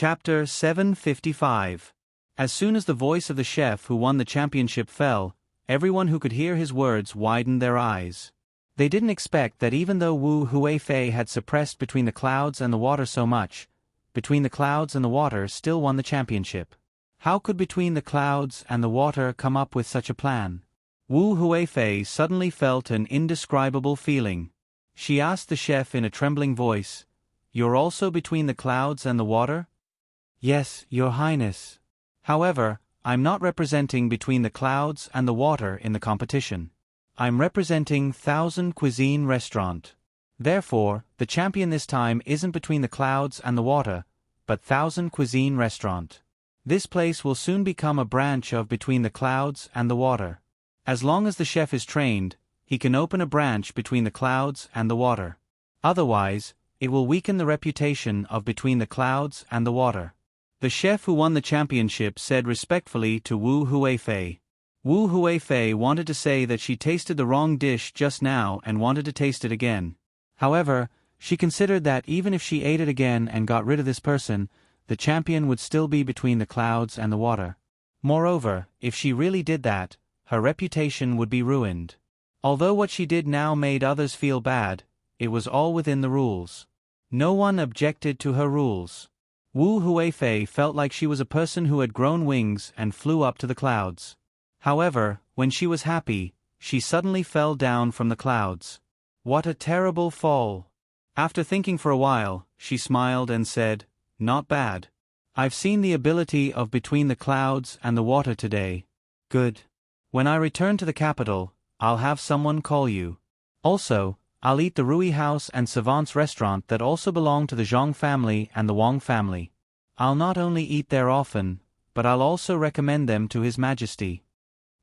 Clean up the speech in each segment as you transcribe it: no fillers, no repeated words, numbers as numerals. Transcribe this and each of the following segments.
Chapter 755. As soon as the voice of the chef who won the championship fell, everyone who could hear his words widened their eyes. They didn't expect that even though Wu Huifei had suppressed Between the Clouds and the Water so much, Between the Clouds and the Water still won the championship. How could Between the Clouds and the Water come up with such a plan? Wu Huifei suddenly felt an indescribable feeling. She asked the chef in a trembling voice, "You're also Between the Clouds and the Water?" "Yes, Your Highness. However, I'm not representing Between the Clouds and the Water in the competition. I'm representing Thousand Cuisine Restaurant. Therefore, the champion this time isn't Between the Clouds and the Water, but Thousand Cuisine Restaurant. This place will soon become a branch of Between the Clouds and the Water. As long as the chef is trained, he can open a branch Between the Clouds and the Water. Otherwise, it will weaken the reputation of Between the Clouds and the Water." The chef who won the championship said respectfully to Wu Huifei. Wu Huifei wanted to say that she tasted the wrong dish just now and wanted to taste it again. However, she considered that even if she ate it again and got rid of this person, the champion would still be Between the Clouds and the Water. Moreover, if she really did that, her reputation would be ruined. Although what she did now made others feel bad, it was all within the rules. No one objected to her rules. Wu Huifei felt like she was a person who had grown wings and flew up to the clouds. However, when she was happy, she suddenly fell down from the clouds. What a terrible fall! After thinking for a while, she smiled and said, "Not bad. I've seen the ability of Between the Clouds and the Water today. Good. When I return to the capital, I'll have someone call you. Also, I'll eat the Rui House and Savant's restaurant that also belong to the Zhang family and the Wang family. I'll not only eat there often, but I'll also recommend them to His Majesty."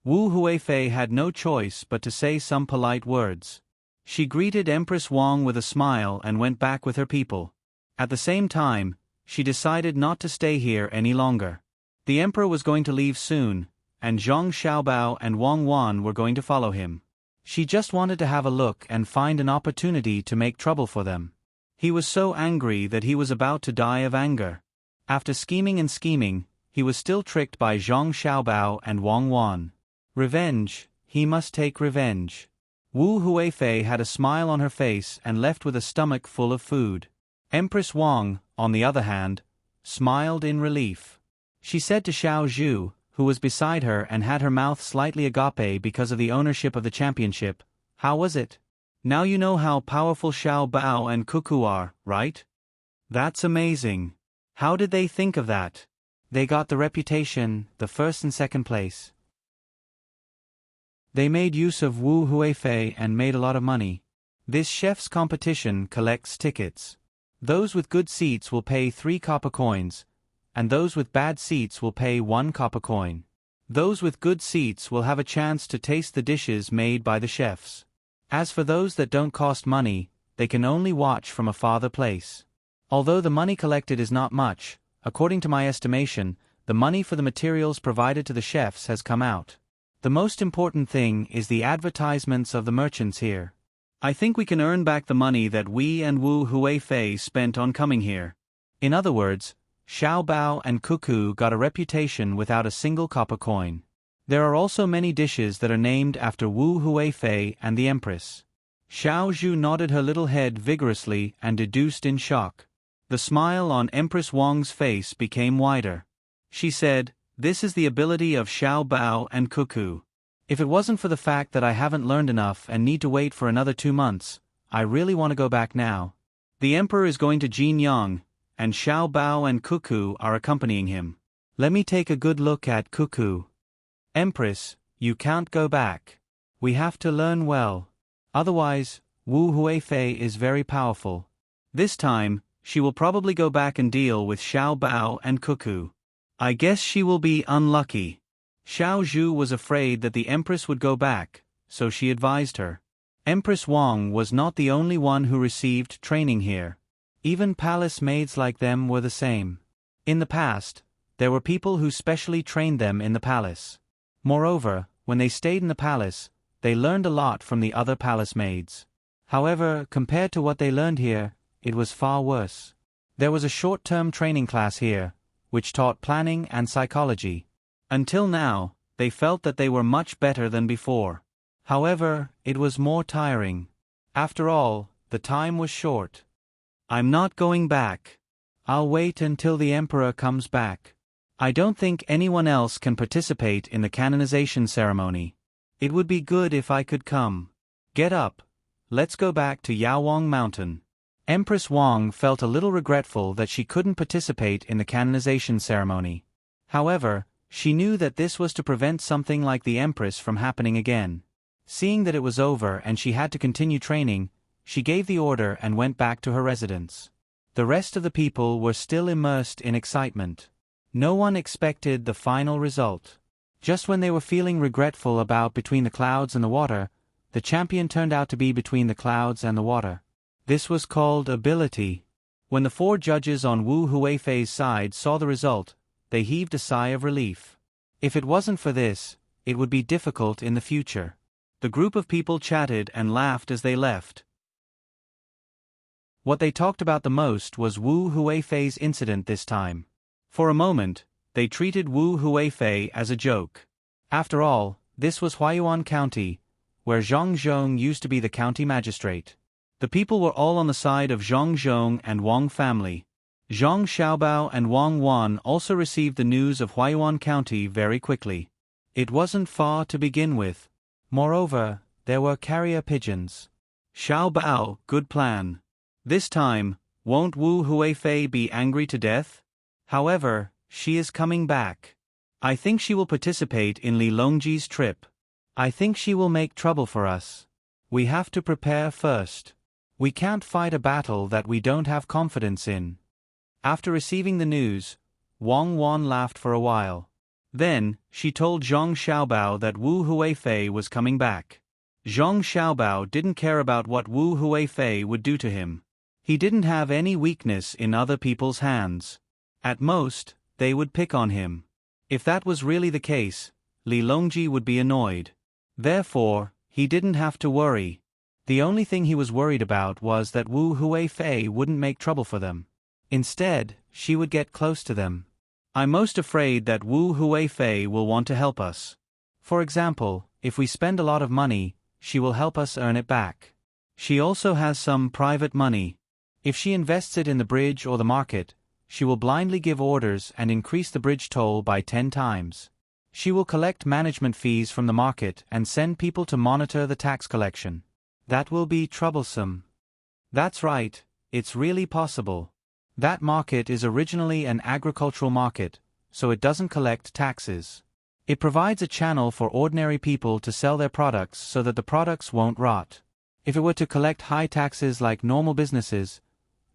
Wu Huifei had no choice but to say some polite words. She greeted Empress Wang with a smile and went back with her people. At the same time, she decided not to stay here any longer. The emperor was going to leave soon, and Zhang Xiaobao and Wang Wan were going to follow him. She just wanted to have a look and find an opportunity to make trouble for them. He was so angry that he was about to die of anger. After scheming and scheming, he was still tricked by Zhang Xiaobao and Wang Wan. Revenge, he must take revenge. Wu Huifei had a smile on her face and left with a stomach full of food. Empress Wang, on the other hand, smiled in relief. She said to Xiao Zhu, who was beside her and had her mouth slightly agape because of the ownership of the championship, "How was it? Now you know how powerful Xiao Bao and Cuckoo are, right? That's amazing. How did they think of that? They got the reputation, the first and second place. They made use of Wu Huifei and made a lot of money. This chef's competition collects tickets. Those with good seats will pay 3 copper coins, and those with bad seats will pay 1 copper coin. Those with good seats will have a chance to taste the dishes made by the chefs. As for those that don't cost money, they can only watch from a farther place. Although the money collected is not much, according to my estimation, the money for the materials provided to the chefs has come out. The most important thing is the advertisements of the merchants here. I think we can earn back the money that we and Wu Huifei spent on coming here. In other words, Xiao Bao and Cuckoo got a reputation without a single copper coin. There are also many dishes that are named after Wu Huifei and the Empress." Xiao Zhu nodded her little head vigorously and deduced in shock. The smile on Empress Wang's face became wider. She said, "This is the ability of Xiao Bao and Cuckoo. If it wasn't for the fact that I haven't learned enough and need to wait for another 2 months, I really want to go back now. The emperor is going to Jinyang, and Xiao Bao and Cuckoo are accompanying him. Let me take a good look at Cuckoo." "Empress, you can't go back. We have to learn well. Otherwise, Wu Huifei is very powerful. This time, she will probably go back and deal with Xiao Bao and Cuckoo. I guess she will be unlucky." Xiao Zhu was afraid that the empress would go back, so she advised her. Empress Wang was not the only one who received training here. Even palace maids like them were the same. In the past, there were people who specially trained them in the palace. Moreover, when they stayed in the palace, they learned a lot from the other palace maids. However, compared to what they learned here, it was far worse. There was a short-term training class here, which taught planning and psychology. Until now, they felt that they were much better than before. However, it was more tiring. After all, the time was short. I'm not going back. I'll wait until the emperor comes back. I don't think anyone else can participate in the canonization ceremony. It would be good if I could come. Get up. Let's go back to Yaowang Mountain. Empress Wang felt a little regretful that she couldn't participate in the canonization ceremony. However, she knew that this was to prevent something like the Empress from happening again. Seeing that it was over and she had to continue training, she gave the order and went back to her residence. The rest of the people were still immersed in excitement. No one expected the final result. Just when they were feeling regretful about between the clouds and the water, the champion turned out to be between the clouds and the water. This was called ability. When the 4 judges on Wu Huifei's side saw the result, they heaved a sigh of relief. If it wasn't for this, it would be difficult in the future. The group of people chatted and laughed as they left. What they talked about the most was Wu Huifei's incident this time. For a moment, they treated Wu Huifei as a joke. After all, this was Huayuan County, where Zhang Zhong used to be the county magistrate. The people were all on the side of Zhang Zhong and Wang family. Zhang Xiaobao and Wang Wan also received the news of Huayuan County very quickly. It wasn't far to begin with. Moreover, there were carrier pigeons. Xiaobao, good plan. This time, won't Wu Huifei be angry to death? However, she is coming back. I think she will participate in Li Longji's trip. I think she will make trouble for us. We have to prepare first. We can't fight a battle that we don't have confidence in. After receiving the news, Wang Wan laughed for a while. Then, she told Zhang Xiaobao that Wu Huifei was coming back. Zhang Xiaobao didn't care about what Wu Huifei would do to him. He didn't have any weakness in other people's hands. At most, they would pick on him. If that was really the case, Li Longji would be annoyed. Therefore, he didn't have to worry. The only thing he was worried about was that Wu Huifei wouldn't make trouble for them. Instead, she would get close to them. I'm most afraid that Wu Huifei will want to help us. For example, if we spend a lot of money, she will help us earn it back. She also has some private money. If she invests it in the bridge or the market, she will blindly give orders and increase the bridge toll by 10 times. She will collect management fees from the market and send people to monitor the tax collection. That will be troublesome. That's right, it's really possible. That market is originally an agricultural market, so it doesn't collect taxes. It provides a channel for ordinary people to sell their products so that the products won't rot. If it were to collect high taxes like normal businesses,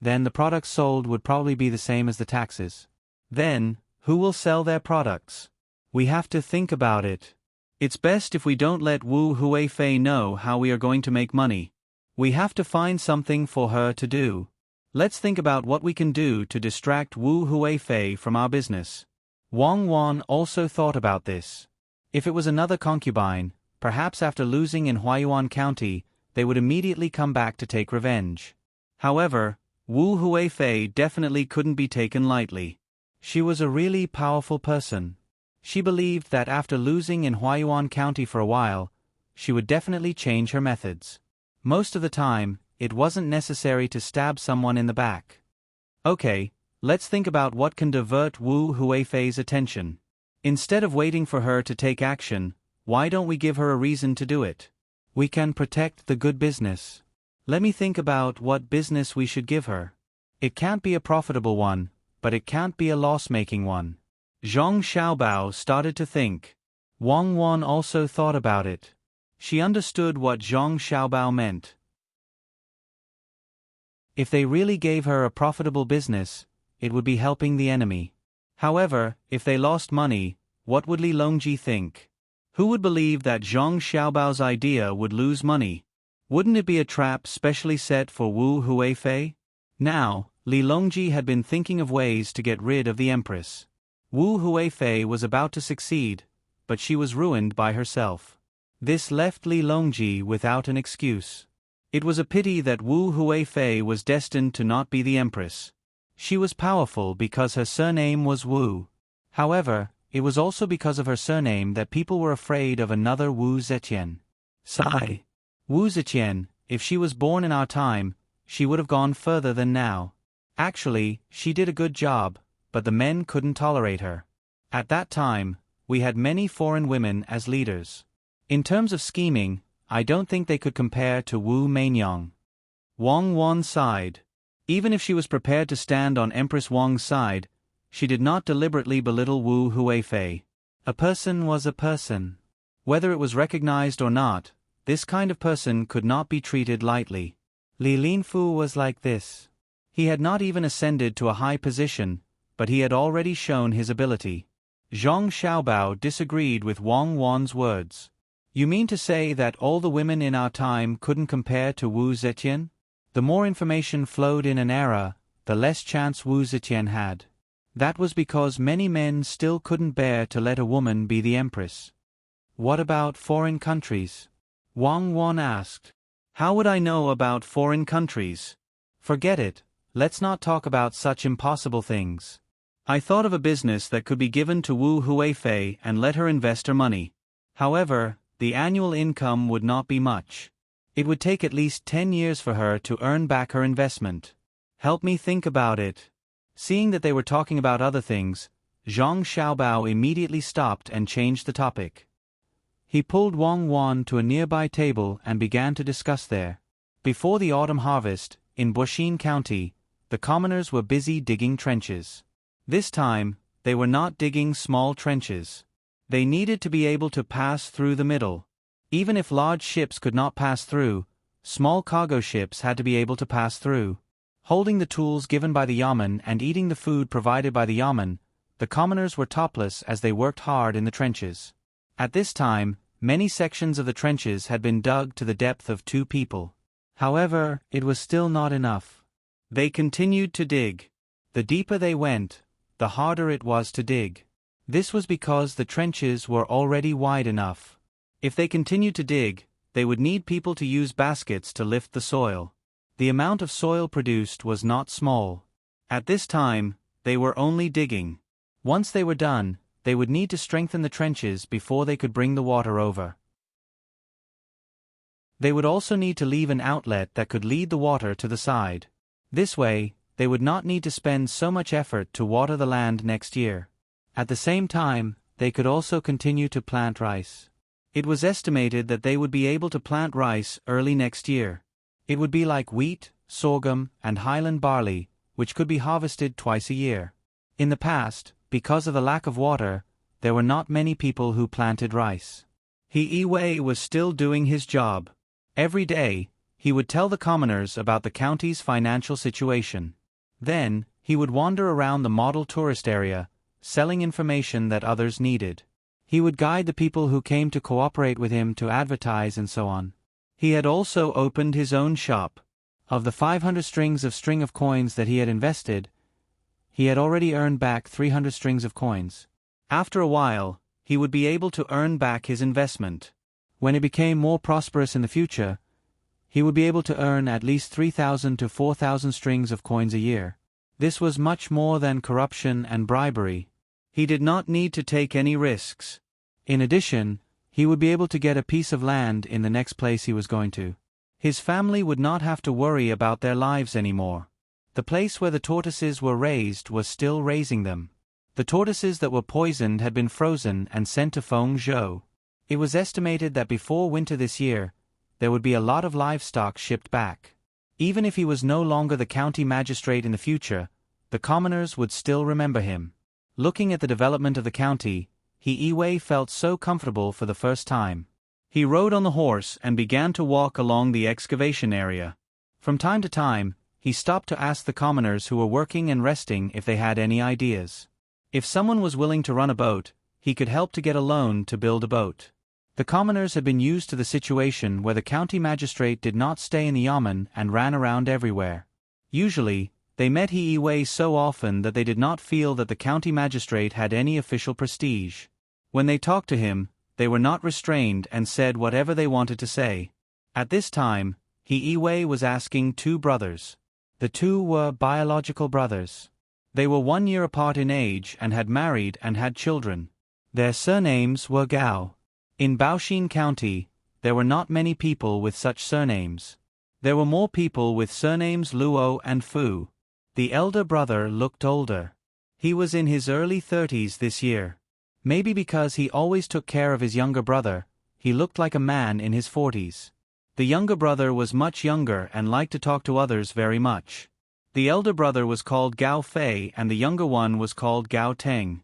then the products sold would probably be the same as the taxes. Then, who will sell their products? We have to think about it. It's best if we don't let Wu Huifei know how we are going to make money. We have to find something for her to do. Let's think about what we can do to distract Wu Huifei from our business. Wang Wan also thought about this. If it was another concubine, perhaps after losing in Huayuan County, they would immediately come back to take revenge. However, Wu Huifei definitely couldn't be taken lightly. She was a really powerful person. She believed that after losing in Huayuan County for a while, she would definitely change her methods. Most of the time, it wasn't necessary to stab someone in the back. Okay, let's think about what can divert Wu Huifei's attention. Instead of waiting for her to take action, why don't we give her a reason to do it? We can protect the good business. Let me think about what business we should give her. It can't be a profitable one, but it can't be a loss-making one. Zhang Xiaobao started to think. Wang Wan also thought about it. She understood what Zhang Xiaobao meant. If they really gave her a profitable business, it would be helping the enemy. However, if they lost money, what would Li Longji think? Who would believe that Zhang Xiaobao's idea would lose money? Wouldn't it be a trap specially set for Wu Huifei? Now, Li Longji had been thinking of ways to get rid of the Empress. Wu Huifei was about to succeed, but she was ruined by herself. This left Li Longji without an excuse. It was a pity that Wu Huifei was destined to not be the Empress. She was powerful because her surname was Wu. However, it was also because of her surname that people were afraid of another Wu Zetian. Sigh. Wu Zetian, if she was born in our time, she would have gone further than now. Actually, she did a good job, but the men couldn't tolerate her. At that time, we had many foreign women as leaders. In terms of scheming, I don't think they could compare to Wu Mainyong. Wang Wan sighed. Even if she was prepared to stand on Empress Wang's side, she did not deliberately belittle Wu Huifei. A person was a person. Whether it was recognized or not, this kind of person could not be treated lightly. Li Linfu was like this. He had not even ascended to a high position, but he had already shown his ability. Zhang Xiaobao disagreed with Wang Wan's words. You mean to say that all the women in our time couldn't compare to Wu Zetian? The more information flowed in an era, the less chance Wu Zetian had. That was because many men still couldn't bear to let a woman be the empress. What about foreign countries? Wang Wan asked. How would I know about foreign countries? Forget it, let's not talk about such impossible things. I thought of a business that could be given to Wu Huifei and let her invest her money. However, the annual income would not be much. It would take at least 10 years for her to earn back her investment. Help me think about it. Seeing that they were talking about other things, Zhang Xiaobao immediately stopped and changed the topic. He pulled Wang Wan to a nearby table and began to discuss there. Before the autumn harvest, in Buxin County, the commoners were busy digging trenches. This time, they were not digging small trenches. They needed to be able to pass through the middle. Even if large ships could not pass through, small cargo ships had to be able to pass through. Holding the tools given by the yamen and eating the food provided by the yamen, the commoners were topless as they worked hard in the trenches. At this time, many sections of the trenches had been dug to the depth of 2 people. However, it was still not enough. They continued to dig. The deeper they went, the harder it was to dig. This was because the trenches were already wide enough. If they continued to dig, they would need people to use baskets to lift the soil. The amount of soil produced was not small. At this time, they were only digging. Once they were done, they would need to strengthen the trenches before they could bring the water over. They would also need to leave an outlet that could lead the water to the side. This way, they would not need to spend so much effort to water the land next year. At the same time, they could also continue to plant rice. It was estimated that they would be able to plant rice early next year. It would be like wheat, sorghum, and highland barley, which could be harvested twice a year. In the past, because of the lack of water, there were not many people who planted rice. He Yiwei was still doing his job. Every day, he would tell the commoners about the county's financial situation. Then, he would wander around the model tourist area, selling information that others needed. He would guide the people who came to cooperate with him to advertise and so on. He had also opened his own shop. Of the 500 strings of coins that he had invested, he had already earned back 300 strings of coins. After a while, he would be able to earn back his investment. When it became more prosperous in the future, he would be able to earn at least 3,000 to 4,000 strings of coins a year. This was much more than corruption and bribery. He did not need to take any risks. In addition, he would be able to get a piece of land in the next place he was going to. His family would not have to worry about their lives anymore. The place where the tortoises were raised was still raising them. The tortoises that were poisoned had been frozen and sent to Fengzhou. It was estimated that before winter this year, there would be a lot of livestock shipped back. Even if he was no longer the county magistrate in the future, the commoners would still remember him. Looking at the development of the county, He Yiwei felt so comfortable for the first time. He rode on the horse and began to walk along the excavation area. From time to time, he stopped to ask the commoners who were working and resting if they had any ideas. If someone was willing to run a boat, he could help to get a loan to build a boat. The commoners had been used to the situation where the county magistrate did not stay in the yamen and ran around everywhere. Usually, they met He Yiwei so often that they did not feel that the county magistrate had any official prestige. When they talked to him, they were not restrained and said whatever they wanted to say. At this time, He Yiwei was asking 2 brothers. The two were biological brothers. They were 1 year apart in age and had married and had children. Their surnames were Gao. In Baoxin County, there were not many people with such surnames. There were more people with surnames Luo and Fu. The elder brother looked older. He was in his early 30s this year. Maybe because he always took care of his younger brother, he looked like a man in his 40s. The younger brother was much younger and liked to talk to others very much. The elder brother was called Gao Fei and the younger one was called Gao Tang.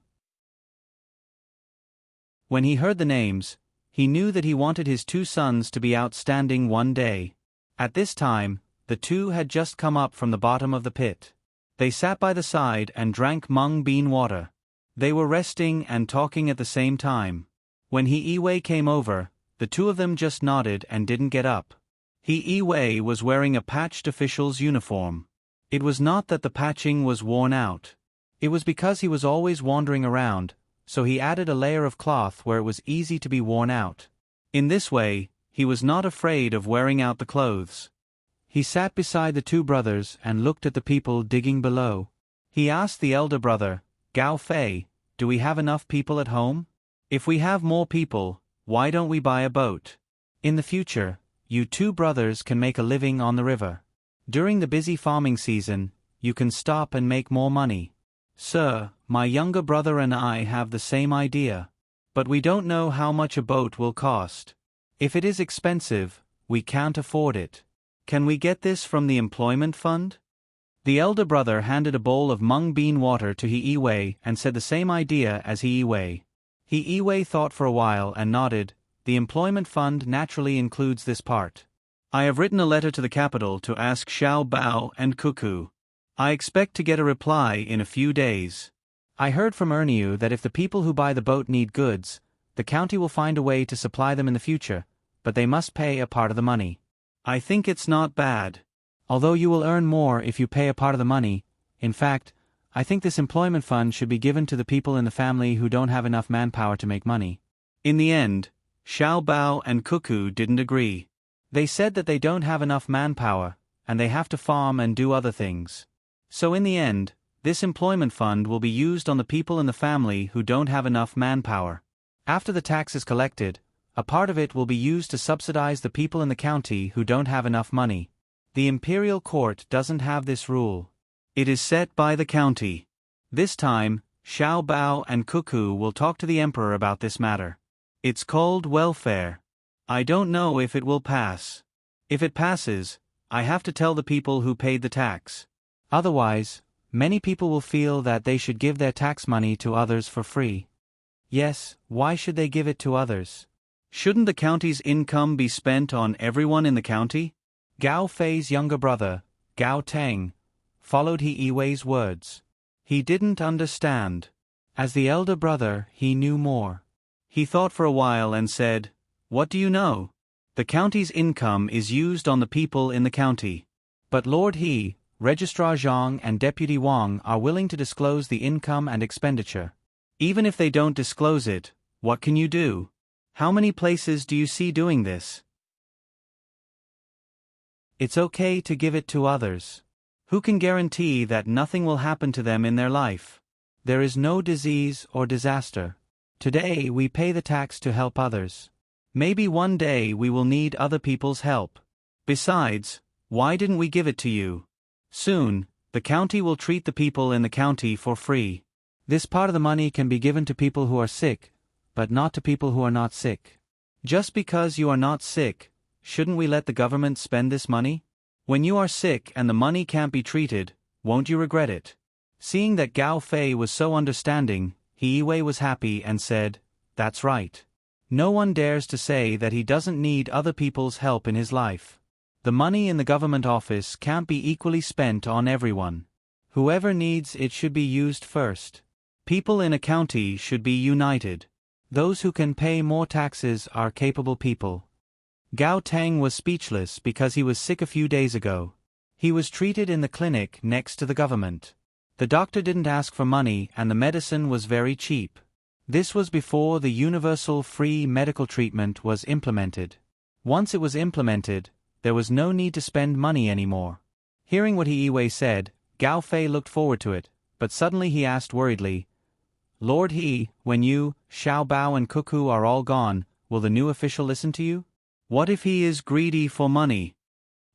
When he heard the names, he knew that he wanted his 2 sons to be outstanding one day. At this time, the 2 had just come up from the bottom of the pit. They sat by the side and drank mung bean water. They were resting and talking at the same time. When He Yiwei came over, the 2 of them just nodded and didn't get up. He Yiwei was wearing a patched official's uniform. It was not that the patching was worn out. It was because he was always wandering around, so he added a layer of cloth where it was easy to be worn out. In this way, he was not afraid of wearing out the clothes. He sat beside the 2 brothers and looked at the people digging below. He asked the elder brother, Gao Fei, do we have enough people at home? If we have more people, why don't we buy a boat? In the future, you 2 brothers can make a living on the river. During the busy farming season, you can stop and make more money. Sir, my younger brother and I have the same idea. But we don't know how much a boat will cost. If it is expensive, we can't afford it. Can we get this from the employment fund? The elder brother handed a bowl of mung bean water to He Yiwei and said the same idea as He Yiwei. He Yiwei thought for a while and nodded. The employment fund naturally includes this part. I have written a letter to the capital to ask Xiao Bao and Cuckoo. I expect to get a reply in a few days. I heard from Erniu that if the people who buy the boat need goods, the county will find a way to supply them in the future, but they must pay a part of the money. I think it's not bad. Although you will earn more if you pay a part of the money, in fact, I think this employment fund should be given to the people in the family who don't have enough manpower to make money. In the end, Xiao Bao and Cuckoo didn't agree. They said that they don't have enough manpower, and they have to farm and do other things. So in the end, this employment fund will be used on the people in the family who don't have enough manpower. After the tax is collected, a part of it will be used to subsidize the people in the county who don't have enough money. The imperial court doesn't have this rule. It is set by the county. This time, Xiao Bao and Cuckoo will talk to the emperor about this matter. It's called welfare. I don't know if it will pass. If it passes, I have to tell the people who paid the tax. Otherwise, many people will feel that they should give their tax money to others for free. Yes, why should they give it to others? Shouldn't the county's income be spent on everyone in the county? Gao Fei's younger brother, Gao Tang, followed He Yiwei's words. He didn't understand. As the elder brother, he knew more. He thought for a while and said, What do you know? The county's income is used on the people in the county. But Lord He, Registrar Zhang and Deputy Wang are willing to disclose the income and expenditure. Even if they don't disclose it, what can you do? How many places do you see doing this? It's okay to give it to others. Who can guarantee that nothing will happen to them in their life? There is no disease or disaster. Today we pay the tax to help others. Maybe one day we will need other people's help. Besides, why didn't we give it to you? Soon, the county will treat the people in the county for free. This part of the money can be given to people who are sick, but not to people who are not sick. Just because you are not sick, shouldn't we let the government spend this money? When you are sick and the money can't be treated, won't you regret it? Seeing that Gao Fei was so understanding, He Yiwei was happy and said, That's right. No one dares to say that he doesn't need other people's help in his life. The money in the government office can't be equally spent on everyone. Whoever needs it should be used first. People in a county should be united. Those who can pay more taxes are capable people. Gao Tang was speechless because he was sick a few days ago. He was treated in the clinic next to the government. The doctor didn't ask for money and the medicine was very cheap. This was before the universal free medical treatment was implemented. Once it was implemented, there was no need to spend money anymore. Hearing what He Wei said, Gao Fei looked forward to it, but suddenly he asked worriedly, Lord He, when you, Xiao Bao and Cuckoo are all gone, will the new official listen to you? What if he is greedy for money?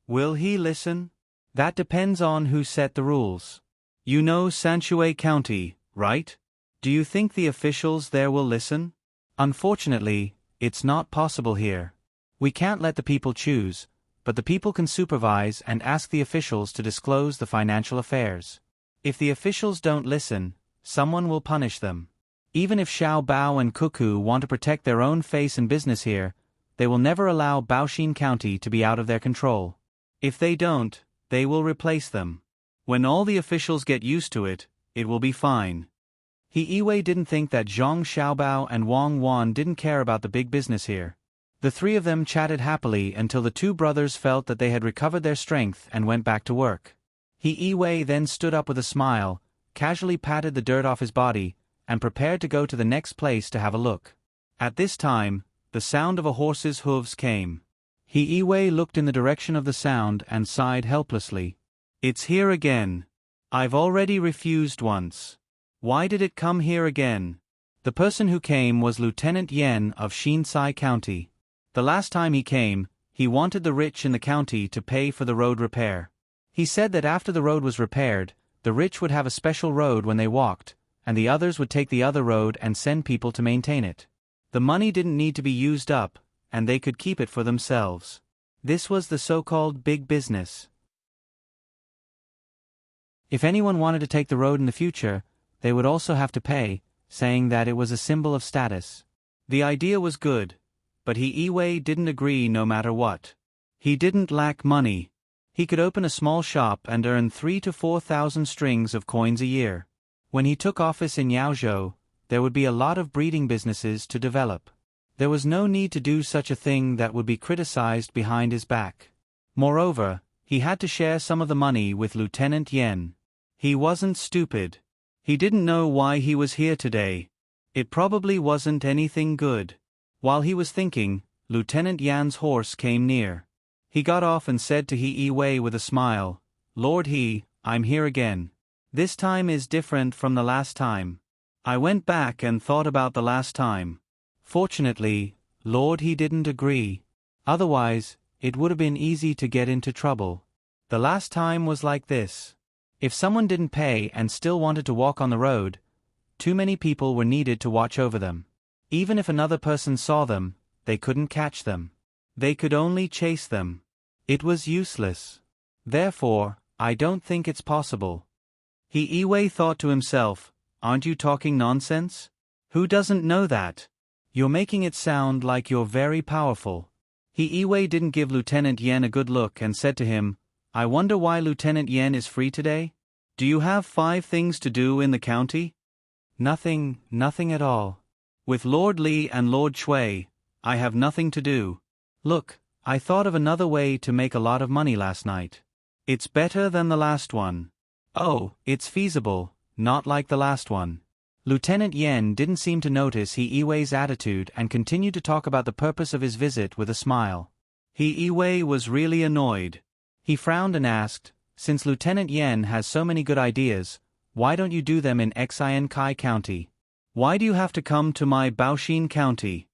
Will he listen? That depends on who set the rules. You know Sanshui County, right? Do you think the officials there will listen? Unfortunately, it's not possible here. We can't let the people choose, but the people can supervise and ask the officials to disclose the financial affairs. If the officials don't listen, someone will punish them. Even if Xiao Bao and Cuckoo want to protect their own face and business here, they will never allow Baoxin County to be out of their control. If they don't, they will replace them. When all the officials get used to it, it will be fine. He Wei didn't think that Zhang Xiaobao and Wang Wan didn't care about the big business here. The three of them chatted happily until the two brothers felt that they had recovered their strength and went back to work. He Wei then stood up with a smile, casually patted the dirt off his body, and prepared to go to the next place to have a look. At this time, the sound of a horse's hooves came. He Wei looked in the direction of the sound and sighed helplessly. It's here again. I've already refused once. Why did it come here again? The person who came was Lieutenant Yen of Shinsai County. The last time he came, he wanted the rich in the county to pay for the road repair. He said that after the road was repaired, the rich would have a special road when they walked, and the others would take the other road and send people to maintain it. The money didn't need to be used up, and they could keep it for themselves. This was the so-called big business. If anyone wanted to take the road in the future, they would also have to pay, saying that it was a symbol of status. The idea was good, but He Wei didn't agree no matter what. He didn't lack money. He could open a small shop and earn 3,000 to 4,000 strings of coins a year. When he took office in Yaozhou, there would be a lot of breeding businesses to develop. There was no need to do such a thing that would be criticized behind his back. Moreover, he had to share some of the money with Lieutenant Yen. He wasn't stupid. He didn't know why he was here today. It probably wasn't anything good. While he was thinking, Lieutenant Yan's horse came near. He got off and said to He Wei with a smile, Lord He, I'm here again. This time is different from the last time. I went back and thought about the last time. Fortunately, Lord He didn't agree. Otherwise, it would have been easy to get into trouble. The last time was like this. If someone didn't pay and still wanted to walk on the road, too many people were needed to watch over them. Even if another person saw them, they couldn't catch them. They could only chase them. It was useless. Therefore, I don't think it's possible. He Wei thought to himself, aren't you talking nonsense? Who doesn't know that? You're making it sound like you're very powerful. He Wei didn't give Lieutenant Yen a good look and said to him, I wonder why Lieutenant Yen is free today? Do you have 5 things to do in the county? Nothing at all. With Lord Li and Lord Shui, I have nothing to do. Look, I thought of another way to make a lot of money last night. It's better than the last one. Oh, it's feasible, not like the last one. Lieutenant Yen didn't seem to notice He Wei's attitude and continued to talk about the purpose of his visit with a smile. He Wei was really annoyed. He frowned and asked, since Lieutenant Yen has so many good ideas, why don't you do them in Xian Kai County? Why do you have to come to my Baoxin County?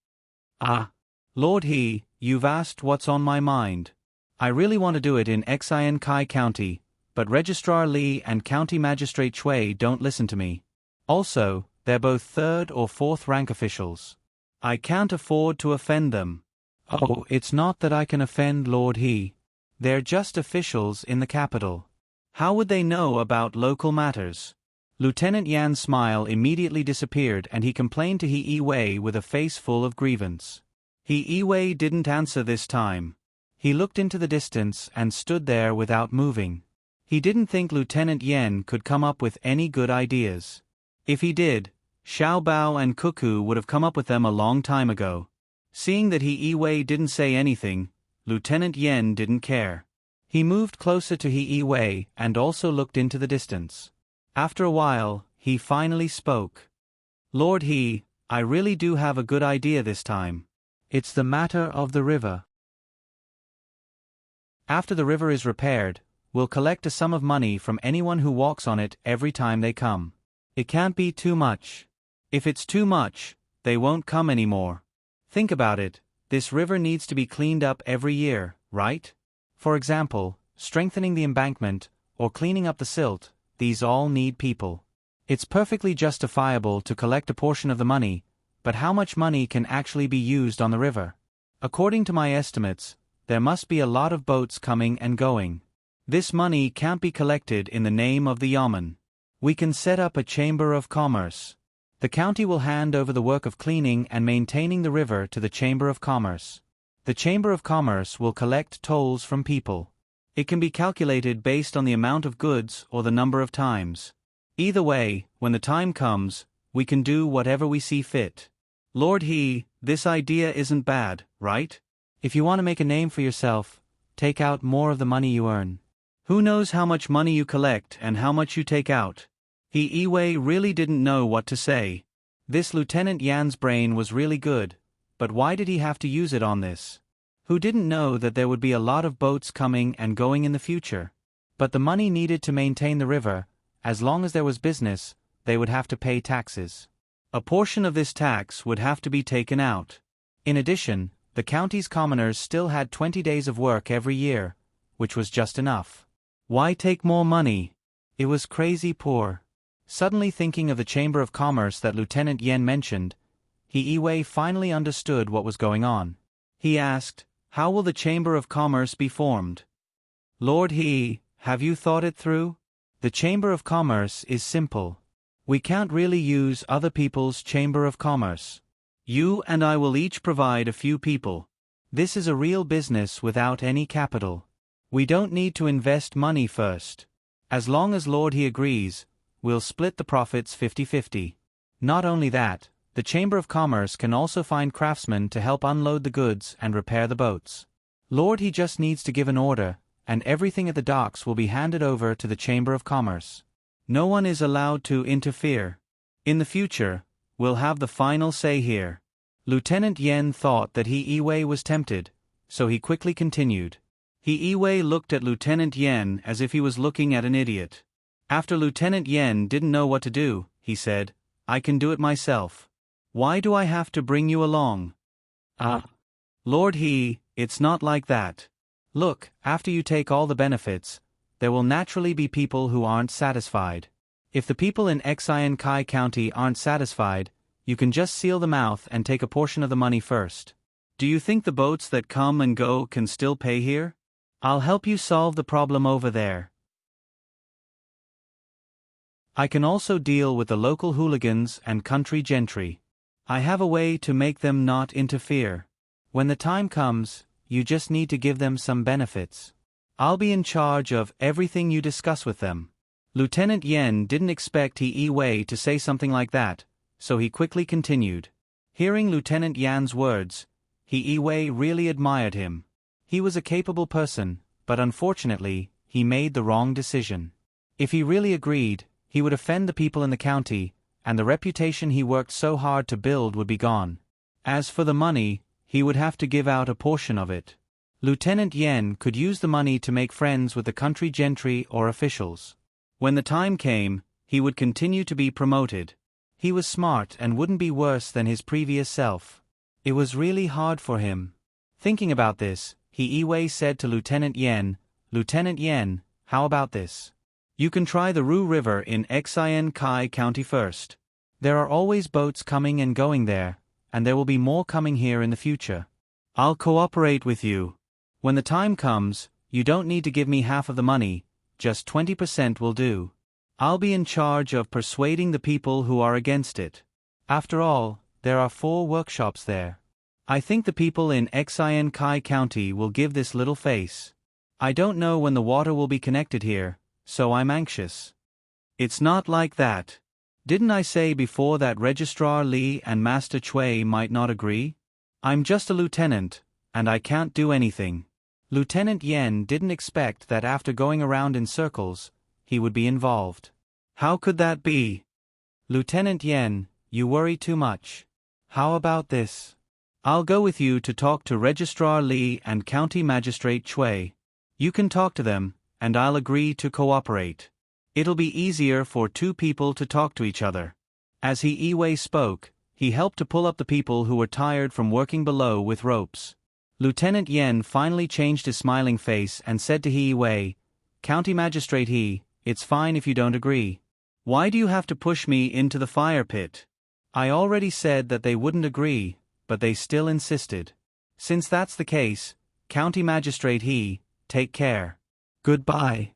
Ah, Lord He, you've asked what's on my mind. I really want to do it in Xian Kai County, but Registrar Li and County Magistrate Shui don't listen to me. Also, they're both 3rd or 4th rank officials. I can't afford to offend them. Oh, it's not that I can offend Lord He. They're just officials in the capital. How would they know about local matters? Lieutenant Yan's smile immediately disappeared and he complained to He Wei with a face full of grievance. He Wei didn't answer this time. He looked into the distance and stood there without moving. He didn't think Lieutenant Yen could come up with any good ideas. If he did, Xiao Bao and Cuckoo would have come up with them a long time ago. Seeing that He Wei didn't say anything, Lieutenant Yen didn't care. He moved closer to He Wei and also looked into the distance. After a while, he finally spoke. Lord He, I really do have a good idea this time. It's the matter of the river. After the river is repaired, will collect a sum of money from anyone who walks on it every time they come. It can't be too much. If it's too much, they won't come anymore. Think about it, this river needs to be cleaned up every year, right? For example, strengthening the embankment, or cleaning up the silt, these all need people. It's perfectly justifiable to collect a portion of the money, but how much money can actually be used on the river? According to my estimates, there must be a lot of boats coming and going. This money can't be collected in the name of the Yamen. We can set up a chamber of commerce. The county will hand over the work of cleaning and maintaining the river to the Chamber of Commerce. The Chamber of Commerce will collect tolls from people. It can be calculated based on the amount of goods or the number of times. Either way, when the time comes, we can do whatever we see fit. Lord this idea isn't bad, right? If you want to make a name for yourself, take out more of the money you earn. Who knows how much money you collect and how much you take out? Iwei really didn't know what to say. This Lieutenant Yan's brain was really good, but why did he have to use it on this? Who didn't know that there would be a lot of boats coming and going in the future? But the money needed to maintain the river, as long as there was business, they would have to pay taxes. A portion of this tax would have to be taken out. In addition, the county's commoners still had 20 days of work every year, which was just enough. Why take more money? It was crazy poor. Suddenly thinking of the Chamber of Commerce that Lieutenant Yen mentioned, Iwei finally understood what was going on. He asked, "How will the Chamber of Commerce be formed?" "Lord have you thought it through? The Chamber of Commerce is simple. We can't really use other people's Chamber of Commerce. You and I will each provide a few people. This is a real business without any capital. We don't need to invest money first. As long as Lord agrees, we'll split the profits 50-50. Not only that, the Chamber of Commerce can also find craftsmen to help unload the goods and repair the boats. Lord just needs to give an order, and everything at the docks will be handed over to the Chamber of Commerce. No one is allowed to interfere. In the future, we'll have the final say here." Lieutenant Yen thought that Iwei was tempted, so he quickly continued. Iwei looked at Lieutenant Yen as if he was looking at an idiot. After Lieutenant Yen didn't know what to do, he said, "I can do it myself. Why do I have to bring you along?" Lord it's not like that. Look, after you take all the benefits, there will naturally be people who aren't satisfied. If the people in Xian Kai County aren't satisfied, you can just seal the mouth and take a portion of the money first. Do you think the boats that come and go can still pay here? I'll help you solve the problem over there. I can also deal with the local hooligans and country gentry. I have a way to make them not interfere. When the time comes, you just need to give them some benefits. I'll be in charge of everything you discuss with them." Lieutenant Yen didn't expect Iwei to say something like that, so he quickly continued. Hearing Lieutenant Yan's words, Iwei really admired him. He was a capable person, but unfortunately, he made the wrong decision. If he really agreed, he would offend the people in the county, and the reputation he worked so hard to build would be gone. As for the money, he would have to give out a portion of it. Lieutenant Yen could use the money to make friends with the country gentry or officials. When the time came, he would continue to be promoted. He was smart and wouldn't be worse than his previous self. It was really hard for him. Thinking about this, Iwei said to Lieutenant Yen, "Lieutenant Yen, how about this? You can try the Ru River in Xian Kai County first. There are always boats coming and going there, and there will be more coming here in the future. I'll cooperate with you. When the time comes, you don't need to give me half of the money, just 20% will do. I'll be in charge of persuading the people who are against it. After all, there are 4 workshops there. I think the people in Xian Kai County will give this little face. I don't know when the water will be connected here, so I'm anxious." "It's not like that. Didn't I say before that Registrar Li and Master Chui might not agree? I'm just a lieutenant, and I can't do anything." Lieutenant Yen didn't expect that after going around in circles, he would be involved. "How could that be?" "Lieutenant Yen, you worry too much. How about this? I'll go with you to talk to Registrar Li and County Magistrate Chui. You can talk to them, and I'll agree to cooperate. It'll be easier for two people to talk to each other. As He spoke, he helped to pull up the people who were tired from working below with ropes. Lieutenant Yen finally changed his smiling face and said to He, "County Magistrate it's fine if you don't agree. Why do you have to push me into the fire pit? I already said that they wouldn't agree, but they still insisted. Since that's the case, County Magistrate take care. Goodbye."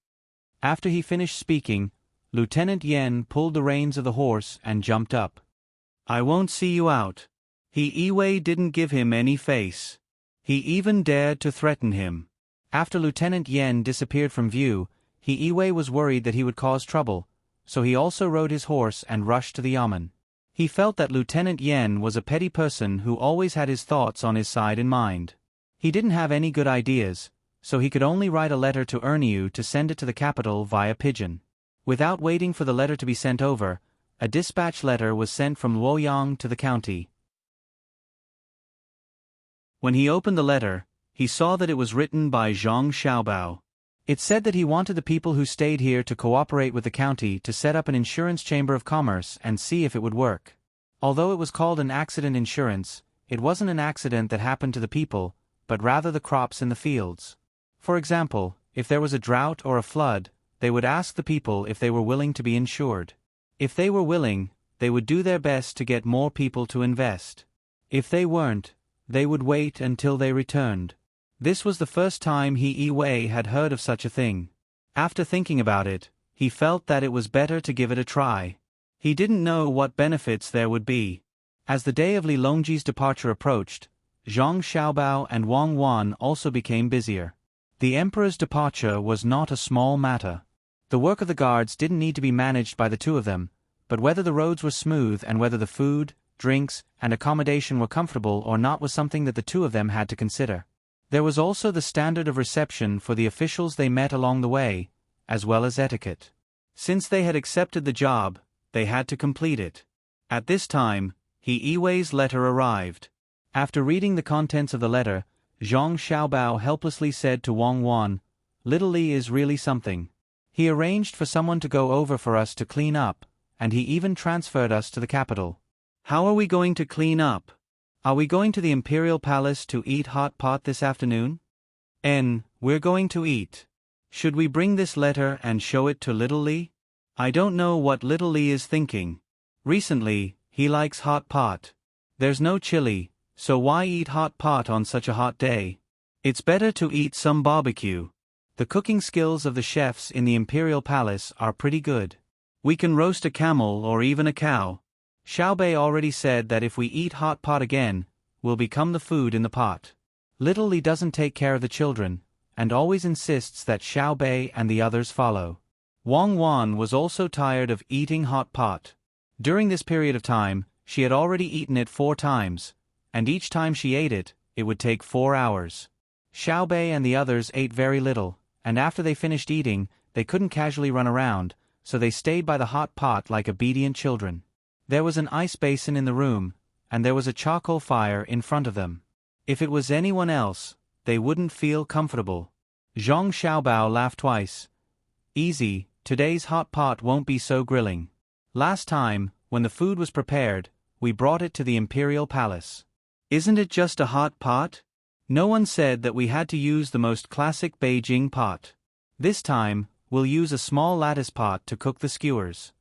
After he finished speaking, Lieutenant Yen pulled the reins of the horse and jumped up. "I won't see you out." He didn't give him any face. He even dared to threaten him. After Lieutenant Yen disappeared from view, He was worried that he would cause trouble, so he also rode his horse and rushed to the yamen. He felt that Lieutenant Yen was a petty person who always had his thoughts on his side in mind. He didn't have any good ideas, so he could only write a letter to Erneu to send it to the capital via pigeon. Without waiting for the letter to be sent over, a dispatch letter was sent from Luoyang to the county. When he opened the letter, he saw that it was written by Zhang Xiaobao. It said that he wanted the people who stayed here to cooperate with the county to set up an insurance chamber of commerce and see if it would work. Although it was called an accident insurance, it wasn't an accident that happened to the people, but rather the crops in the fields. For example, if there was a drought or a flood, they would ask the people if they were willing to be insured. If they were willing, they would do their best to get more people to invest. If they weren't, they would wait until they returned. This was the first time He had heard of such a thing. After thinking about it, he felt that it was better to give it a try. He didn't know what benefits there would be. As the day of Li Longji's departure approached, Zhang Xiaobao and Wang Wan also became busier. The emperor's departure was not a small matter. The work of the guards didn't need to be managed by the two of them, but whether the roads were smooth and whether the food, drinks, and accommodation were comfortable or not was something that the two of them had to consider. There was also the standard of reception for the officials they met along the way, as well as etiquette. Since they had accepted the job, they had to complete it. At this time, He letter arrived. After reading the contents of the letter, Zhang Xiaobao helplessly said to Wang Wan, "Little Li is really something. He arranged for someone to go over for us to clean up, and he even transferred us to the capital. How are we going to clean up? Are we going to the Imperial Palace to eat hot pot this afternoon? We're going to eat. Should we bring this letter and show it to Little Li? I don't know what Little Li is thinking. Recently, he likes hot pot. There's no chili, so why eat hot pot on such a hot day? It's better to eat some barbecue. The cooking skills of the chefs in the Imperial Palace are pretty good. We can roast a camel or even a cow. Xiaobei already said that if we eat hot pot again, we'll become the food in the pot. Little Li doesn't take care of the children, and always insists that Xiaobei and the others follow. Wang Wan was also tired of eating hot pot. During this period of time, she had already eaten it 4 times, and each time she ate it, it would take 4 hours. Xiaobei and the others ate very little, and after they finished eating, they couldn't casually run around, so they stayed by the hot pot like obedient children. There was an ice basin in the room, and there was a charcoal fire in front of them. If it was anyone else, they wouldn't feel comfortable. Zhang Xiaobao laughed twice. "Easy, today's hot pot won't be so grilling. Last time, when the food was prepared, we brought it to the Imperial Palace. Isn't it just a hot pot? No one said that we had to use the most classic Beijing pot. This time, we'll use a small lattice pot to cook the skewers.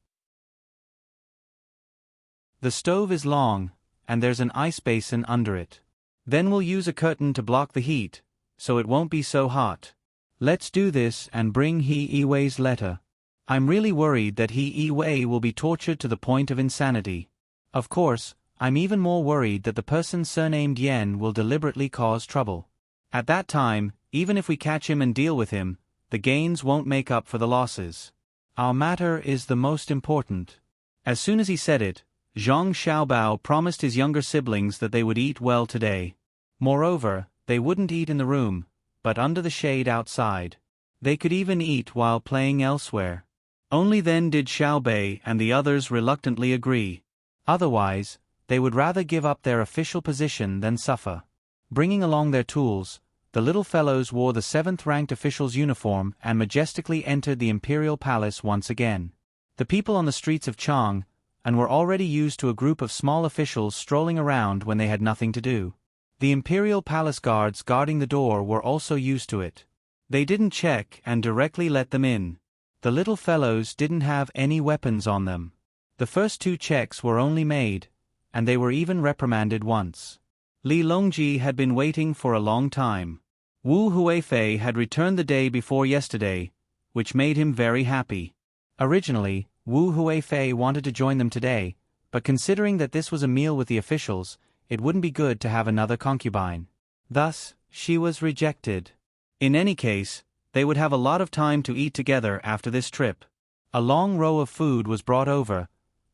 The stove is long, and there's an ice basin under it. Then we'll use a curtain to block the heat, so it won't be so hot. Let's do this and bring He-Wei's letter. I'm really worried that He-Wei will be tortured to the point of insanity. Of course, I'm even more worried that the person surnamed Yen will deliberately cause trouble. At that time, even if we catch him and deal with him, the gains won't make up for the losses. Our matter is the most important." As soon as he said it, Zhang Xiaobao promised his younger siblings that they would eat well today. Moreover, they wouldn't eat in the room, but under the shade outside. They could even eat while playing elsewhere. Only then did Xiaobei and the others reluctantly agree. Otherwise, they would rather give up their official position than suffer. Bringing along their tools, the little fellows wore the 7th-ranked official's uniform and majestically entered the imperial palace once again. The people on the streets of Chang and were already used to a group of small officials strolling around when they had nothing to do. The imperial palace guards guarding the door were also used to it. They didn't check and directly let them in. The little fellows didn't have any weapons on them. The first 2 checks were only made, and they were even reprimanded once. Li Longji had been waiting for a long time. Wu Huifei had returned the day before yesterday, which made him very happy. Originally, Wu Huifei wanted to join them today, but considering that this was a meal with the officials, it wouldn't be good to have another concubine. Thus, she was rejected. In any case, they would have a lot of time to eat together after this trip. A long row of food was brought over,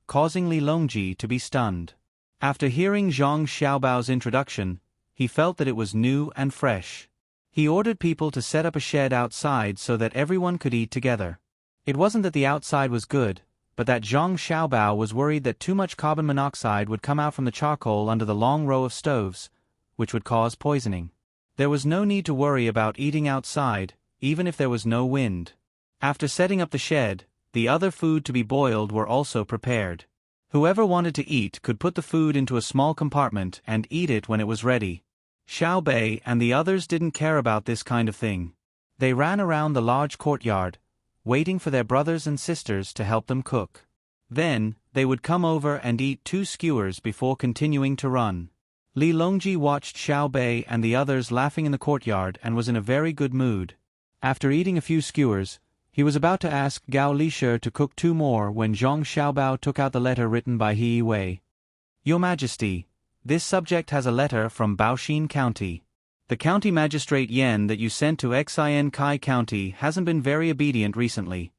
causing Li Longji to be stunned. After hearing Zhang Xiaobao's introduction, he felt that it was new and fresh. He ordered people to set up a shed outside so that everyone could eat together. It wasn't that the outside was good, but that Zhang Xiaobao was worried that too much carbon monoxide would come out from the charcoal under the long row of stoves, which would cause poisoning. There was no need to worry about eating outside, even if there was no wind. After setting up the shed, the other food to be boiled were also prepared. Whoever wanted to eat could put the food into a small compartment and eat it when it was ready. Xiao Bei and the others didn't care about this kind of thing. They ran around the large courtyard, waiting for their brothers and sisters to help them cook. Then, they would come over and eat 2 skewers before continuing to run. Li Longji watched Xiao Bei and the others laughing in the courtyard and was in a very good mood. After eating a few skewers, he was about to ask Gao Lishe to cook 2 more when Zhang Xiaobao took out the letter written by He Wei. Your Majesty, this subject has a letter from Baoxin County. The county magistrate Yen that you sent to Xin Kai County hasn't been very obedient recently.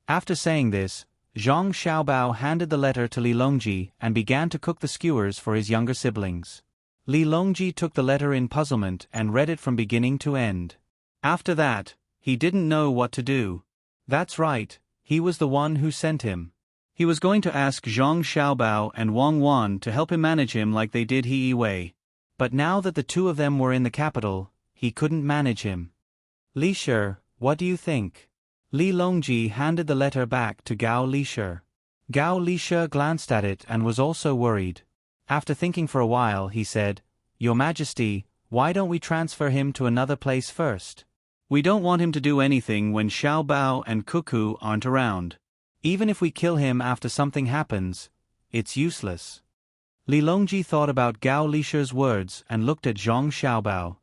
After saying this, Zhang Xiaobao handed the letter to Li Longji and began to cook the skewers for his younger siblings. Li Longji took the letter in puzzlement and read it from beginning to end. After that, he didn't know what to do. That's right, he was the one who sent him. He was going to ask Zhang Xiaobao and Wang Wan to help him manage him like they did He Wei. But now that the 2 of them were in the capital, he couldn't manage him. Li Shi, what do you think? Li Longji handed the letter back to Gao Lishe. Gao Lishe glanced at it and was also worried. After thinking for a while, he said, Your Majesty, why don't we transfer him to another place first? We don't want him to do anything when Xiao Bao and Cuckoo aren't around. Even if we kill him after something happens, it's useless. Li Longji thought about Gao Lishe's words and looked at Zhang Xiaobao.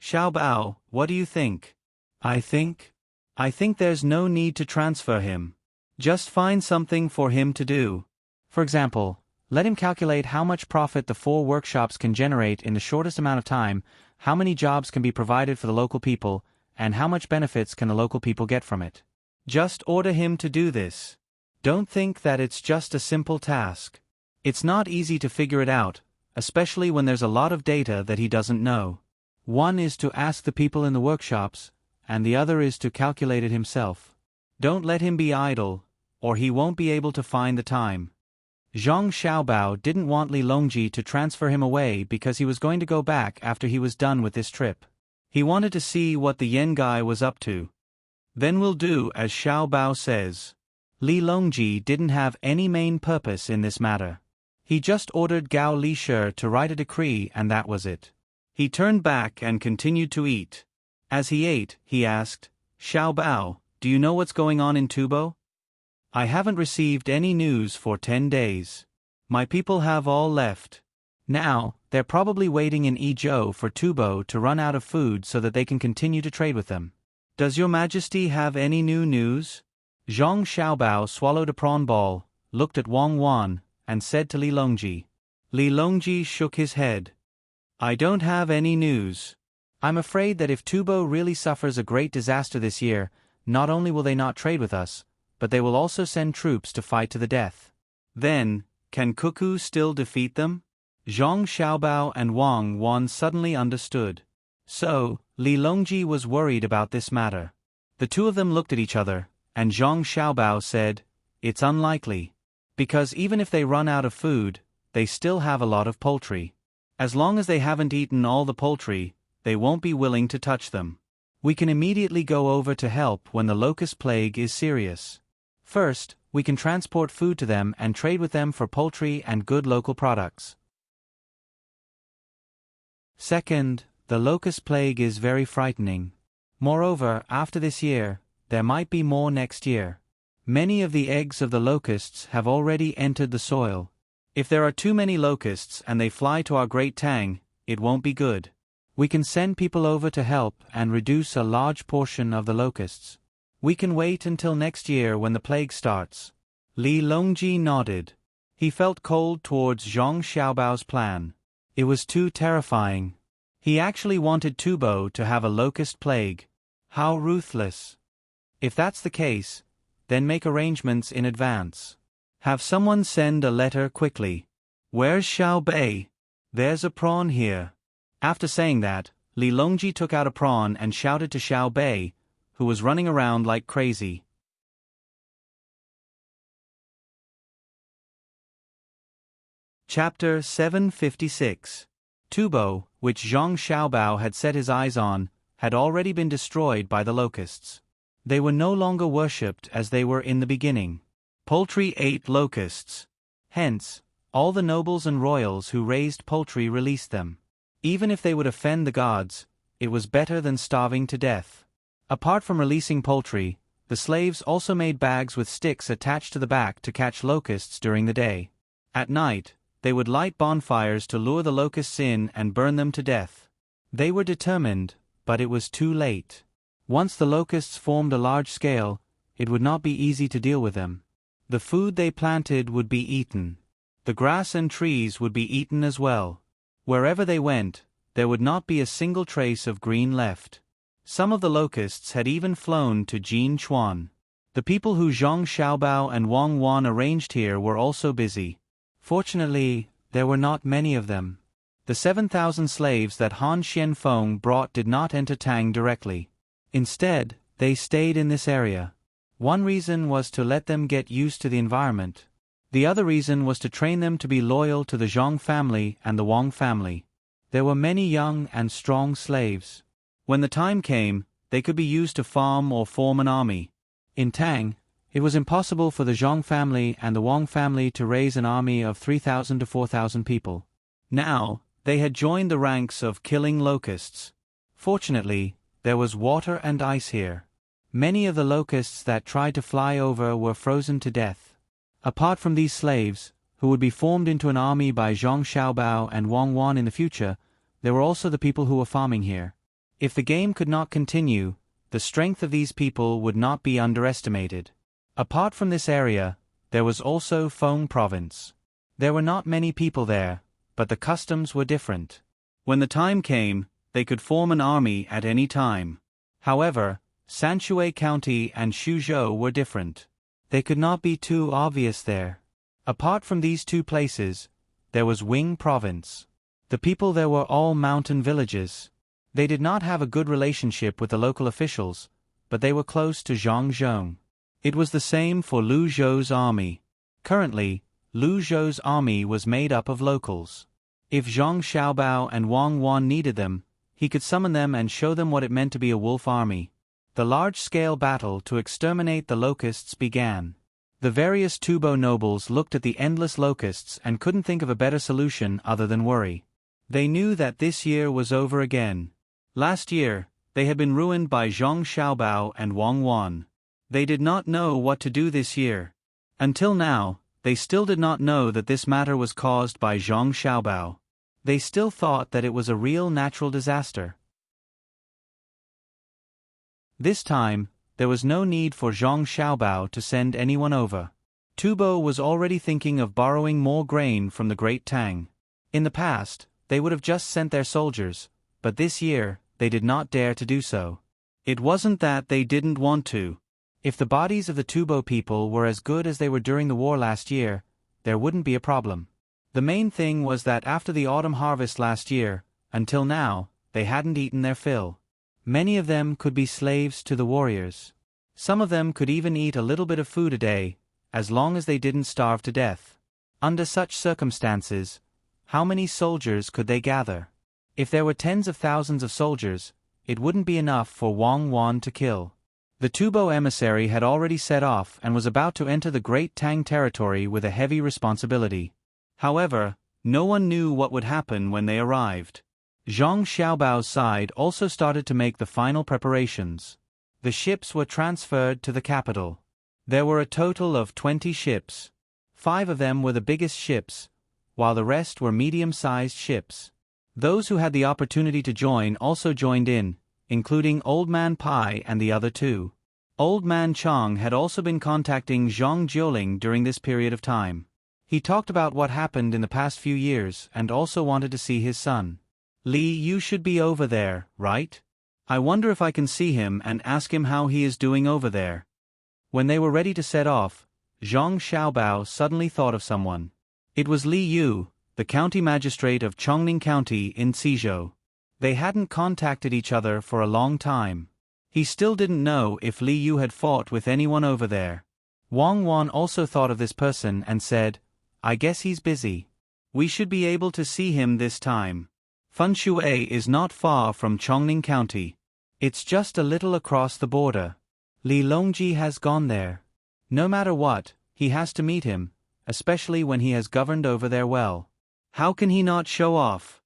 Xiaobao, what do you think? I think there's no need to transfer him. Just find something for him to do. For example, let him calculate how much profit the 4 workshops can generate in the shortest amount of time, how many jobs can be provided for the local people, and how much benefits can the local people get from it. Just order him to do this. Don't think that it's just a simple task. It's not easy to figure it out, especially when there's a lot of data that he doesn't know. One is to ask the people in the workshops, and the other is to calculate it himself. Don't let him be idle, or he won't be able to find the time. Zhang Xiaobao didn't want Li Longji to transfer him away because he was going to go back after he was done with this trip. He wanted to see what the Yen guy was up to. Then we'll do as Xiao Bao says. Li Longji didn't have any main purpose in this matter. He just ordered Gao Lishe to write a decree and that was it. He turned back and continued to eat. As he ate, he asked, Xiao Bao, do you know what's going on in Tubo? I haven't received any news for 10 days. My people have all left. Now, they're probably waiting in Yizhou for Tubo to run out of food so that they can continue to trade with them. Does your Majesty have any new news? Zhang Xiaobao swallowed a prawn ball, looked at Wang Wan, and said to Li Longji. Li Longji shook his head. I don't have any news. I'm afraid that if Tubo really suffers a great disaster this year, not only will they not trade with us, but they will also send troops to fight to the death. Then, can Cuckoo still defeat them? Zhang Xiaobao and Wang Wan suddenly understood. So, Li Longji was worried about this matter. The 2 of them looked at each other, and Zhang Xiaobao said, It's unlikely. Because even if they run out of food, they still have a lot of poultry. As long as they haven't eaten all the poultry, they won't be willing to touch them. We can immediately go over to help when the locust plague is serious. First, we can transport food to them and trade with them for poultry and good local products. Second, the locust plague is very frightening. Moreover, after this year, there might be more next year. Many of the eggs of the locusts have already entered the soil. If there are too many locusts and they fly to our great Tang, it won't be good. We can send people over to help and reduce a large portion of the locusts. We can wait until next year when the plague starts. Li Longji nodded. He felt cold towards Zhang Xiaobao's plan. It was too terrifying. He actually wanted Tubo to have a locust plague. How ruthless. If that's the case, then make arrangements in advance. Have someone send a letter quickly. Where's Xiao Bei? There's a prawn here. After saying that, Li Longji took out a prawn and shouted to Xiao Bei, who was running around like crazy. Chapter 756. Tubo, which Zhang Xiaobao had set his eyes on, had already been destroyed by the locusts. They were no longer worshipped as they were in the beginning. Poultry ate locusts. Hence, all the nobles and royals who raised poultry released them. Even if they would offend the gods, it was better than starving to death. Apart from releasing poultry, the slaves also made bags with sticks attached to the back to catch locusts during the day. At night, they would light bonfires to lure the locusts in and burn them to death. They were determined, but it was too late. Once the locusts formed a large scale, it would not be easy to deal with them. The food they planted would be eaten. The grass and trees would be eaten as well. Wherever they went, there would not be a single trace of green left. Some of the locusts had even flown to Jin Chuan. The people who Zhang Xiaobao and Wang Wan arranged here were also busy. Fortunately, there were not many of them. The 7,000 slaves that Han Xianfeng brought did not enter Tang directly. Instead, they stayed in this area. One reason was to let them get used to the environment. The other reason was to train them to be loyal to the Zhang family and the Wang family. There were many young and strong slaves. When the time came, they could be used to farm or form an army. In Tang, it was impossible for the Zhang family and the Wang family to raise an army of 3,000 to 4,000 people. Now, they had joined the ranks of killing locusts. Fortunately, there was water and ice here. Many of the locusts that tried to fly over were frozen to death. Apart from these slaves, who would be formed into an army by Zhang Xiaobao and Wang Wan in the future, there were also the people who were farming here. If the game could not continue, the strength of these people would not be underestimated. Apart from this area, there was also Feng Province. There were not many people there, but the customs were different. When the time came, they could form an army at any time. However, Sanshui County and Xuzhou were different. They could not be too obvious there. Apart from these two places, there was Wing Province. The people there were all mountain villages. They did not have a good relationship with the local officials, but they were close to Zhang Zhong. It was the same for Lu Zhou's army. Currently, Lu Zhou's army was made up of locals. If Zhang Xiaobao and Wang Wan needed them, he could summon them and show them what it meant to be a wolf army. The large-scale battle to exterminate the locusts began. The various Tubo nobles looked at the endless locusts and couldn't think of a better solution other than worry. They knew that this year was over again. Last year, they had been ruined by Zhang Xiaobao and Wang Wan. They did not know what to do this year. Until now, they still did not know that this matter was caused by Zhang Xiaobao. They still thought that it was a real natural disaster. This time, there was no need for Zhang Xiaobao to send anyone over. Tubo was already thinking of borrowing more grain from the Great Tang. In the past, they would have just sent their soldiers, but this year, they did not dare to do so. It wasn't that they didn't want to. If the bodies of the Tubo people were as good as they were during the war last year, there wouldn't be a problem. The main thing was that after the autumn harvest last year, until now, they hadn't eaten their fill. Many of them could be slaves to the warriors. Some of them could even eat a little bit of food a day, as long as they didn't starve to death. Under such circumstances, How many soldiers could they gather? If there were tens of thousands of soldiers, it wouldn't be enough for Wang Wan to kill. The Tubo emissary had already set off and was about to enter the Great Tang territory with a heavy responsibility. However, no one knew what would happen when they arrived. Zhang Xiaobao's side also started to make the final preparations. The ships were transferred to the capital. There were a total of 20 ships. 5 of them were the biggest ships, while the rest were medium-sized ships. Those who had the opportunity to join also joined in, including Old Man Pai and the other 2. Old Man Chang had also been contacting Zhang Jiuling during this period of time. He talked about what happened in the past few years and also wanted to see his son. Li, you should be over there, right? I wonder if I can see him and ask him how he is doing over there. When they were ready to set off, Zhang Xiaobao suddenly thought of someone. It was Li Yu, the county magistrate of Chongning County in Xizhou. They hadn't contacted each other for a long time. He still didn't know if Li Yu had fought with anyone over there. Wang Wan also thought of this person and said, I guess he's busy. We should be able to see him this time. Fenshui is not far from Chongning County. It's just a little across the border. Li Longji has gone there. No matter what, he has to meet him, especially when he has governed over there well. How can he not show off?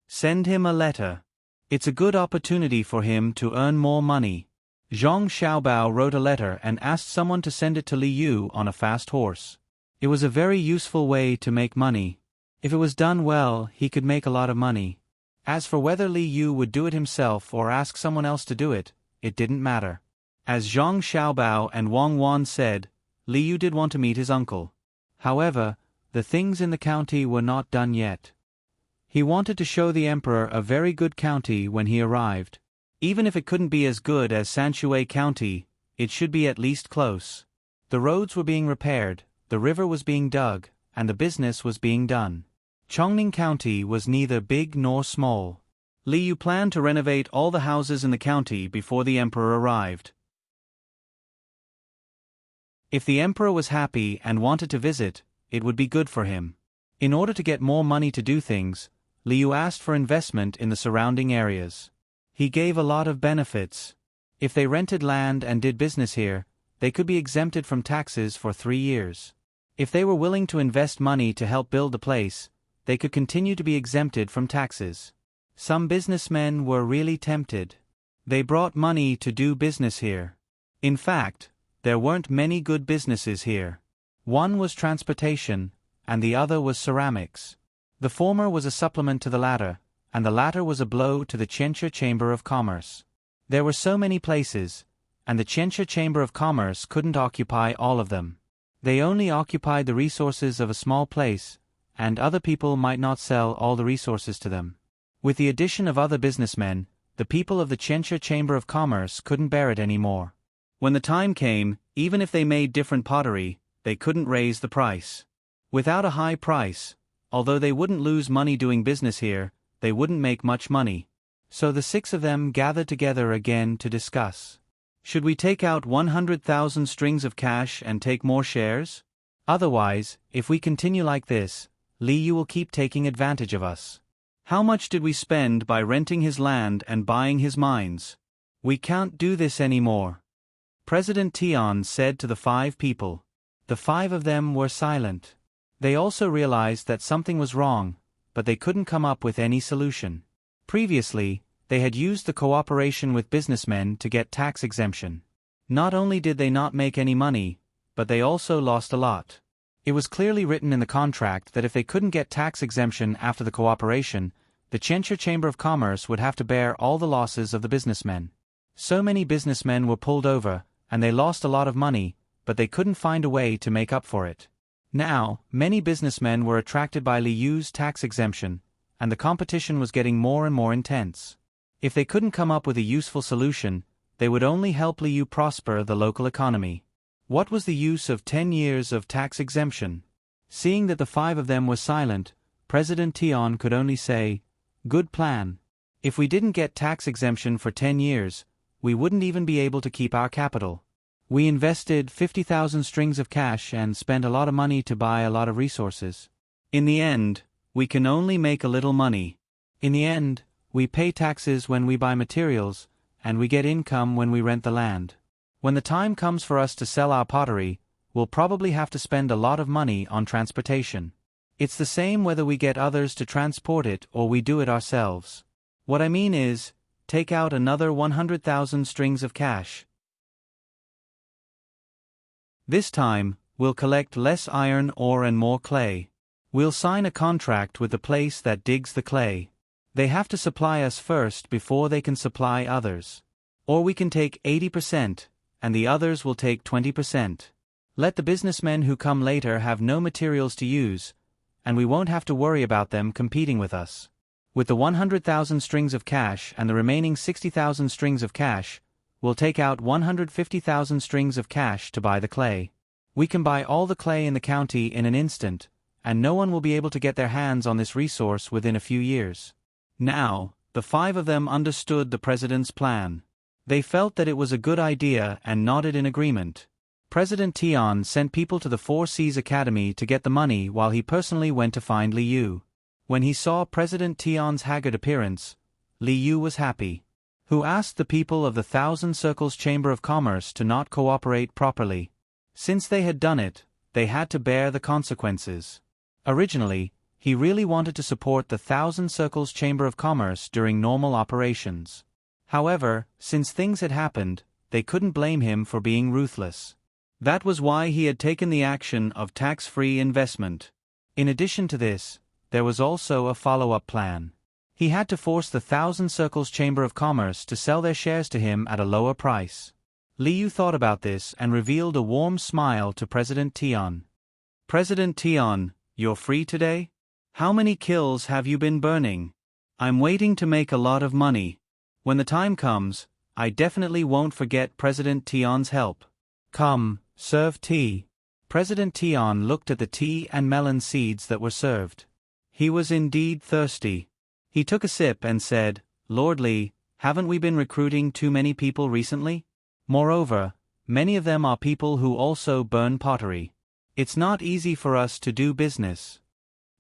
Send him a letter. It's a good opportunity for him to earn more money. Zhang Xiaobao wrote a letter and asked someone to send it to Li Yu on a fast horse. It was a very useful way to make money. If it was done well, he could make a lot of money. As for whether Li Yu would do it himself or ask someone else to do it, it didn't matter. As Zhang Xiaobao and Wang Wan said, Li Yu did want to meet his uncle. However, the things in the county were not done yet. He wanted to show the emperor a very good county when he arrived. Even if it couldn't be as good as Sanshui County, it should be at least close. The roads were being repaired, the river was being dug, and the business was being done. Chongning County was neither big nor small. Li Yu planned to renovate all the houses in the county before the emperor arrived. If the emperor was happy and wanted to visit, it would be good for him. In order to get more money to do things, Li Yu asked for investment in the surrounding areas. He gave a lot of benefits. If they rented land and did business here, they could be exempted from taxes for 3 years. If they were willing to invest money to help build the place, they could continue to be exempted from taxes. Some businessmen were really tempted. They brought money to do business here. In fact, there weren't many good businesses here. One was transportation, and the other was ceramics. The former was a supplement to the latter, and the latter was a blow to the Qianshi Chamber of Commerce. There were so many places, and the Qianshi Chamber of Commerce couldn't occupy all of them. They only occupied the resources of a small place, and other people might not sell all the resources to them. With the addition of other businessmen, the people of the Qianshi Chamber of Commerce couldn't bear it anymore. When the time came, even if they made different pottery, they couldn't raise the price. Without a high price, although they wouldn't lose money doing business here, they wouldn't make much money. So the 6 of them gathered together again to discuss. Should we take out 100,000 strings of cash and take more shares? Otherwise, if we continue like this, Li Yu will keep taking advantage of us. How much did we spend by renting his land and buying his mines? We can't do this anymore. President Tian said to the 5 people. The 5 of them were silent. They also realized that something was wrong, but they couldn't come up with any solution. Previously, they had used the cooperation with businessmen to get tax exemption. Not only did they not make any money, but they also lost a lot. It was clearly written in the contract that if they couldn't get tax exemption after the cooperation, the Qianshi Chamber of Commerce would have to bear all the losses of the businessmen. So many businessmen were pulled over, and they lost a lot of money, but they couldn't find a way to make up for it. Now, many businessmen were attracted by Li Yu's tax exemption, and the competition was getting more and more intense. If they couldn't come up with a useful solution, they would only help Li Yu prosper the local economy. What was the use of 10 years of tax exemption? Seeing that the 5 of them were silent, President Tian could only say, "Good plan. If we didn't get tax exemption for 10 years, we wouldn't even be able to keep our capital. We invested 50,000 strings of cash and spent a lot of money to buy a lot of resources. In the end, we can only make a little money. In the end, we pay taxes when we buy materials, and we get income when we rent the land. When the time comes for us to sell our pottery, we'll probably have to spend a lot of money on transportation. It's the same whether we get others to transport it or we do it ourselves. What I mean is, take out another 100,000 strings of cash. This time, we'll collect less iron ore and more clay. We'll sign a contract with the place that digs the clay. They have to supply us first before they can supply others. Or we can take 80%, and the others will take 20%. Let the businessmen who come later have no materials to use, and we won't have to worry about them competing with us. With the 100,000 strings of cash and the remaining 60,000 strings of cash, we'll take out 150,000 strings of cash to buy the clay. We can buy all the clay in the county in an instant, and no one will be able to get their hands on this resource within a few years. Now, the 5 of them understood the president's plan. They felt that it was a good idea and nodded in agreement. President Tian sent people to the Four Seas Academy to get the money while he personally went to find Li Yu. When he saw President Tian's haggard appearance, Li Yu was happy. Who asked the people of the Thousand Circles Chamber of Commerce to not cooperate properly. Since they had done it, they had to bear the consequences. Originally, he really wanted to support the Thousand Circles Chamber of Commerce during normal operations. However, since things had happened, they couldn't blame him for being ruthless. That was why he had taken the action of tax-free investment. In addition to this, there was also a follow-up plan. He had to force the Thousand Circles Chamber of Commerce to sell their shares to him at a lower price. Li Yu thought about this and revealed a warm smile to President Tian. President Tian, you're free today? How many kills have you been burning? I'm waiting to make a lot of money. When the time comes, I definitely won't forget President Tian's help. Come, serve tea. President Tian looked at the tea and melon seeds that were served. He was indeed thirsty. He took a sip and said, Lord Li, haven't we been recruiting too many people recently? Moreover, many of them are people who also burn pottery. It's not easy for us to do business.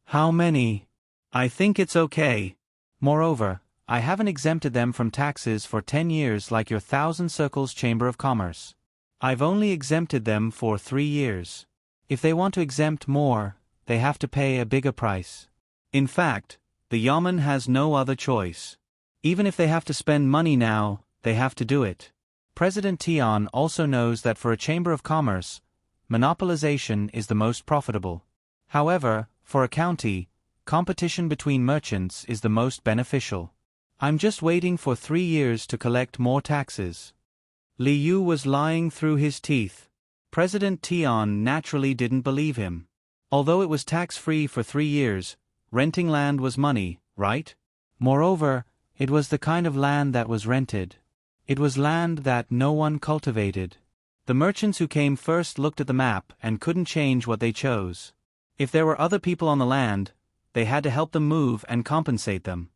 How many? I think it's okay. Moreover, I haven't exempted them from taxes for 10 years like your Thousand Circles Chamber of Commerce. I've only exempted them for 3 years. If they want to exempt more, they have to pay a bigger price. In fact, the Yamen has no other choice. Even if they have to spend money now, they have to do it. President Tian also knows that for a Chamber of Commerce, monopolization is the most profitable. However, for a county, competition between merchants is the most beneficial. I'm just waiting for 3 years to collect more taxes. Li Yu was lying through his teeth. President Tian naturally didn't believe him. Although it was tax-free for 3 years, renting land was money, right? Moreover, it was the kind of land that was rented. It was land that no one cultivated. The merchants who came first looked at the map and couldn't change what they chose. If there were other people on the land, they had to help them move and compensate them.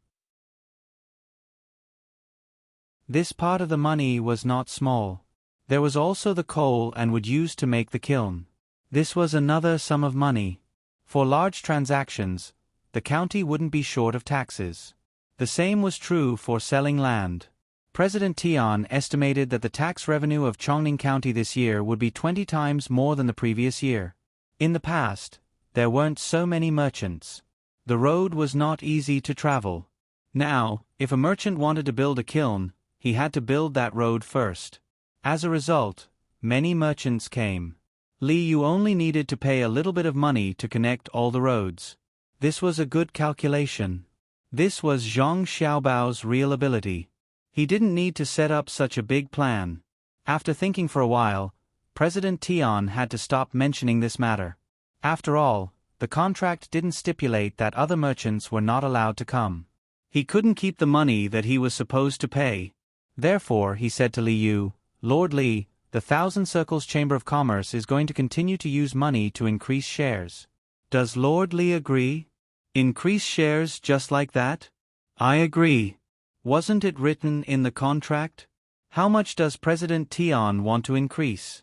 This part of the money was not small. There was also the coal and wood used to make the kiln. This was another sum of money. For large transactions, the county wouldn't be short of taxes. The same was true for selling land. President Tian estimated that the tax revenue of Chongning County this year would be 20 times more than the previous year. In the past, there weren't so many merchants. The road was not easy to travel. Now, if a merchant wanted to build a kiln, he had to build that road first. As a result, many merchants came. Li Yu only needed to pay a little bit of money to connect all the roads. This was a good calculation. This was Zhang Xiaobao's real ability. He didn't need to set up such a big plan. After thinking for a while, President Tian had to stop mentioning this matter. After all, the contract didn't stipulate that other merchants were not allowed to come. He couldn't keep the money that he was supposed to pay. Therefore, he said to Li Yu, Lord Li, the Thousand Circles Chamber of Commerce is going to continue to use money to increase shares. Does Lord Li agree? Increase shares just like that? I agree. Wasn't it written in the contract? How much does President Tian want to increase?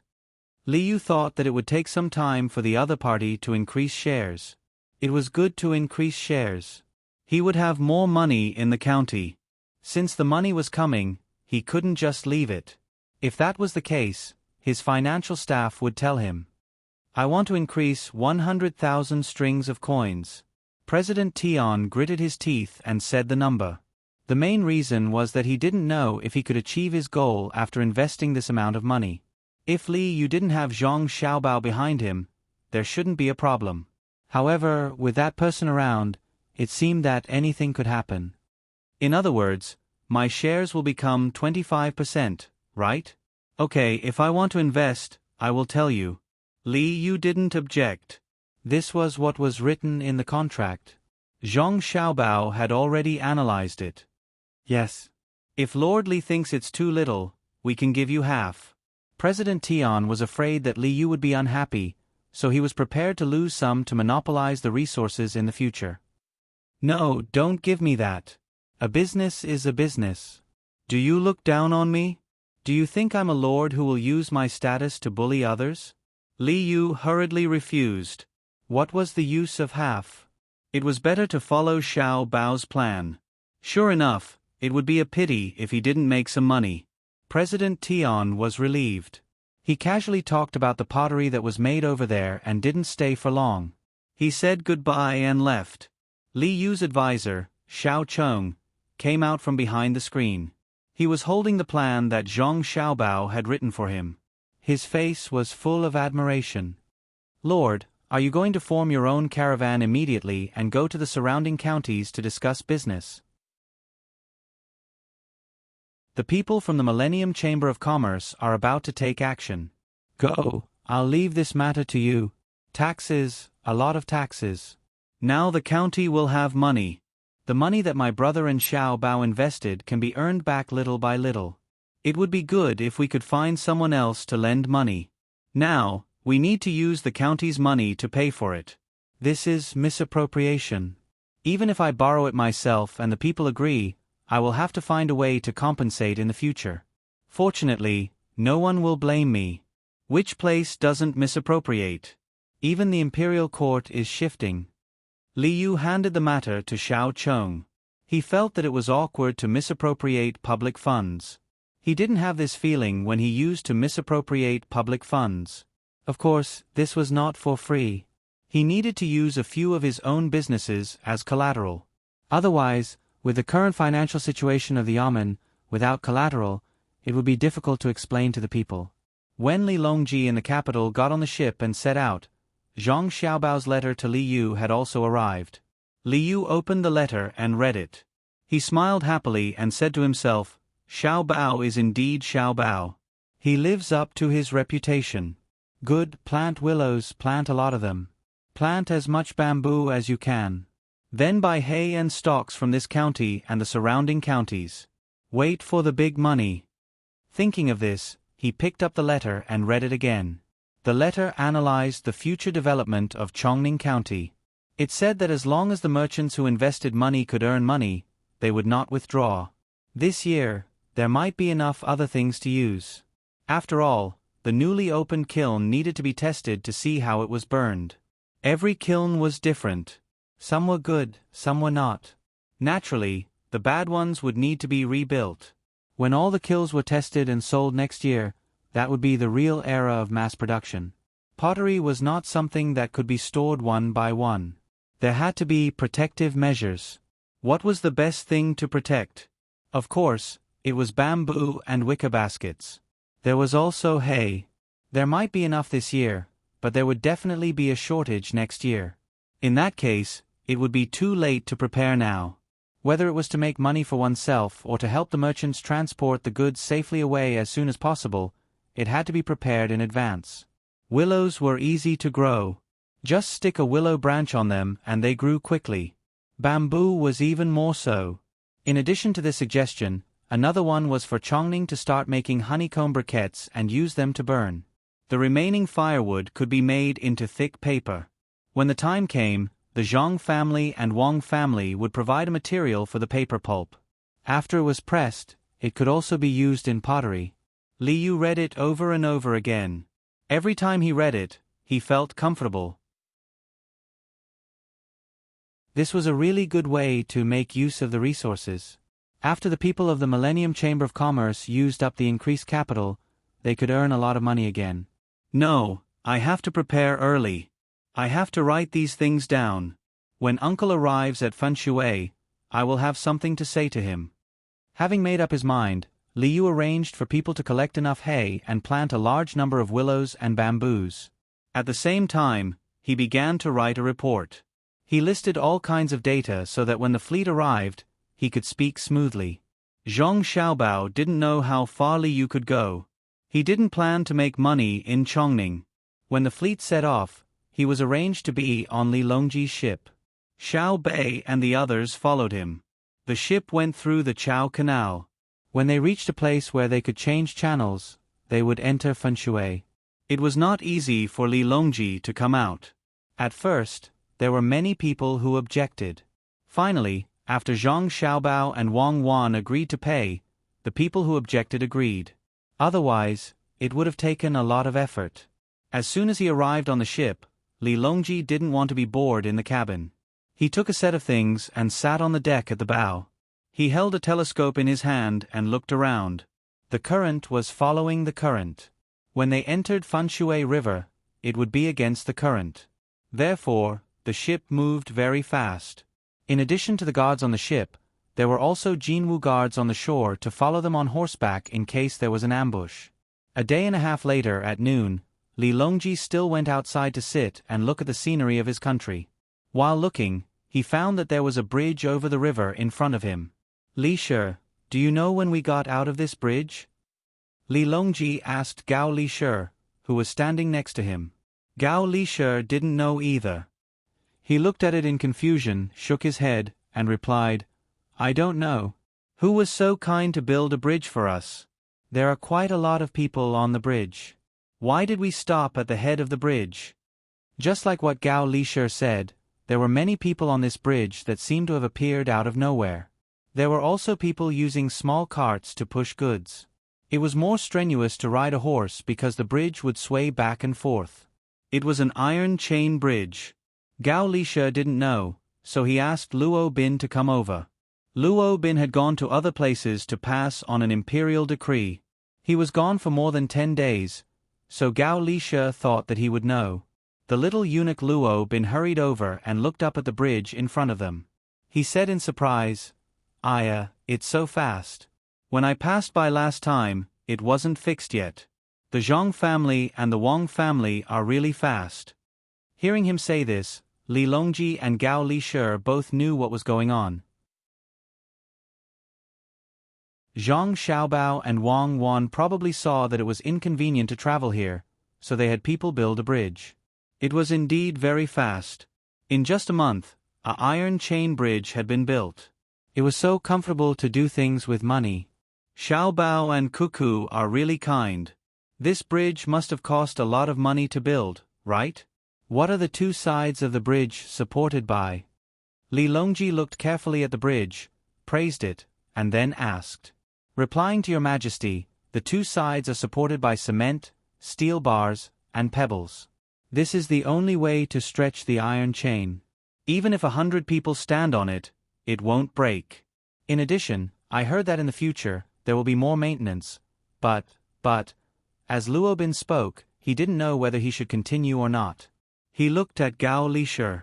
Li Yu thought that it would take some time for the other party to increase shares. It was good to increase shares. He would have more money in the county. Since the money was coming, he couldn't just leave it. If that was the case, his financial staff would tell him, "I want to increase 100,000 strings of coins." President Tian gritted his teeth and said the number. The main reason was that he didn't know if he could achieve his goal after investing this amount of money. If Li Yu didn't have Zhang Xiaobao behind him, there shouldn't be a problem. However, with that person around, it seemed that anything could happen. In other words, my shares will become 25%, right? Okay, if I want to invest, I will tell you. Li Yu didn't object. This was what was written in the contract. Zhang Xiaobao had already analyzed it. Yes. If Lord Li thinks it's too little, we can give you half. President Tian was afraid that Li Yu would be unhappy, so he was prepared to lose some to monopolize the resources in the future. No, don't give me that. A business is a business. Do you look down on me? Do you think I'm a lord who will use my status to bully others? Li Yu hurriedly refused. What was the use of half? It was better to follow Xiao Bao's plan. Sure enough, it would be a pity if he didn't make some money. President Tian was relieved. He casually talked about the pottery that was made over there and didn't stay for long. He said goodbye and left. Li Yu's advisor, Xiao Cheng, came out from behind the screen. He was holding the plan that Zhang Xiaobao had written for him. His face was full of admiration. Lord, are you going to form your own caravan immediately and go to the surrounding counties to discuss business? The people from the Millennium Chamber of Commerce are about to take action. Go, I'll leave this matter to you. Taxes, a lot of taxes. Now the county will have money. The money that my brother and Xiao Bao invested can be earned back little by little. It would be good if we could find someone else to lend money. Now, we need to use the county's money to pay for it. This is misappropriation. Even if I borrow it myself and the people agree, I will have to find a way to compensate in the future. Fortunately, no one will blame me. Which place doesn't misappropriate? Even the imperial court is shifting. Li Yu handed the matter to Xiao Cheng. He felt that it was awkward to misappropriate public funds. He didn't have this feeling when he used to misappropriate public funds. Of course, this was not for free. He needed to use a few of his own businesses as collateral. Otherwise, with the current financial situation of the Yamen, without collateral, it would be difficult to explain to the people. When Li Longji in the capital got on the ship and set out, Zhang Xiaobao's letter to Li Yu had also arrived. Li Yu opened the letter and read it. He smiled happily and said to himself, Xiao Bao is indeed Xiao Bao. He lives up to his reputation. Good, plant willows, plant a lot of them. Plant as much bamboo as you can. Then buy hay and stalks from this county and the surrounding counties. Wait for the big money. Thinking of this, he picked up the letter and read it again. The letter analyzed the future development of Chongning County. It said that as long as the merchants who invested money could earn money, they would not withdraw. This year, there might be enough other things to use. After all, the newly opened kiln needed to be tested to see how it was burned. Every kiln was different. Some were good, some were not. Naturally, the bad ones would need to be rebuilt. When all the kilns were tested and sold next year, that would be the real era of mass production. Pottery was not something that could be stored one by one. There had to be protective measures. What was the best thing to protect? Of course, it was bamboo and wicker baskets. There was also hay. There might be enough this year, but there would definitely be a shortage next year. In that case, it would be too late to prepare now. Whether it was to make money for oneself or to help the merchants transport the goods safely away as soon as possible, it had to be prepared in advance. Willows were easy to grow. Just stick a willow branch on them and they grew quickly. Bamboo was even more so. In addition to this suggestion, another one was for Chongning to start making honeycomb briquettes and use them to burn. The remaining firewood could be made into thick paper. When the time came, the Zhang family and Wang family would provide a material for the paper pulp. After it was pressed, it could also be used in pottery. Li Yu read it over and over again. Every time he read it, he felt comfortable. This was a really good way to make use of the resources. After the people of the Millennium Chamber of Commerce used up the increased capital, they could earn a lot of money again. No, I have to prepare early. I have to write these things down. When Uncle arrives at Fenshui, I will have something to say to him. Having made up his mind, Liu arranged for people to collect enough hay and plant a large number of willows and bamboos. At the same time, he began to write a report. He listed all kinds of data so that when the fleet arrived, he could speak smoothly. Zhang Xiaobao didn't know how far Liu could go. He didn't plan to make money in Chongning. When the fleet set off, he was arranged to be on Li Longji's ship. Xiao Bei and the others followed him. The ship went through the Chao Canal. When they reached a place where they could change channels, they would enter Fenshui. It was not easy for Li Longji to come out. At first, there were many people who objected. Finally, after Zhang Xiaobao and Wang Wan agreed to pay, the people who objected agreed. Otherwise, it would have taken a lot of effort. As soon as he arrived on the ship, Li Longji didn't want to be bored in the cabin. He took a set of things and sat on the deck at the bow. He held a telescope in his hand and looked around. The current was following the current. When they entered Fenshui River, it would be against the current. Therefore, the ship moved very fast. In addition to the guards on the ship, there were also Jinwu guards on the shore to follow them on horseback in case there was an ambush. A day and a half later, at noon, Li Longji still went outside to sit and look at the scenery of his country. While looking, he found that there was a bridge over the river in front of him. Li Shi, do you know when we got out of this bridge? Li Longji asked Gao Li Shi, who was standing next to him. Gao Li Shi didn't know either. He looked at it in confusion, shook his head, and replied, I don't know. Who was so kind to build a bridge for us? There are quite a lot of people on the bridge. Why did we stop at the head of the bridge? Just like what Gao Li Shi said, there were many people on this bridge that seemed to have appeared out of nowhere. There were also people using small carts to push goods. It was more strenuous to ride a horse because the bridge would sway back and forth. It was an iron chain bridge. Gao Li Shi didn't know, so he asked Luo Bin to come over. Luo Bin had gone to other places to pass on an imperial decree. He was gone for more than 10 days, so Gao Li Shi thought that he would know. The little eunuch Luo Bin hurried over and looked up at the bridge in front of them. He said in surprise, Aya, it's so fast. When I passed by last time, it wasn't fixed yet. The Zhang family and the Wang family are really fast. Hearing him say this, Li Longji and Gao Li Shi both knew what was going on. Zhang Xiaobao and Wang Wan probably saw that it was inconvenient to travel here, so they had people build a bridge. It was indeed very fast. In just a month, an iron chain bridge had been built. It was so comfortable to do things with money. Xiaobao and Cuckoo are really kind. This bridge must have cost a lot of money to build, right? What are the two sides of the bridge supported by? Li Longji looked carefully at the bridge, praised it, and then asked. Replying to your majesty, the two sides are supported by cement, steel bars, and pebbles. This is the only way to stretch the iron chain. Even if 100 people stand on it, it won't break. In addition, I heard that in the future, there will be more maintenance. But, as Luo Bin spoke, he didn't know whether he should continue or not. He looked at Gao Li Shi.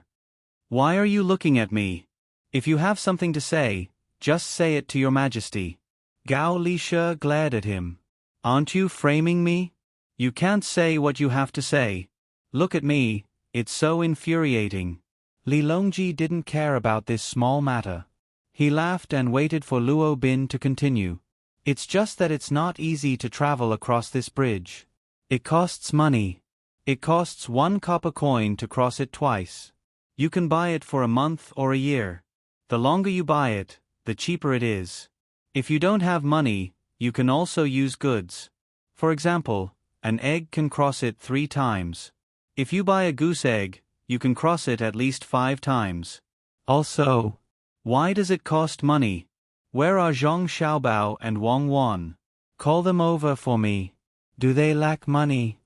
Why are you looking at me? If you have something to say, just say it to your majesty. Gao Li Shi glared at him. Aren't you framing me? You can't say what you have to say. Look at me, it's so infuriating. Li Longji didn't care about this small matter. He laughed and waited for Luo Bin to continue. It's just that it's not easy to travel across this bridge. It costs money. It costs 1 copper coin to cross it twice. You can buy it for a month or a year. The longer you buy it, the cheaper it is. If you don't have money, you can also use goods. For example, an egg can cross it 3 times. If you buy a goose egg, you can cross it at least 5 times. Also, why does it cost money? Where are Zhang Xiaobao and Wang Wan? Call them over for me. Do they lack money?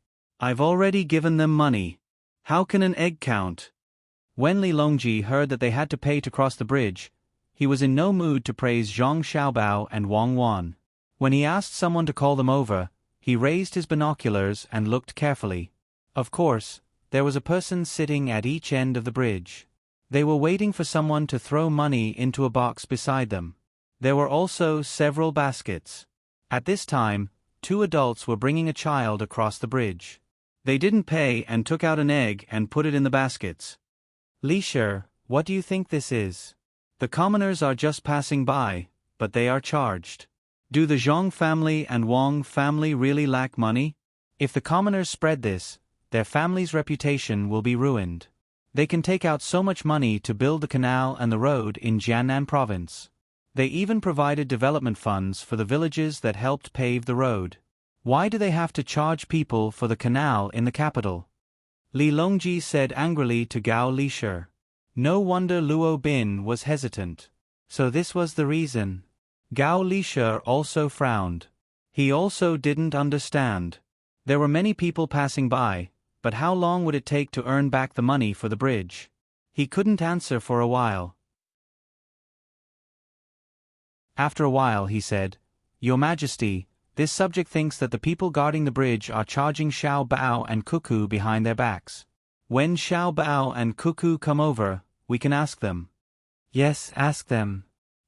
I've already given them money. How can an egg count? When Li Longji heard that they had to pay to cross the bridge, he was in no mood to praise Zhang Xiaobao and Wang Wan. When he asked someone to call them over, he raised his binoculars and looked carefully. Of course, there was a person sitting at each end of the bridge. They were waiting for someone to throw money into a box beside them. There were also several baskets. At this time, 2 adults were bringing a child across the bridge. They didn't pay and took out an egg and put it in the baskets. Li Shi, what do you think this is? The commoners are just passing by, but they are charged. Do the Zhang family and Wang family really lack money? If the commoners spread this, their family's reputation will be ruined. They can take out so much money to build the canal and the road in Jiannan province. They even provided development funds for the villages that helped pave the road. Why do they have to charge people for the canal in the capital? Li Longji said angrily to Gao Lishi. No wonder Luo Bin was hesitant. So this was the reason. Gao Lishi also frowned. He also didn't understand. There were many people passing by, but how long would it take to earn back the money for the bridge? He couldn't answer for a while. After a while he said, Your Majesty, this subject thinks that the people guarding the bridge are charging Xiao Bao and Cuckoo behind their backs. When Xiao Bao and Cuckoo come over, we can ask them. Yes, ask them.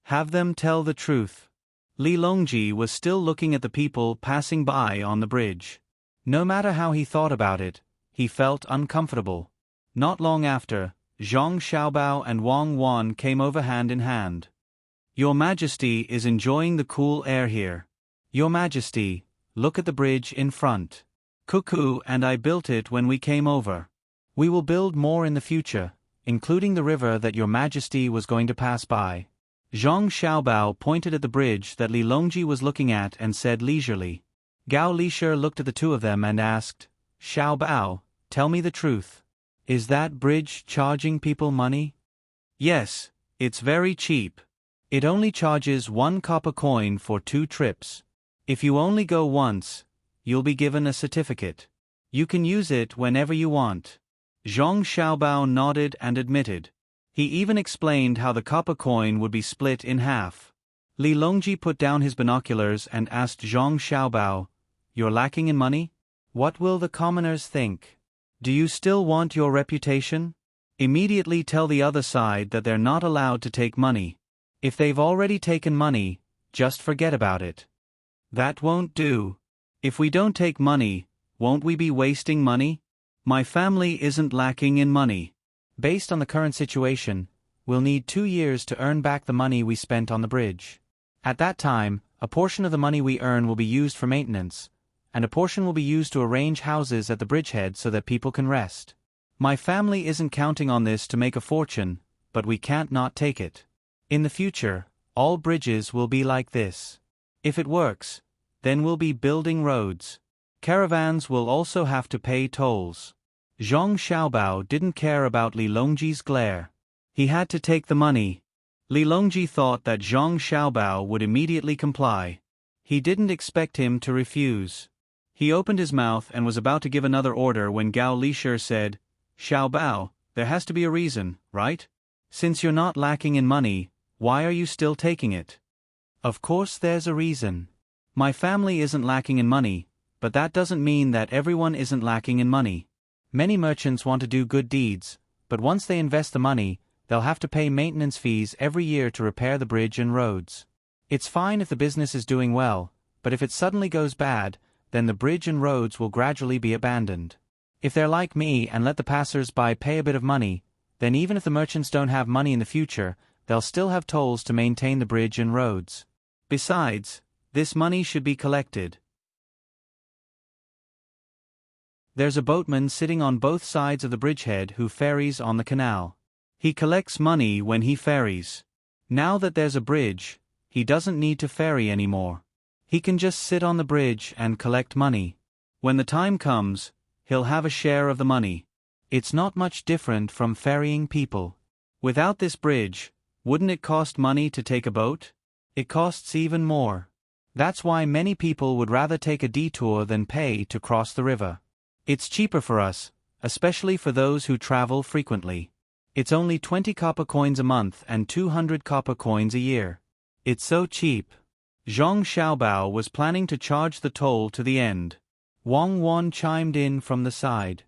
Have them tell the truth. Li Longji was still looking at the people passing by on the bridge. No matter how he thought about it, he felt uncomfortable. Not long after, Zhang Xiaobao and Wang Wan came over hand in hand. Your Majesty is enjoying the cool air here. Your Majesty, look at the bridge in front. Cuckoo and I built it when we came over. We will build more in the future, including the river that Your Majesty was going to pass by. Zhang Xiaobao pointed at the bridge that Li Longji was looking at and said leisurely. Gao Lishi looked at the 2 of them and asked, Xiaobao, tell me the truth. Is that bridge charging people money? Yes, it's very cheap. It only charges 1 copper coin for 2 trips. If you only go once, you'll be given a certificate. You can use it whenever you want. Zhang Xiaobao nodded and admitted. He even explained how the copper coin would be split in half. Li Longji put down his binoculars and asked Zhang Xiaobao, You're lacking in money? What will the commoners think? Do you still want your reputation? Immediately tell the other side that they're not allowed to take money. If they've already taken money, just forget about it. That won't do. If we don't take money, won't we be wasting money? My family isn't lacking in money. Based on the current situation, we'll need 2 years to earn back the money we spent on the bridge. At that time, a portion of the money we earn will be used for maintenance, and a portion will be used to arrange houses at the bridgehead so that people can rest. My family isn't counting on this to make a fortune, but we can't not take it. In the future, all bridges will be like this. If it works, then we'll be building roads. Caravans will also have to pay tolls. Zhang Xiaobao didn't care about Li Longji's glare. He had to take the money. Li Longji thought that Zhang Xiaobao would immediately comply. He didn't expect him to refuse. He opened his mouth and was about to give another order when Gao Lishi said, Xiaobao, there has to be a reason, right? Since you're not lacking in money, why are you still taking it? Of course there's a reason. My family isn't lacking in money, but that doesn't mean that everyone isn't lacking in money. Many merchants want to do good deeds, but once they invest the money, they'll have to pay maintenance fees every year to repair the bridge and roads. It's fine if the business is doing well, but if it suddenly goes bad, then the bridge and roads will gradually be abandoned. If they're like me and let the passers-by pay a bit of money, then even if the merchants don't have money in the future, they'll still have tolls to maintain the bridge and roads. Besides, this money should be collected. There's a boatman sitting on both sides of the bridgehead who ferries on the canal. He collects money when he ferries. Now that there's a bridge, he doesn't need to ferry anymore. He can just sit on the bridge and collect money. When the time comes, he'll have a share of the money. It's not much different from ferrying people. Without this bridge, wouldn't it cost money to take a boat? It costs even more. That's why many people would rather take a detour than pay to cross the river. It's cheaper for us, especially for those who travel frequently. It's only 20 copper coins a month and 200 copper coins a year. It's so cheap. Zhang Xiaobao was planning to charge the toll to the end. Wang Wan chimed in from the side.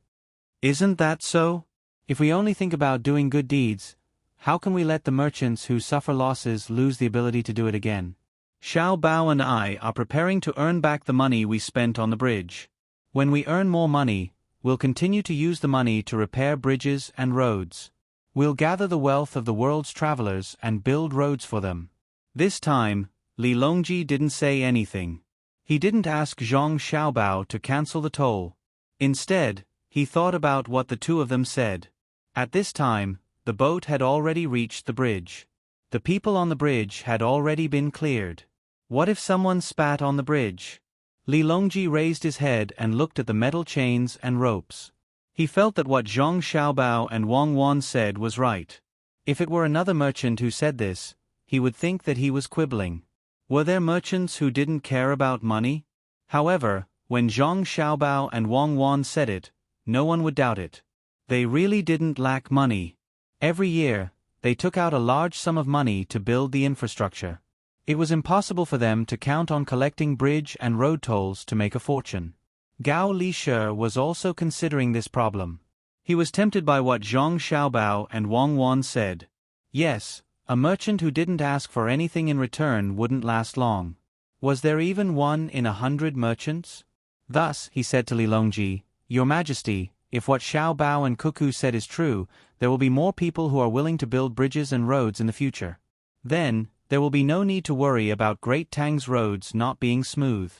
Isn't that so? If we only think about doing good deeds, how can we let the merchants who suffer losses lose the ability to do it again? Xiao Bao and I are preparing to earn back the money we spent on the bridge. When we earn more money, we'll continue to use the money to repair bridges and roads. We'll gather the wealth of the world's travelers and build roads for them. This time, Li Longji didn't say anything. He didn't ask Zhang Xiaobao to cancel the toll. Instead, he thought about what the two of them said. At this time, the boat had already reached the bridge. The people on the bridge had already been cleared. What if someone spat on the bridge? Li Longji raised his head and looked at the metal chains and ropes. He felt that what Zhang Xiaobao and Wang Wan said was right. If it were another merchant who said this, he would think that he was quibbling. Were there merchants who didn't care about money? However, when Zhang Xiaobao and Wang Wan said it, no one would doubt it. They really didn't lack money. Every year, they took out a large sum of money to build the infrastructure. It was impossible for them to count on collecting bridge and road tolls to make a fortune. Gao Lishe was also considering this problem. He was tempted by what Zhang Xiaobao and Wang Wan said. Yes, a merchant who didn't ask for anything in return wouldn't last long. Was there even 1 in 100 merchants? Thus, he said to Li Longji, Your Majesty, if what Xiao Bao and Cuckoo said is true, there will be more people who are willing to build bridges and roads in the future. Then, there will be no need to worry about Great Tang's roads not being smooth.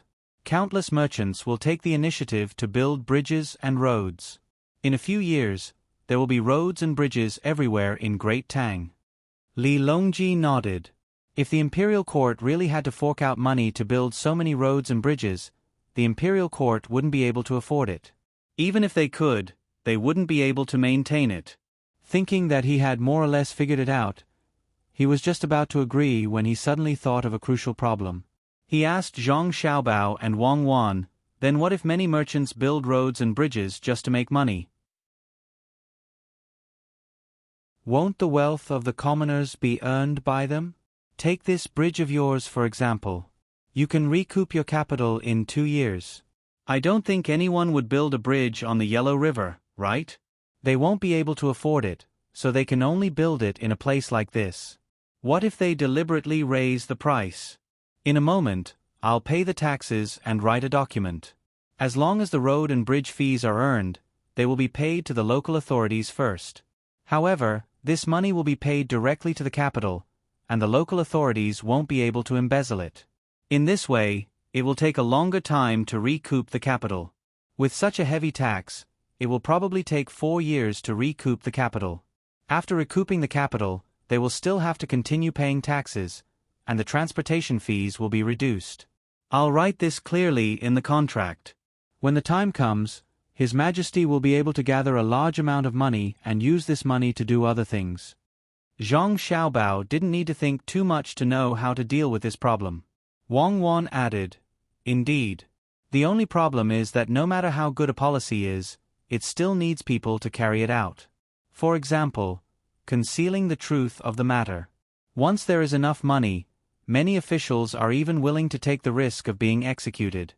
Countless merchants will take the initiative to build bridges and roads. In a few years, there will be roads and bridges everywhere in Great Tang. Li Longji nodded. If the imperial court really had to fork out money to build so many roads and bridges, the imperial court wouldn't be able to afford it. Even if they could, they wouldn't be able to maintain it. Thinking that he had more or less figured it out, he was just about to agree when he suddenly thought of a crucial problem. He asked Zhang Xiaobao and Wang Wan, then what if many merchants build roads and bridges just to make money? Won't the wealth of the commoners be earned by them? Take this bridge of yours for example. You can recoup your capital in 2 years. I don't think anyone would build a bridge on the Yellow River, right? They won't be able to afford it, so they can only build it in a place like this. What if they deliberately raise the price? In a moment, I'll pay the taxes and write a document. As long as the road and bridge fees are earned, they will be paid to the local authorities first. However, this money will be paid directly to the capital, and the local authorities won't be able to embezzle it. In this way, it will take a longer time to recoup the capital. With such a heavy tax, it will probably take 4 years to recoup the capital. After recouping the capital, they will still have to continue paying taxes, and the transportation fees will be reduced. I'll write this clearly in the contract. When the time comes, His Majesty will be able to gather a large amount of money and use this money to do other things. Zhang Xiaobao didn't need to think too much to know how to deal with this problem. Wang Wan added, Indeed. The only problem is that no matter how good a policy is, it still needs people to carry it out. For example, concealing the truth of the matter. Once there is enough money, many officials are even willing to take the risk of being executed.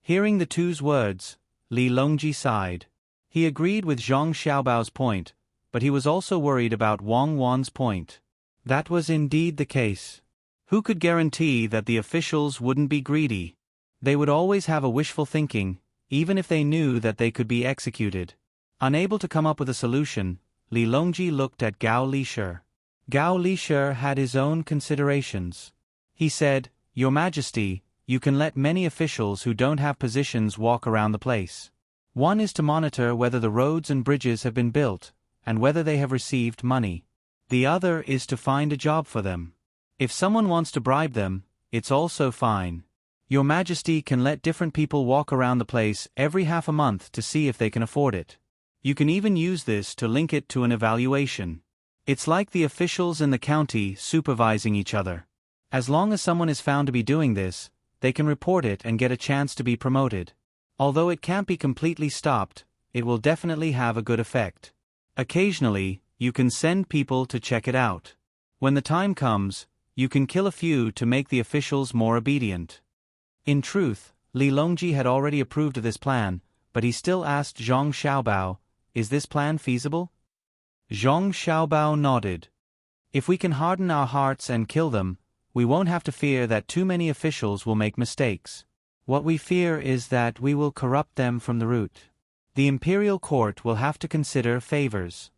Hearing the two's words, Li Longji sighed. He agreed with Zhang Xiaobao's point, but he was also worried about Wang Wan's point. That was indeed the case. Who could guarantee that the officials wouldn't be greedy? They would always have a wishful thinking, even if they knew that they could be executed. Unable to come up with a solution, Li Longji looked at Gao Lishe. Gao Lishe had his own considerations. He said, Your Majesty, you can let many officials who don't have positions walk around the place. One is to monitor whether the roads and bridges have been built, and whether they have received money. The other is to find a job for them. If someone wants to bribe them, it's also fine. Your Majesty can let different people walk around the place every half a month to see if they can afford it. You can even use this to link it to an evaluation. It's like the officials in the county supervising each other. As long as someone is found to be doing this, they can report it and get a chance to be promoted. Although it can't be completely stopped, it will definitely have a good effect. Occasionally, you can send people to check it out. When the time comes, you can kill a few to make the officials more obedient. In truth, Li Longji had already approved of this plan, but he still asked Zhang Xiaobao, "Is this plan feasible?" Zhang Xiaobao nodded. "If we can harden our hearts and kill them, we won't have to fear that too many officials will make mistakes. What we fear is that we will corrupt them from the root. The imperial court will have to consider favors.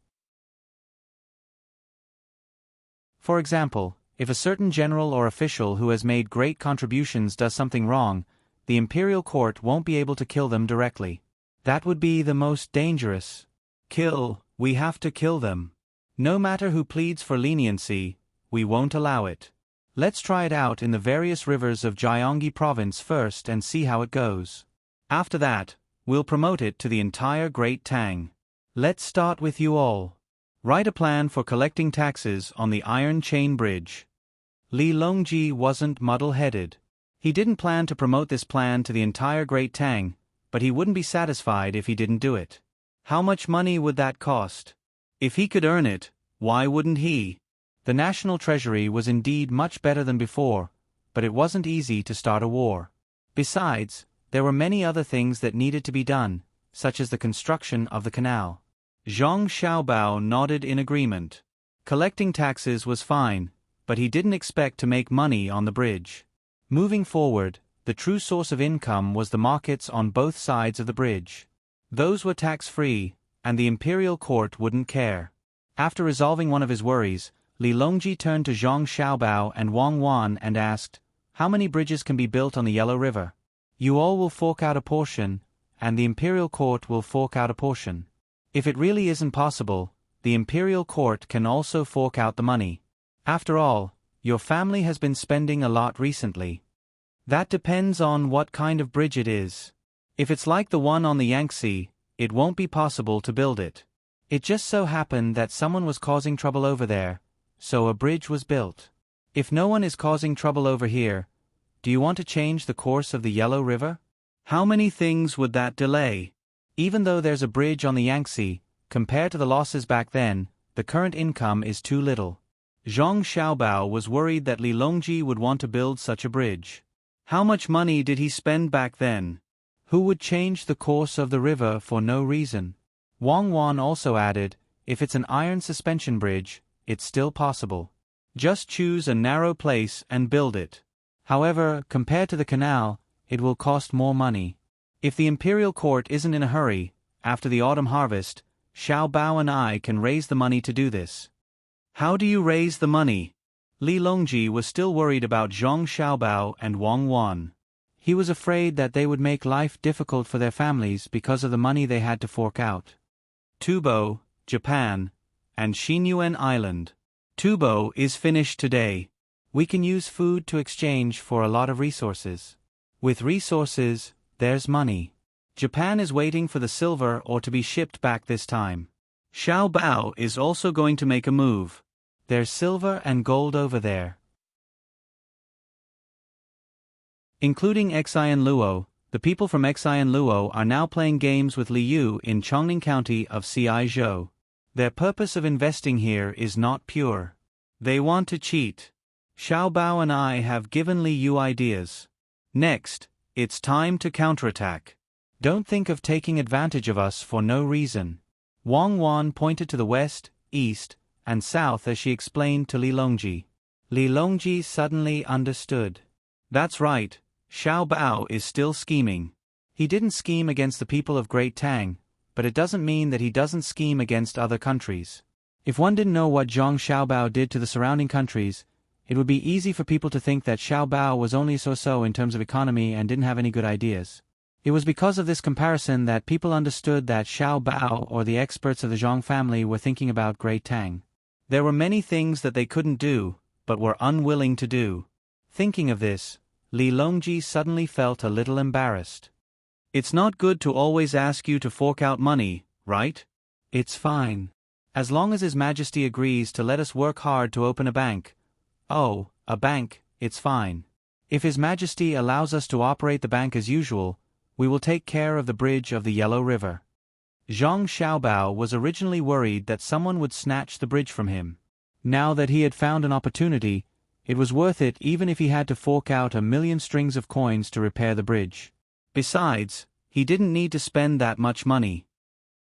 For example, if a certain general or official who has made great contributions does something wrong, the imperial court won't be able to kill them directly. That would be the most dangerous. Kill, we have to kill them. No matter who pleads for leniency, we won't allow it. Let's try it out in the various rivers of Gyeonggi province first and see how it goes. After that, we'll promote it to the entire Great Tang. Let's start with you all. Write a plan for collecting taxes on the Iron Chain Bridge." Li Longji wasn't muddle-headed. He didn't plan to promote this plan to the entire Great Tang, but he wouldn't be satisfied if he didn't do it. How much money would that cost? If he could earn it, why wouldn't he? The national treasury was indeed much better than before, but it wasn't easy to start a war. Besides, there were many other things that needed to be done, such as the construction of the canal. Zhang Xiaobao nodded in agreement. Collecting taxes was fine, but he didn't expect to make money on the bridge. Moving forward, the true source of income was the markets on both sides of the bridge. Those were tax-free, and the imperial court wouldn't care. After resolving one of his worries, Li Longji turned to Zhang Xiaobao and Wang Wan and asked, "How many bridges can be built on the Yellow River? You all will fork out a portion, and the imperial court will fork out a portion. If it really isn't possible, the imperial court can also fork out the money. After all, your family has been spending a lot recently." "That depends on what kind of bridge it is. If it's like the one on the Yangtze, it won't be possible to build it. It just so happened that someone was causing trouble over there, so a bridge was built. If no one is causing trouble over here, do you want to change the course of the Yellow River? How many things would that delay? Even though there's a bridge on the Yangtze, compared to the losses back then, the current income is too little." Zhang Xiaobao was worried that Li Longji would want to build such a bridge. How much money did he spend back then? Who would change the course of the river for no reason? Wang Wan also added, "If it's an iron suspension bridge, it's still possible. Just choose a narrow place and build it. However, compared to the canal, it will cost more money. If the imperial court isn't in a hurry, after the autumn harvest, Xiao Bao and I can raise the money to do this." "How do you raise the money?" Li Longji was still worried about Zhang Xiaobao and Wang Wan. He was afraid that they would make life difficult for their families because of the money they had to fork out. Tubo, Japan, and Shinyuan Island. Tubo is finished today. We can use food to exchange for a lot of resources. With resources, there's money. Japan is waiting for the silver ore to be shipped back this time. Xiao Bao is also going to make a move. There's silver and gold over there. Including Xian Luo, the people from Xian Luo are now playing games with Li Yu in Chongning County of Ciizhou. Their purpose of investing here is not pure. They want to cheat. Xiao Bao and I have given Li Yu ideas. Next, it's time to counterattack. Don't think of taking advantage of us for no reason. Wang Wan pointed to the west, east, and south as she explained to Li Longji. Li Longji suddenly understood. That's right, Xiao Bao is still scheming. He didn't scheme against the people of Great Tang, but it doesn't mean that he doesn't scheme against other countries. If one didn't know what Zhang Xiaobao did to the surrounding countries, it would be easy for people to think that Xiao Bao was only so-so in terms of economy and didn't have any good ideas. It was because of this comparison that people understood that Xiao Bao or the experts of the Zhang family were thinking about Great Tang. There were many things that they couldn't do, but were unwilling to do. Thinking of this, Li Longji suddenly felt a little embarrassed. "It's not good to always ask you to fork out money, right?" "It's fine. As long as His Majesty agrees to let us work hard to open a bank." "Oh, a bank, it's fine. If His Majesty allows us to operate the bank as usual, we will take care of the bridge of the Yellow River." Zhang Xiaobao was originally worried that someone would snatch the bridge from him. Now that he had found an opportunity, it was worth it even if he had to fork out 1,000,000 strings of coins to repair the bridge. Besides, he didn't need to spend that much money.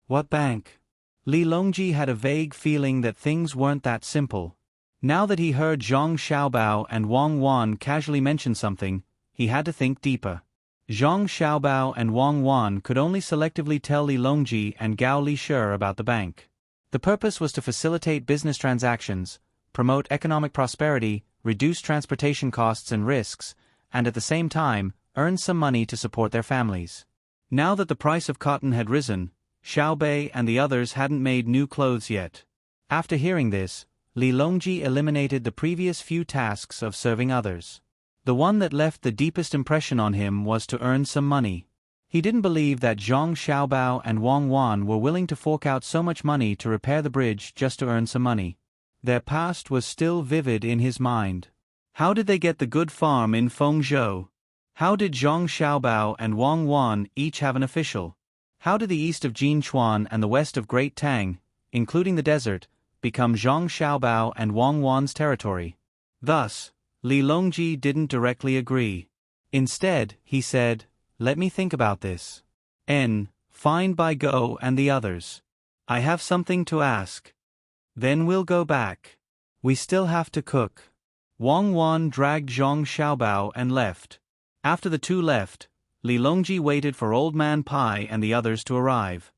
What bank? Li Longji had a vague feeling that things weren't that simple. Now that he heard Zhang Xiaobao and Wang Wan casually mention something, he had to think deeper. Zhang Xiaobao and Wang Wan could only selectively tell Li Longji and Gao Lishi about the bank. The purpose was to facilitate business transactions, promote economic prosperity, reduce transportation costs and risks, and at the same time, earn some money to support their families. Now that the price of cotton had risen, Xiaobei and the others hadn't made new clothes yet. After hearing this, Li Longji eliminated the previous few tasks of serving others. The one that left the deepest impression on him was to earn some money. He didn't believe that Zhang Xiaobao and Wang Wan were willing to fork out so much money to repair the bridge just to earn some money. Their past was still vivid in his mind. How did they get the good farm in Fengzhou? How did Zhang Xiaobao and Wang Wan each have an official? How did the east of Jinchuan and the west of Great Tang, including the desert, become Zhang Xiaobao and Wang Wan's territory? Thus, Li Longji didn't directly agree. Instead, he said, "Let me think about this. Fine by Go and the others. I have something to ask. Then we'll go back. We still have to cook." Wang Wan dragged Zhang Xiaobao and left. After the two left, Li Longji waited for Old Man Pai and the others to arrive.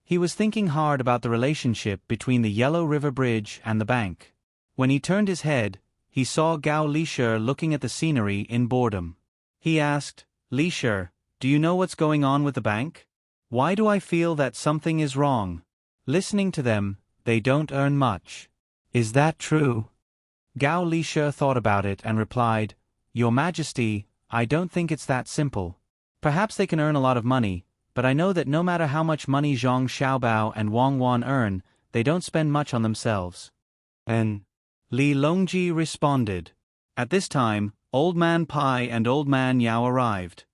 He was thinking hard about the relationship between the Yellow River Bridge and the bank. When he turned his head, he saw Gao Lishi looking at the scenery in boredom. He asked, "Lishi, do you know what's going on with the bank? Why do I feel that something is wrong? Listening to them, they don't earn much. Is that true?" Gao Lishi thought about it and replied, "Your Majesty, I don't think it's that simple. Perhaps they can earn a lot of money, but I know that no matter how much money Zhang Xiaobao and Wang Wan earn, they don't spend much on themselves." And Li Longji responded. At this time, Old Man Pai and Old Man Yao arrived.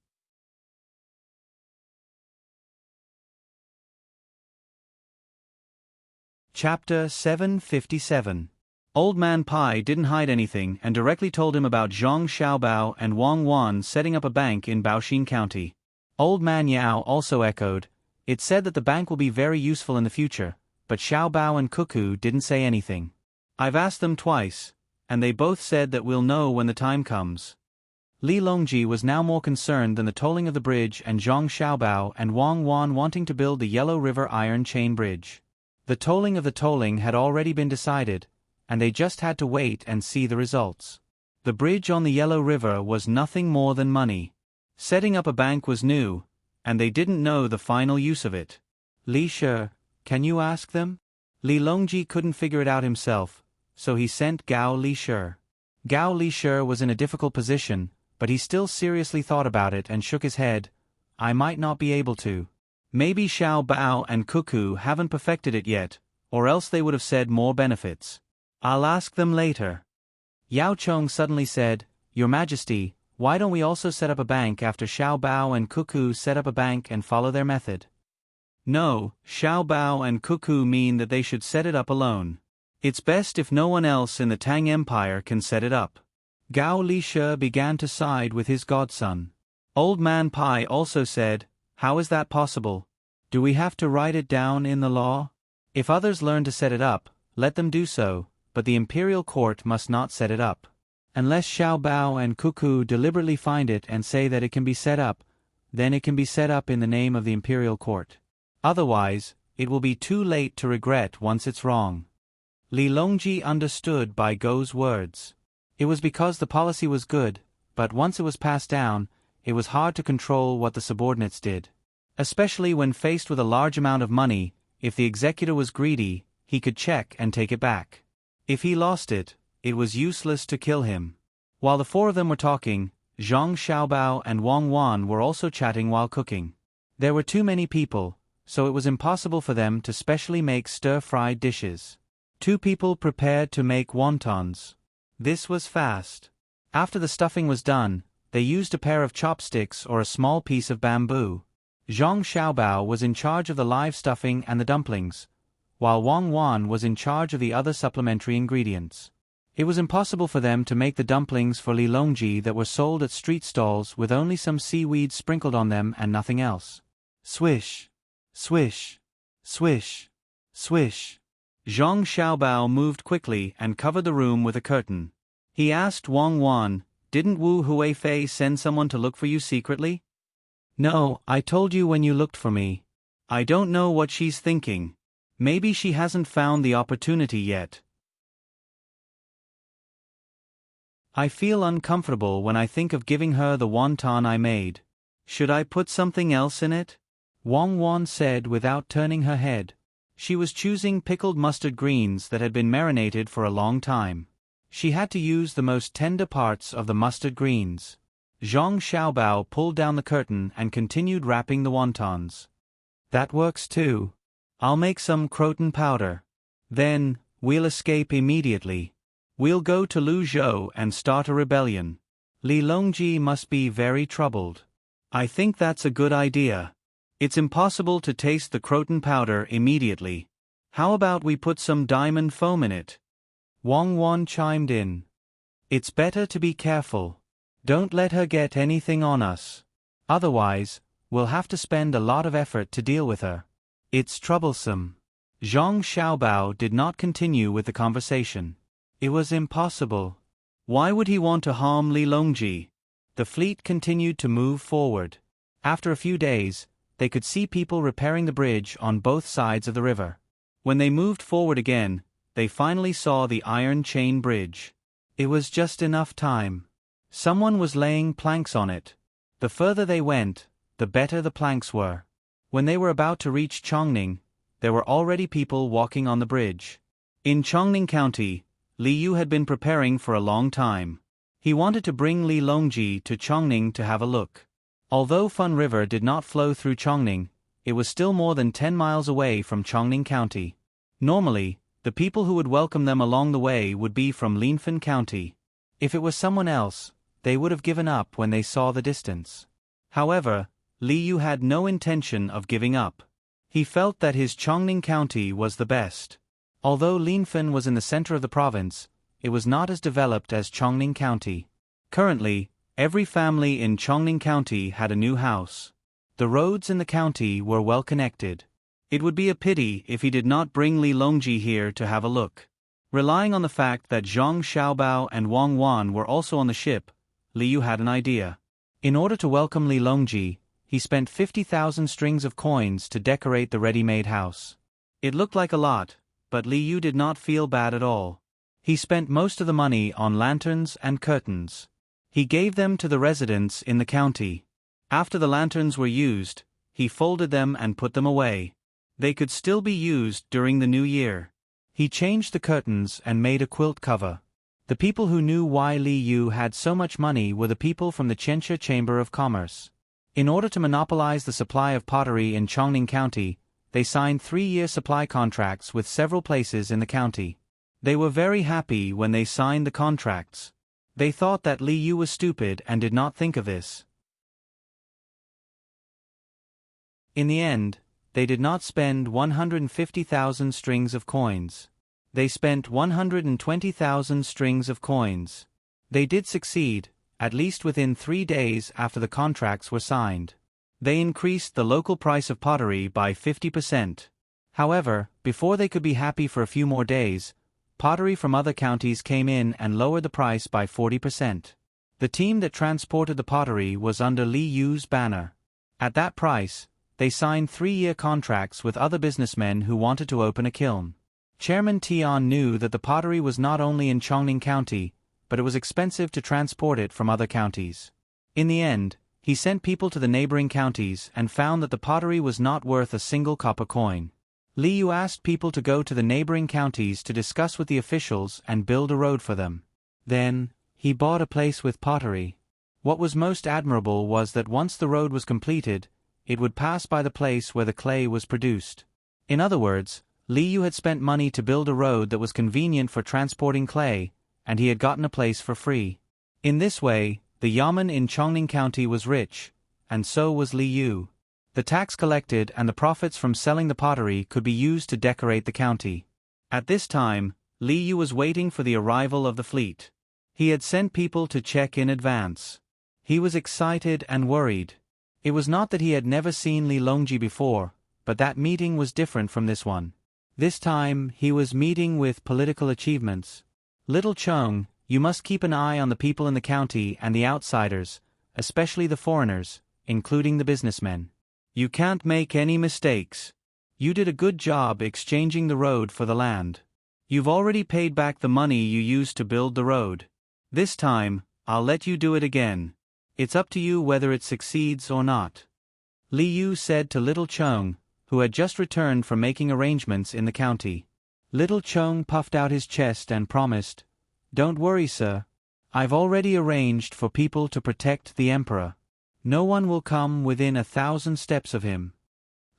Chapter 757. Old Man Pai didn't hide anything and directly told him about Zhang Xiaobao and Wang Wan setting up a bank in Baoxin County. Old Man Yao also echoed, "It said that the bank will be very useful in the future, but Xiaobao and Cuckoo didn't say anything. I've asked them twice, and they both said that we'll know when the time comes." Li Longji was now more concerned than the tolling of the bridge and Zhang Xiaobao and Wang Wan wanting to build the Yellow River Iron Chain Bridge. The tolling of the tolling had already been decided, and they just had to wait and see the results. The bridge on the Yellow River was nothing more than money. Setting up a bank was new, and they didn't know the final use of it. "Lishi, can you ask them?" Li Longji couldn't figure it out himself, so he sent Gao Lishi. Gao Lishi was in a difficult position, but he still seriously thought about it and shook his head. "I might not be able to. Maybe Xiaobao and Cuckoo haven't perfected it yet, or else they would have said more benefits. I'll ask them later." Yao Chong suddenly said, "Your Majesty, why don't we also set up a bank after Xiaobao and Cuckoo set up a bank and follow their method?" "No, Xiaobao and Cuckoo mean that they should set it up alone. It's best if no one else in the Tang Empire can set it up." Gao Lishi began to side with his godson. Old Man Pai also said, "How is that possible? Do we have to write it down in the law? If others learn to set it up, let them do so, but the imperial court must not set it up. Unless Xiaobao and Cuckoo deliberately find it and say that it can be set up, then it can be set up in the name of the imperial court. Otherwise, it will be too late to regret once it's wrong." Li Longji understood Bai Go's words. It was because the policy was good, but once it was passed down, it was hard to control what the subordinates did. Especially when faced with a large amount of money, if the executor was greedy, he could check and take it back. If he lost it, it was useless to kill him. While the four of them were talking, Zhang Xiaobao and Wang Wan were also chatting while cooking. There were too many people, so it was impossible for them to specially make stir-fried dishes. 2 people prepared to make wontons. This was fast. After the stuffing was done, they used a pair of chopsticks or a small piece of bamboo. Zhang Xiaobao was in charge of the live stuffing and the dumplings, while Wang Wan was in charge of the other supplementary ingredients. It was impossible for them to make the dumplings for Li Longji that were sold at street stalls with only some seaweed sprinkled on them and nothing else. Swish, swish, swish, swish. Zhang Xiaobao moved quickly and covered the room with a curtain. He asked Wang Wan, "Didn't Wu Huifei send someone to look for you secretly?" "No, I told you when you looked for me. I don't know what she's thinking. Maybe she hasn't found the opportunity yet. I feel uncomfortable when I think of giving her the wonton I made. Should I put something else in it?" Wang Wan said without turning her head. She was choosing pickled mustard greens that had been marinated for a long time. She had to use the most tender parts of the mustard greens. Zhang Xiaobao pulled down the curtain and continued wrapping the wontons. "That works too. I'll make some croton powder. Then, we'll escape immediately. We'll go to Luzhou and start a rebellion. Li Longji must be very troubled. I think that's a good idea. It's impossible to taste the croton powder immediately. How about we put some diamond foam in it?" Wang Wan chimed in. "It's better to be careful. Don't let her get anything on us. Otherwise, we'll have to spend a lot of effort to deal with her. It's troublesome." Zhang Xiaobao did not continue with the conversation. It was impossible. Why would he want to harm Li Longji? The fleet continued to move forward. After a few days, they could see people repairing the bridge on both sides of the river. When they moved forward again, they finally saw the iron chain bridge. It was just enough time. Someone was laying planks on it. The further they went, the better the planks were. When they were about to reach Chongning, there were already people walking on the bridge. In Chongning County, Li Yu had been preparing for a long time. He wanted to bring Li Longji to Chongning to have a look. Although Fun River did not flow through Chongning, it was still more than 10 miles away from Chongning County. Normally, the people who would welcome them along the way would be from Linfen County. If it was someone else, they would have given up when they saw the distance. However, Li Yu had no intention of giving up. He felt that his Chongning County was the best. Although Linfen was in the center of the province, it was not as developed as Chongning County. Currently, every family in Chongning County had a new house. The roads in the county were well connected. It would be a pity if he did not bring Li Longji here to have a look. Relying on the fact that Zhang Xiaobao and Wang Wan were also on the ship, Li Yu had an idea. In order to welcome Li Longji, he spent 50,000 strings of coins to decorate the ready-made house. It looked like a lot, but Li Yu did not feel bad at all. He spent most of the money on lanterns and curtains. He gave them to the residents in the county. After the lanterns were used, he folded them and put them away. They could still be used during the new year. He changed the curtains and made a quilt cover. The people who knew why Li Yu had so much money were the people from the Qianxia Chamber of Commerce. In order to monopolize the supply of pottery in Chongning County, they signed 3-year supply contracts with several places in the county. They were very happy when they signed the contracts. They thought that Li Yu was stupid and did not think of this. In the end, they did not spend 150,000 strings of coins. They spent 120,000 strings of coins. They did succeed, at least within 3 days after the contracts were signed. They increased the local price of pottery by 50%. However, before they could be happy for a few more days, pottery from other counties came in and lowered the price by 40%. The team that transported the pottery was under Li Yu's banner. At that price, they signed 3-year contracts with other businessmen who wanted to open a kiln. Chairman Tian knew that the pottery was not only in Chongning County, but it was expensive to transport it from other counties. In the end, he sent people to the neighboring counties and found that the pottery was not worth a single copper coin. Li Yu asked people to go to the neighboring counties to discuss with the officials and build a road for them. Then, he bought a place with pottery. What was most admirable was that once the road was completed, it would pass by the place where the clay was produced. In other words, Li Yu had spent money to build a road that was convenient for transporting clay, and he had gotten a place for free. In this way, the yamen in Chongning County was rich, and so was Li Yu. The tax collected and the profits from selling the pottery could be used to decorate the county. At this time, Li Yu was waiting for the arrival of the fleet. He had sent people to check in advance. He was excited and worried. It was not that he had never seen Li Longji before, but that meeting was different from this one. This time, he was meeting with political achievements. Little Chung, you must keep an eye on the people in the county and the outsiders, especially the foreigners, including the businessmen. You can't make any mistakes. You did a good job exchanging the road for the land. You've already paid back the money you used to build the road. This time, I'll let you do it again. It's up to you whether it succeeds or not. Li Yu said to Little Chung, who had just returned from making arrangements in the county. Little Chung puffed out his chest and promised, "Don't worry, sir. I've already arranged for people to protect the emperor. No one will come within 1,000 steps of him."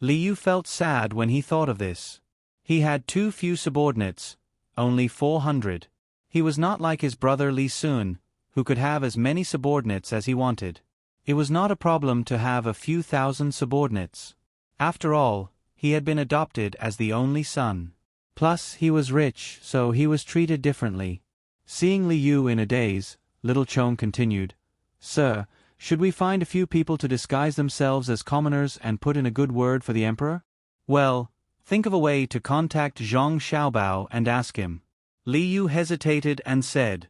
Li Yu felt sad when he thought of this. He had too few subordinates, only 400. He was not like his brother Li Sun, who could have as many subordinates as he wanted. It was not a problem to have a few thousand subordinates. After all, he had been adopted as the only son. Plus, he was rich, so he was treated differently. Seeing Li Yu in a daze, Little Chung continued, "Sir, should we find a few people to disguise themselves as commoners and put in a good word for the emperor? Well, think of a way to contact Zhang Xiaobao and ask him." Li Yu hesitated and said,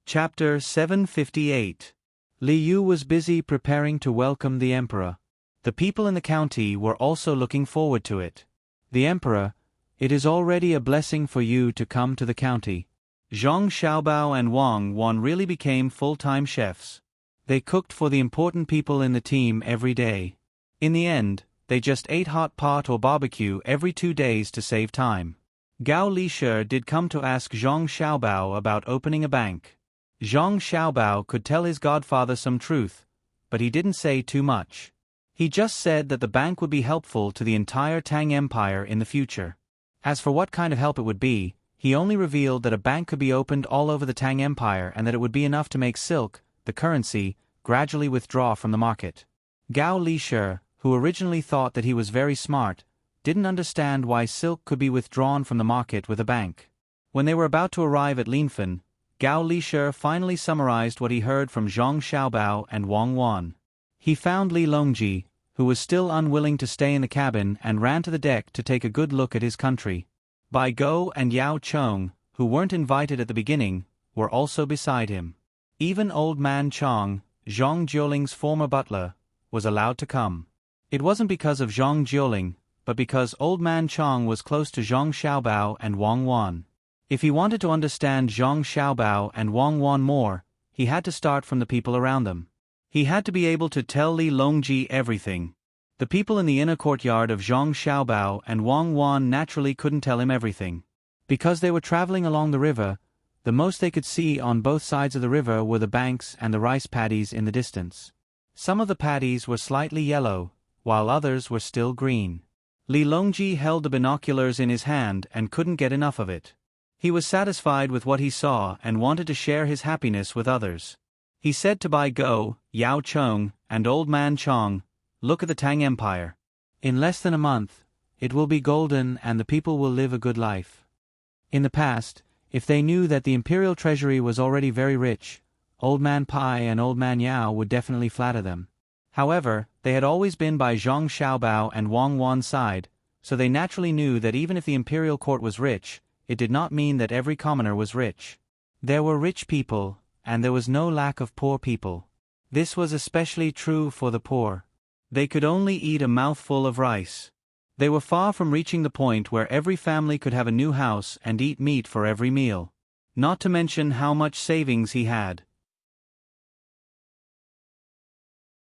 Chapter 758. Li Yu was busy preparing to welcome the emperor. The people in the county were also looking forward to it. The emperor, it is already a blessing for you to come to the county. Zhang Xiaobao and Wang Wan really became full-time chefs. They cooked for the important people in the team every day. In the end, they just ate hot pot or barbecue every 2 days to save time. Gao Lisher did come to ask Zhang Xiaobao about opening a bank. Zhang Xiaobao could tell his godfather some truth, but he didn't say too much. He just said that the bank would be helpful to the entire Tang Empire in the future. As for what kind of help it would be, he only revealed that a bank could be opened all over the Tang Empire and that it would be enough to make silk, the currency, gradually withdraw from the market. Gao Lisher, who originally thought that he was very smart, didn't understand why silk could be withdrawn from the market with a bank. When they were about to arrive at Linfen, Gao Lisher finally summarized what he heard from Zhang Xiaobao and Wang Wan. He found Li Longji, who was still unwilling to stay in the cabin, and ran to the deck to take a good look at his country. Bai Go and Yao Chong, who weren't invited at the beginning, were also beside him. Even Old Man Chong, Zhang Jioling's former butler, was allowed to come. It wasn't because of Zhang Jioling, but because Old Man Chong was close to Zhang Xiaobao and Wang Wan. If he wanted to understand Zhang Xiaobao and Wang Wan more, he had to start from the people around them. He had to be able to tell Li Longji everything. The people in the inner courtyard of Zhang Xiaobao and Wang Wan naturally couldn't tell him everything. Because they were traveling along the river, the most they could see on both sides of the river were the banks and the rice paddies in the distance. Some of the paddies were slightly yellow, while others were still green. Li Longji held the binoculars in his hand and couldn't get enough of it. He was satisfied with what he saw and wanted to share his happiness with others. He said to Bai Go, Yao Chong, and Old Man Chong, "Look at the Tang Empire. In less than a month, it will be golden and the people will live a good life." In the past, if they knew that the imperial treasury was already very rich, Old Man Pai and Old Man Yao would definitely flatter them. However, they had always been by Zhang Xiaobao and Wang Wan's side, so they naturally knew that even if the imperial court was rich, it did not mean that every commoner was rich. There were rich people, and there was no lack of poor people. This was especially true for the poor. They could only eat a mouthful of rice. They were far from reaching the point where every family could have a new house and eat meat for every meal. Not to mention how much savings he had.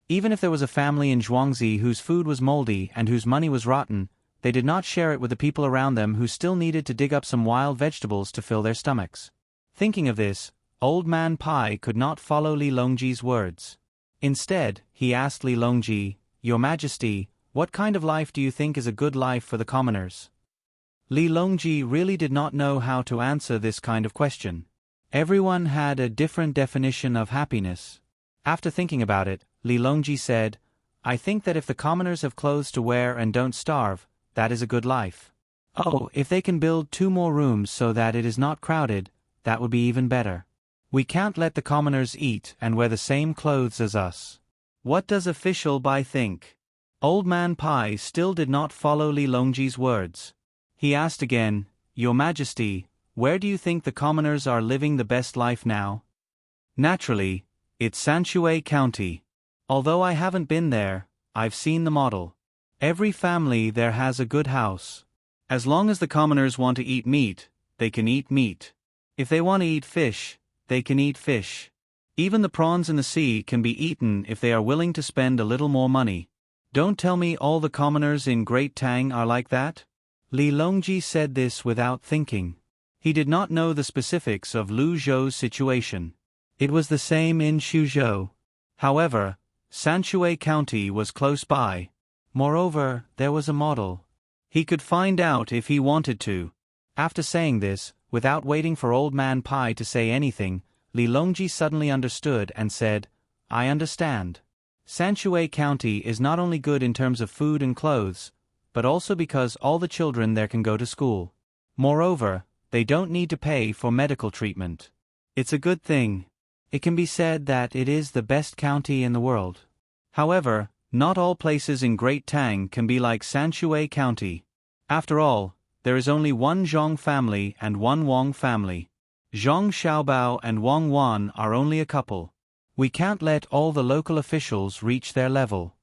Even if there was a family in Zhuangzi whose food was moldy and whose money was rotten, they did not share it with the people around them who still needed to dig up some wild vegetables to fill their stomachs. Thinking of this, Old Man Pai could not follow Li Longji's words. Instead, he asked Li Longji, "Your Majesty, what kind of life do you think is a good life for the commoners?" Li Longji really did not know how to answer this kind of question. Everyone had a different definition of happiness. After thinking about it, Li Longji said, I think that if the commoners have clothes to wear and don't starve, that is a good life. Oh, if they can build 2 more rooms so that it is not crowded, that would be even better. We can't let the commoners eat and wear the same clothes as us. What does official Bai think? Old Man Pai still did not follow Li Longji's words. He asked again, Your Majesty, where do you think the commoners are living the best life now? Naturally, it's Sanshui County. Although I haven't been there, I've seen the model. Every family there has a good house. As long as the commoners want to eat meat, they can eat meat. If they want to eat fish, they can eat fish. Even the prawns in the sea can be eaten if they are willing to spend a little more money. Don't tell me all the commoners in Great Tang are like that? Li Longji said this without thinking. He did not know the specifics of Lu Zhou's situation. It was the same in Xuzhou. However, Sanshui County was close by. Moreover, there was a model. He could find out if he wanted to. After saying this, without waiting for Old Man Pai to say anything, Li Longji suddenly understood and said, I understand. Sanshui County is not only good in terms of food and clothes, but also because all the children there can go to school. Moreover, they don't need to pay for medical treatment. It's a good thing. It can be said that it is the best county in the world. However, not all places in Great Tang can be like Sanshui County. After all, there is only one Zhong family and one Wang family. Zhong Xiaobao and Wang Wan are only a couple. We can't let all the local officials reach their level.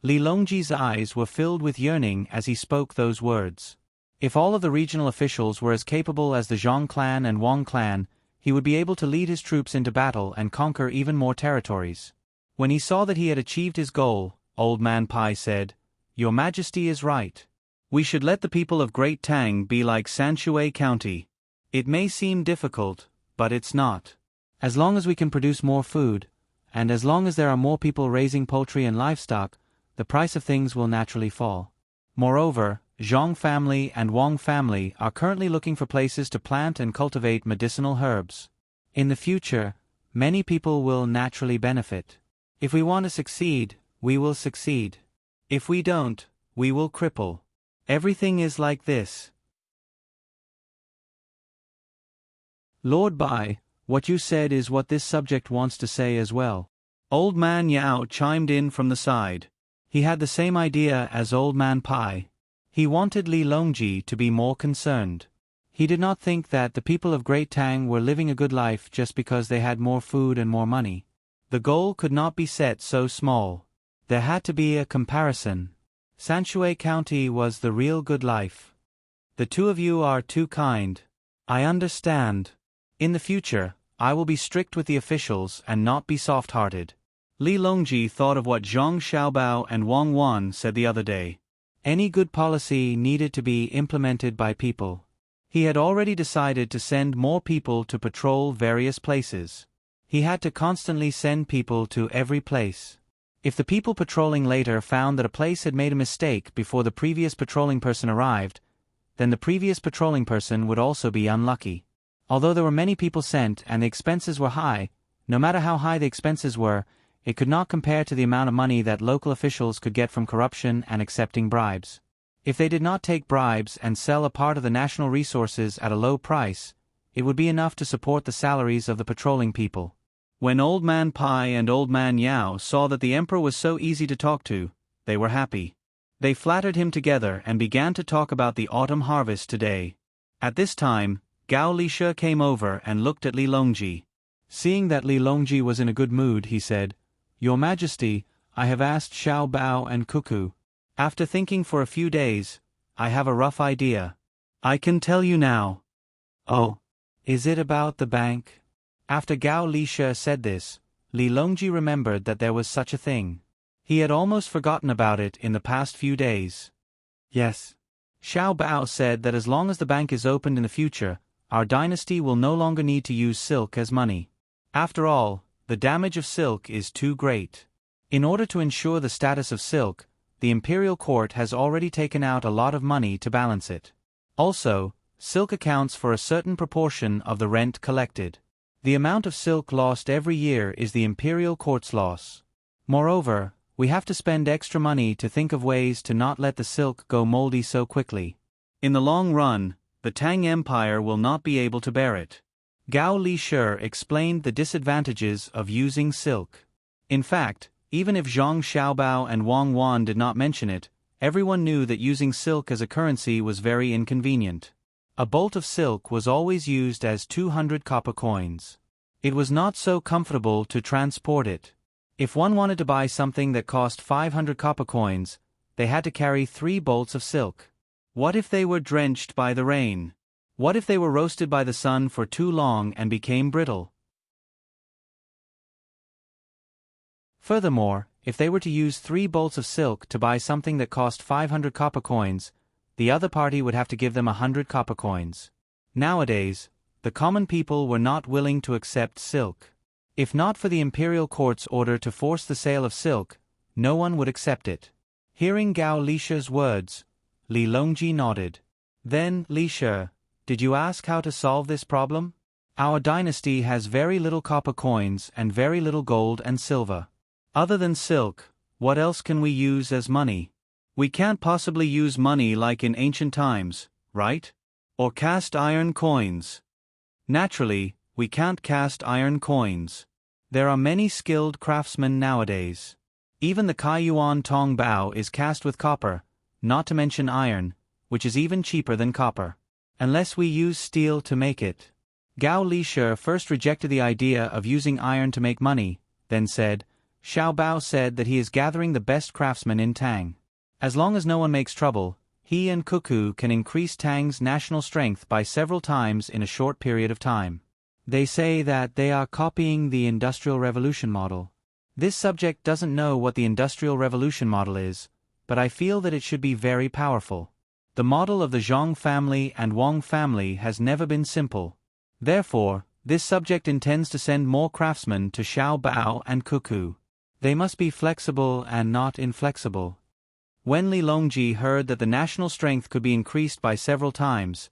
Li Longji's eyes were filled with yearning as he spoke those words. If all of the regional officials were as capable as the Zhong clan and Wang clan, he would be able to lead his troops into battle and conquer even more territories. When he saw that he had achieved his goal, Old Man Pai said, Your Majesty is right. We should let the people of Great Tang be like Sanshui County. It may seem difficult, but it's not. As long as we can produce more food, and as long as there are more people raising poultry and livestock, the price of things will naturally fall. Moreover, Zhong family and Wang family are currently looking for places to plant and cultivate medicinal herbs. In the future, many people will naturally benefit. If we want to succeed, we will succeed. If we don't, we will cripple. Everything is like this. Lord Bai, what you said is what this subject wants to say as well. Old Man Yao chimed in from the side. He had the same idea as Old Man Pai. He wanted Li Longji to be more concerned. He did not think that the people of Great Tang were living a good life just because they had more food and more money. The goal could not be set so small. There had to be a comparison. Sanshui County was the real good life. The two of you are too kind. I understand. In the future, I will be strict with the officials and not be soft-hearted. Li Longji thought of what Zhong Xiaobao and Wang Wan said the other day. Any good policy needed to be implemented by people. He had already decided to send more people to patrol various places. He had to constantly send people to every place. If the people patrolling later found that a place had made a mistake before the previous patrolling person arrived, then the previous patrolling person would also be unlucky. Although there were many people sent and the expenses were high, no matter how high the expenses were, it could not compare to the amount of money that local officials could get from corruption and accepting bribes. If they did not take bribes and sell a part of the national resources at a low price, it would be enough to support the salaries of the patrolling people. When Old Man Pai and Old Man Yao saw that the emperor was so easy to talk to, they were happy. They flattered him together and began to talk about the autumn harvest today. At this time, Gao Lishe came over and looked at Li Longji. Seeing that Li Longji was in a good mood, he said, Your Majesty, I have asked Xiao Bao and Cuckoo. After thinking for a few days, I have a rough idea. I can tell you now. Oh, is it about the bank? After Gao Lishe said this, Li Longji remembered that there was such a thing. He had almost forgotten about it in the past few days. Yes. Xiao Bao said that as long as the bank is opened in the future, our dynasty will no longer need to use silk as money. After all, the damage of silk is too great. In order to ensure the status of silk, the imperial court has already taken out a lot of money to balance it. Also, silk accounts for a certain proportion of the rent collected. The amount of silk lost every year is the imperial court's loss. Moreover, we have to spend extra money to think of ways to not let the silk go moldy so quickly. In the long run, the Tang Empire will not be able to bear it. Gao Li explained the disadvantages of using silk. In fact, even if Zhang Xiaobao and Wang Wan did not mention it, everyone knew that using silk as a currency was very inconvenient. A bolt of silk was always used as 200 copper coins. It was not so comfortable to transport it. If one wanted to buy something that cost 500 copper coins, they had to carry 3 bolts of silk. What if they were drenched by the rain? What if they were roasted by the sun for too long and became brittle? Furthermore, if they were to use 3 bolts of silk to buy something that cost 500 copper coins, the other party would have to give them 100 copper coins. Nowadays, the common people were not willing to accept silk. If not for the imperial court's order to force the sale of silk, no one would accept it. Hearing Gao Lisha's words, Li Longji nodded. Then, Lisha, did you ask how to solve this problem? Our dynasty has very little copper coins and very little gold and silver. Other than silk, what else can we use as money? We can't possibly use money like in ancient times, right? Or cast iron coins. Naturally, we can't cast iron coins. There are many skilled craftsmen nowadays. Even the Kaiyuan Tong Bao is cast with copper, not to mention iron, which is even cheaper than copper. Unless we use steel to make it. Gao Lisha first rejected the idea of using iron to make money, then said, Xiao Bao said that he is gathering the best craftsmen in Tang. As long as no one makes trouble, he and Cuckoo can increase Tang's national strength by several times in a short period of time. They say that they are copying the Industrial Revolution model. This subject doesn't know what the Industrial Revolution model is, but I feel that it should be very powerful. The model of the Zhang family and Wang family has never been simple. Therefore, this subject intends to send more craftsmen to Xiao Bao and Cuckoo. They must be flexible and not inflexible. When Li Longji heard that the national strength could be increased by several times,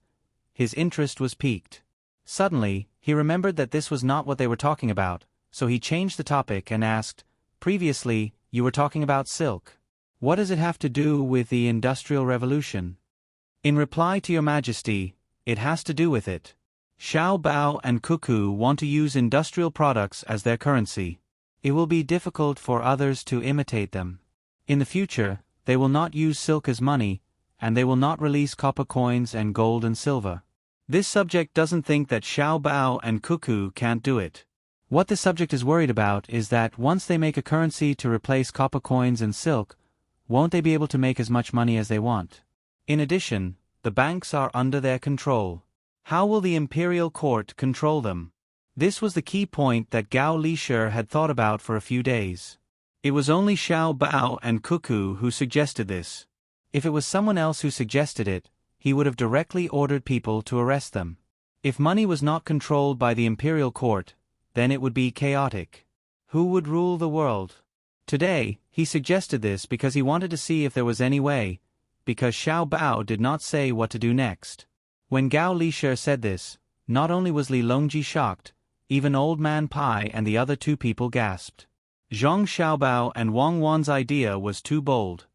his interest was piqued. Suddenly, he remembered that this was not what they were talking about, so he changed the topic and asked, Previously, you were talking about silk. What does it have to do with the Industrial Revolution? In reply to Your Majesty, it has to do with it. Xiao Bao and Cuckoo want to use industrial products as their currency. It will be difficult for others to imitate them. In the future, they will not use silk as money, and they will not release copper coins and gold and silver. This subject doesn't think that Xiao Bao and Cuckoo can't do it. What this subject is worried about is that once they make a currency to replace copper coins and silk, won't they be able to make as much money as they want? In addition, the banks are under their control. How will the imperial court control them? This was the key point that Gao Lisha had thought about for a few days. It was only Xiao Bao and Cuckoo who suggested this. If it was someone else who suggested it, he would have directly ordered people to arrest them. If money was not controlled by the imperial court, then it would be chaotic. Who would rule the world? Today, he suggested this because he wanted to see if there was any way, because Xiao Bao did not say what to do next. When Gao Lisha said this, not only was Li Longji shocked, even Old Man Pai and the other 2 people gasped. Zhang Xiaobao and Wang Wan's idea was too bold.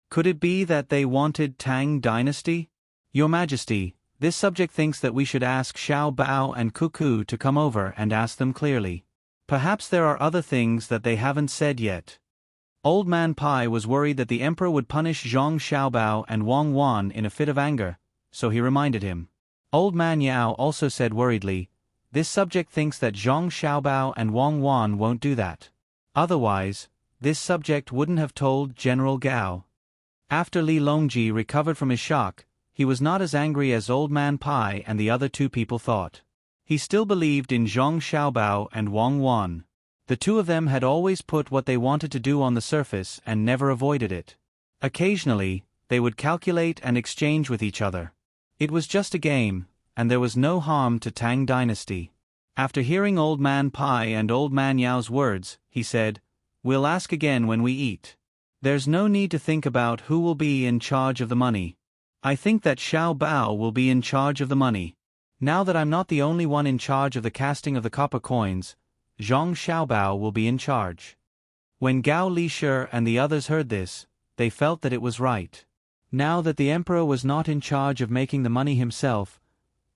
Could it be that they wanted Tang Dynasty? Your Majesty, this subject thinks that we should ask Xiao Bao and Cuckoo to come over and ask them clearly. Perhaps there are other things that they haven't said yet. Old Man Pai was worried that the emperor would punish Zhang Xiaobao and Wang Wan in a fit of anger, so he reminded him. Old Man Yao also said worriedly, this subject thinks that Zhang Xiaobao and Wang Wan won't do that. Otherwise, this subject wouldn't have told General Gao. After Li Longji recovered from his shock, he was not as angry as Old Man Pai and the other 2 people thought. He still believed in Zhang Xiaobao and Wang Wan. The 2 of them had always put what they wanted to do on the surface and never avoided it. Occasionally, they would calculate and exchange with each other. It was just a game, and there was no harm to Tang Dynasty. After hearing Old Man Pai and Old Man Yao's words, he said, We'll ask again when we eat. There's no need to think about who will be in charge of the money. I think that Xiao Bao will be in charge of the money. Now that I'm not the only one in charge of the casting of the copper coins, Zhang Xiaobao will be in charge. When Gao Lishir and the others heard this, they felt that it was right. Now that the emperor was not in charge of making the money himself,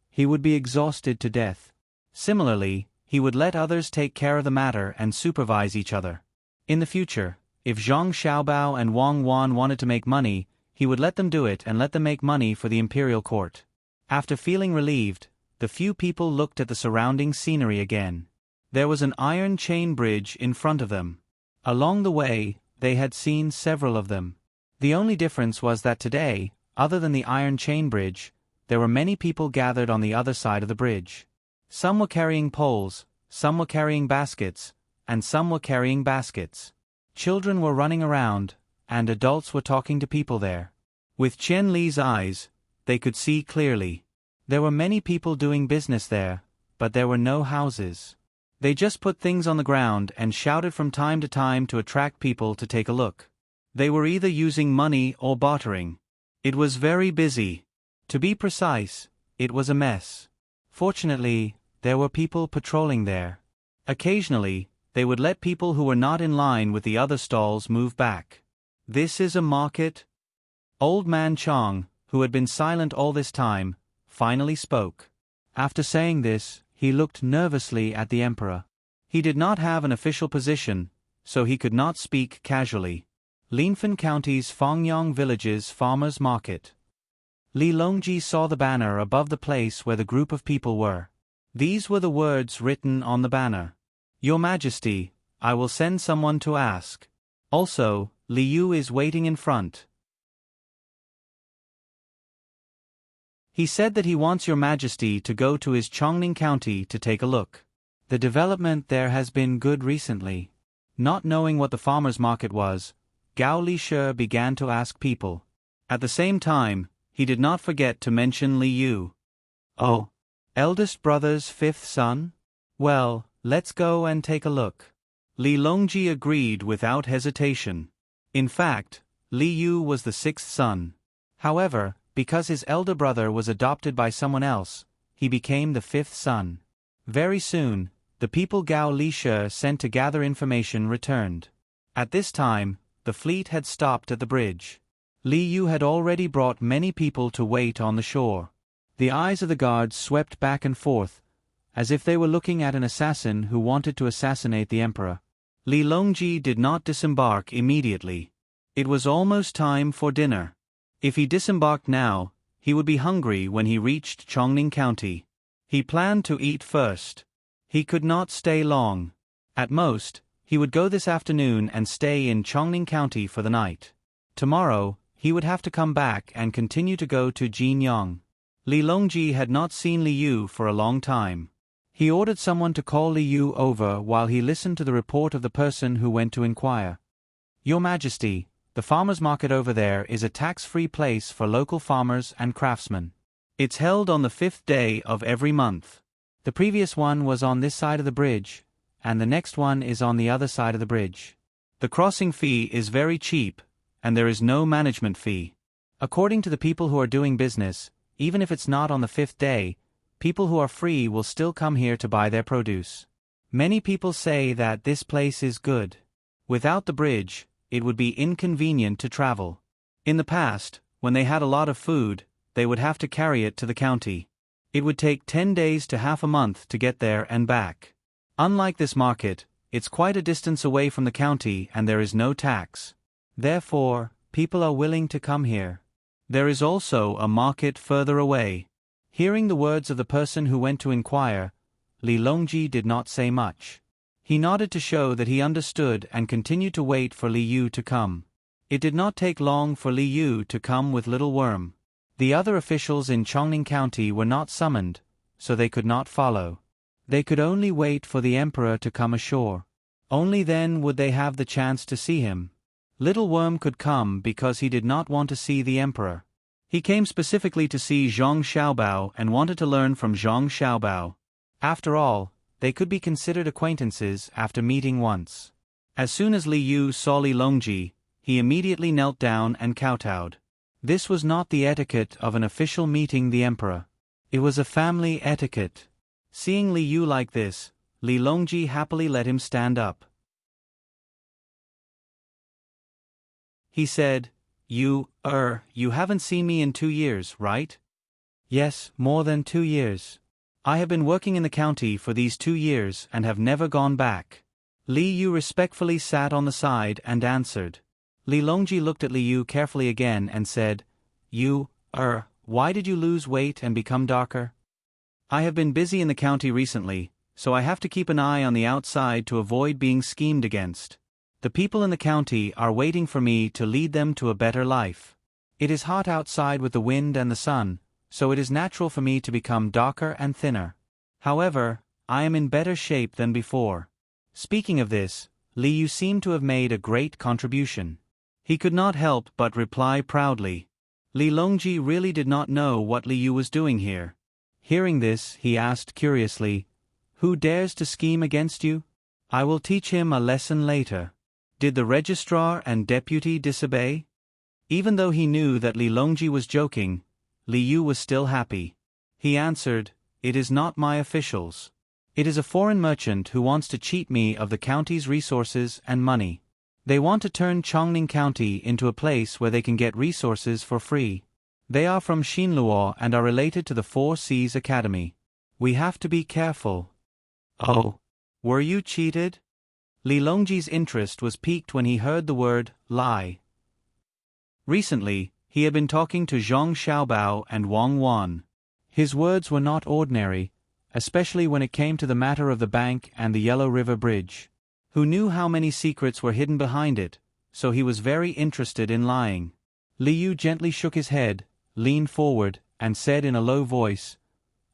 he would be exhausted to death. Similarly, he would let others take care of the matter and supervise each other. In the future, if Zhang Xiaobao and Wang Wan wanted to make money, he would let them do it and let them make money for the imperial court. After feeling relieved, the few people looked at the surrounding scenery again. There was an iron chain bridge in front of them. Along the way, they had seen several of them. The only difference was that today, other than the iron chain bridge, there were many people gathered on the other side of the bridge. Some were carrying poles, some were carrying baskets, and some were carrying baskets. Children were running around, and adults were talking to people there. With Chen Li's eyes, they could see clearly. There were many people doing business there, but there were no houses. They just put things on the ground and shouted from time to time to attract people to take a look. They were either using money or bartering. It was very busy. To be precise, it was a mess. Fortunately, there were people patrolling there. Occasionally, they would let people who were not in line with the other stalls move back. This is a market? Old man Chang, who had been silent all this time, finally spoke. After saying this, he looked nervously at the emperor. He did not have an official position, so he could not speak casually. Linfen County's Fangyang Village's Farmers Market. Li Longji saw the banner above the place where the group of people were. These were the words written on the banner. Your Majesty, I will send someone to ask. Also, Li Yu is waiting in front. He said that he wants Your Majesty to go to his Chongning County to take a look. The development there has been good recently. Not knowing what the farmers' market was, Gao Lishir began to ask people. At the same time, he did not forget to mention Li Yu. Oh, eldest brother's fifth son? Well, let's go and take a look. Li Longji agreed without hesitation. In fact, Li Yu was the sixth son. However, because his elder brother was adopted by someone else, he became the fifth son. Very soon, the people Gao Lishir sent to gather information returned. At this time, the fleet had stopped at the bridge. Li Yu had already brought many people to wait on the shore. The eyes of the guards swept back and forth, as if they were looking at an assassin who wanted to assassinate the emperor. Li Longji did not disembark immediately. It was almost time for dinner. If he disembarked now, he would be hungry when he reached Chongning County. He planned to eat first. He could not stay long. At most, he would go this afternoon and stay in Chongning County for the night. Tomorrow, he would have to come back and continue to go to Jinyang. Li Longji had not seen Li Yu for a long time. He ordered someone to call Li Yu over while he listened to the report of the person who went to inquire. Your Majesty, the farmers' market over there is a tax-free place for local farmers and craftsmen. It's held on the 5th day of every month. The previous one was on this side of the bridge, and the next one is on the other side of the bridge. The crossing fee is very cheap, and there is no management fee. According to the people who are doing business, even if it's not on the 5th day, people who are free will still come here to buy their produce. Many people say that this place is good. Without the bridge, it would be inconvenient to travel. In the past, when they had a lot of food, they would have to carry it to the county. It would take 10 days to half a month to get there and back. Unlike this market, it's quite a distance away from the county and there is no tax. Therefore, people are willing to come here. There is also a market further away. Hearing the words of the person who went to inquire, Li Longji did not say much. He nodded to show that he understood and continued to wait for Li Yu to come. It did not take long for Li Yu to come with Little Worm. The other officials in Chongning County were not summoned, so they could not follow. They could only wait for the emperor to come ashore. Only then would they have the chance to see him. Little Worm could come because he did not want to see the emperor. He came specifically to see Zhang Xiaobao and wanted to learn from Zhang Xiaobao. After all, they could be considered acquaintances after meeting once. As soon as Li Yu saw Li Longji, he immediately knelt down and kowtowed. This was not the etiquette of an official meeting the emperor. It was a family etiquette. Seeing Li Yu like this, Li Longji happily let him stand up. He said, You haven't seen me in 2 years, right? Yes, more than 2 years. I have been working in the county for these 2 years and have never gone back. Li Yu respectfully sat on the side and answered. Li Longji looked at Li Yu carefully again and said, Why did you lose weight and become darker? I have been busy in the county recently, so I have to keep an eye on the outside to avoid being schemed against. The people in the county are waiting for me to lead them to a better life. It is hot outside with the wind and the sun, so it is natural for me to become darker and thinner. However, I am in better shape than before. Speaking of this, Li Yu seemed to have made a great contribution. He could not help but reply proudly. Li Longji really did not know what Li Yu was doing here. Hearing this, he asked curiously, Who dares to scheme against you? I will teach him a lesson later. Did the registrar and deputy disobey? Even though he knew that Li Longji was joking, Li Yu was still happy. He answered, It is not my officials. It is a foreign merchant who wants to cheat me of the county's resources and money. They want to turn Chongning County into a place where they can get resources for free. They are from Xinluo and are related to the Four Seas Academy. We have to be careful. Oh, were you cheated? Li Longji's interest was piqued when he heard the word lie. Recently, he had been talking to Zhang Xiaobao and Wang Wan. His words were not ordinary, especially when it came to the matter of the bank and the Yellow River Bridge. Who knew how many secrets were hidden behind it, so he was very interested in lying. Li Yu gently shook his head, leaned forward, and said in a low voice,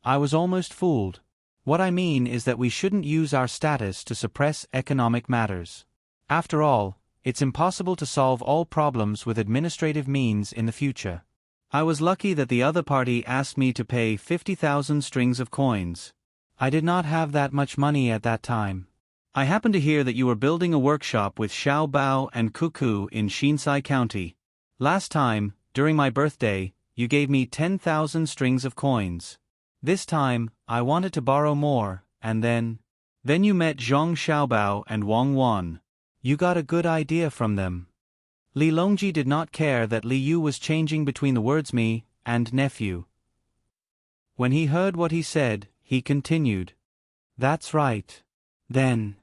I was almost fooled. What I mean is that we shouldn't use our status to suppress economic matters. After all, it's impossible to solve all problems with administrative means in the future. I was lucky that the other party asked me to pay 50,000 strings of coins. I did not have that much money at that time. I happened to hear that you were building a workshop with Xiao Bao and Kuku in Xinsai County. Last time, during my birthday, you gave me 10,000 strings of coins. This time, I wanted to borrow more, and then you met Zhang Xiaobao and Wang Wan. You got a good idea from them. Li Longji did not care that Li Yu was changing between the words me and nephew. When he heard what he said, he continued. That's right. Then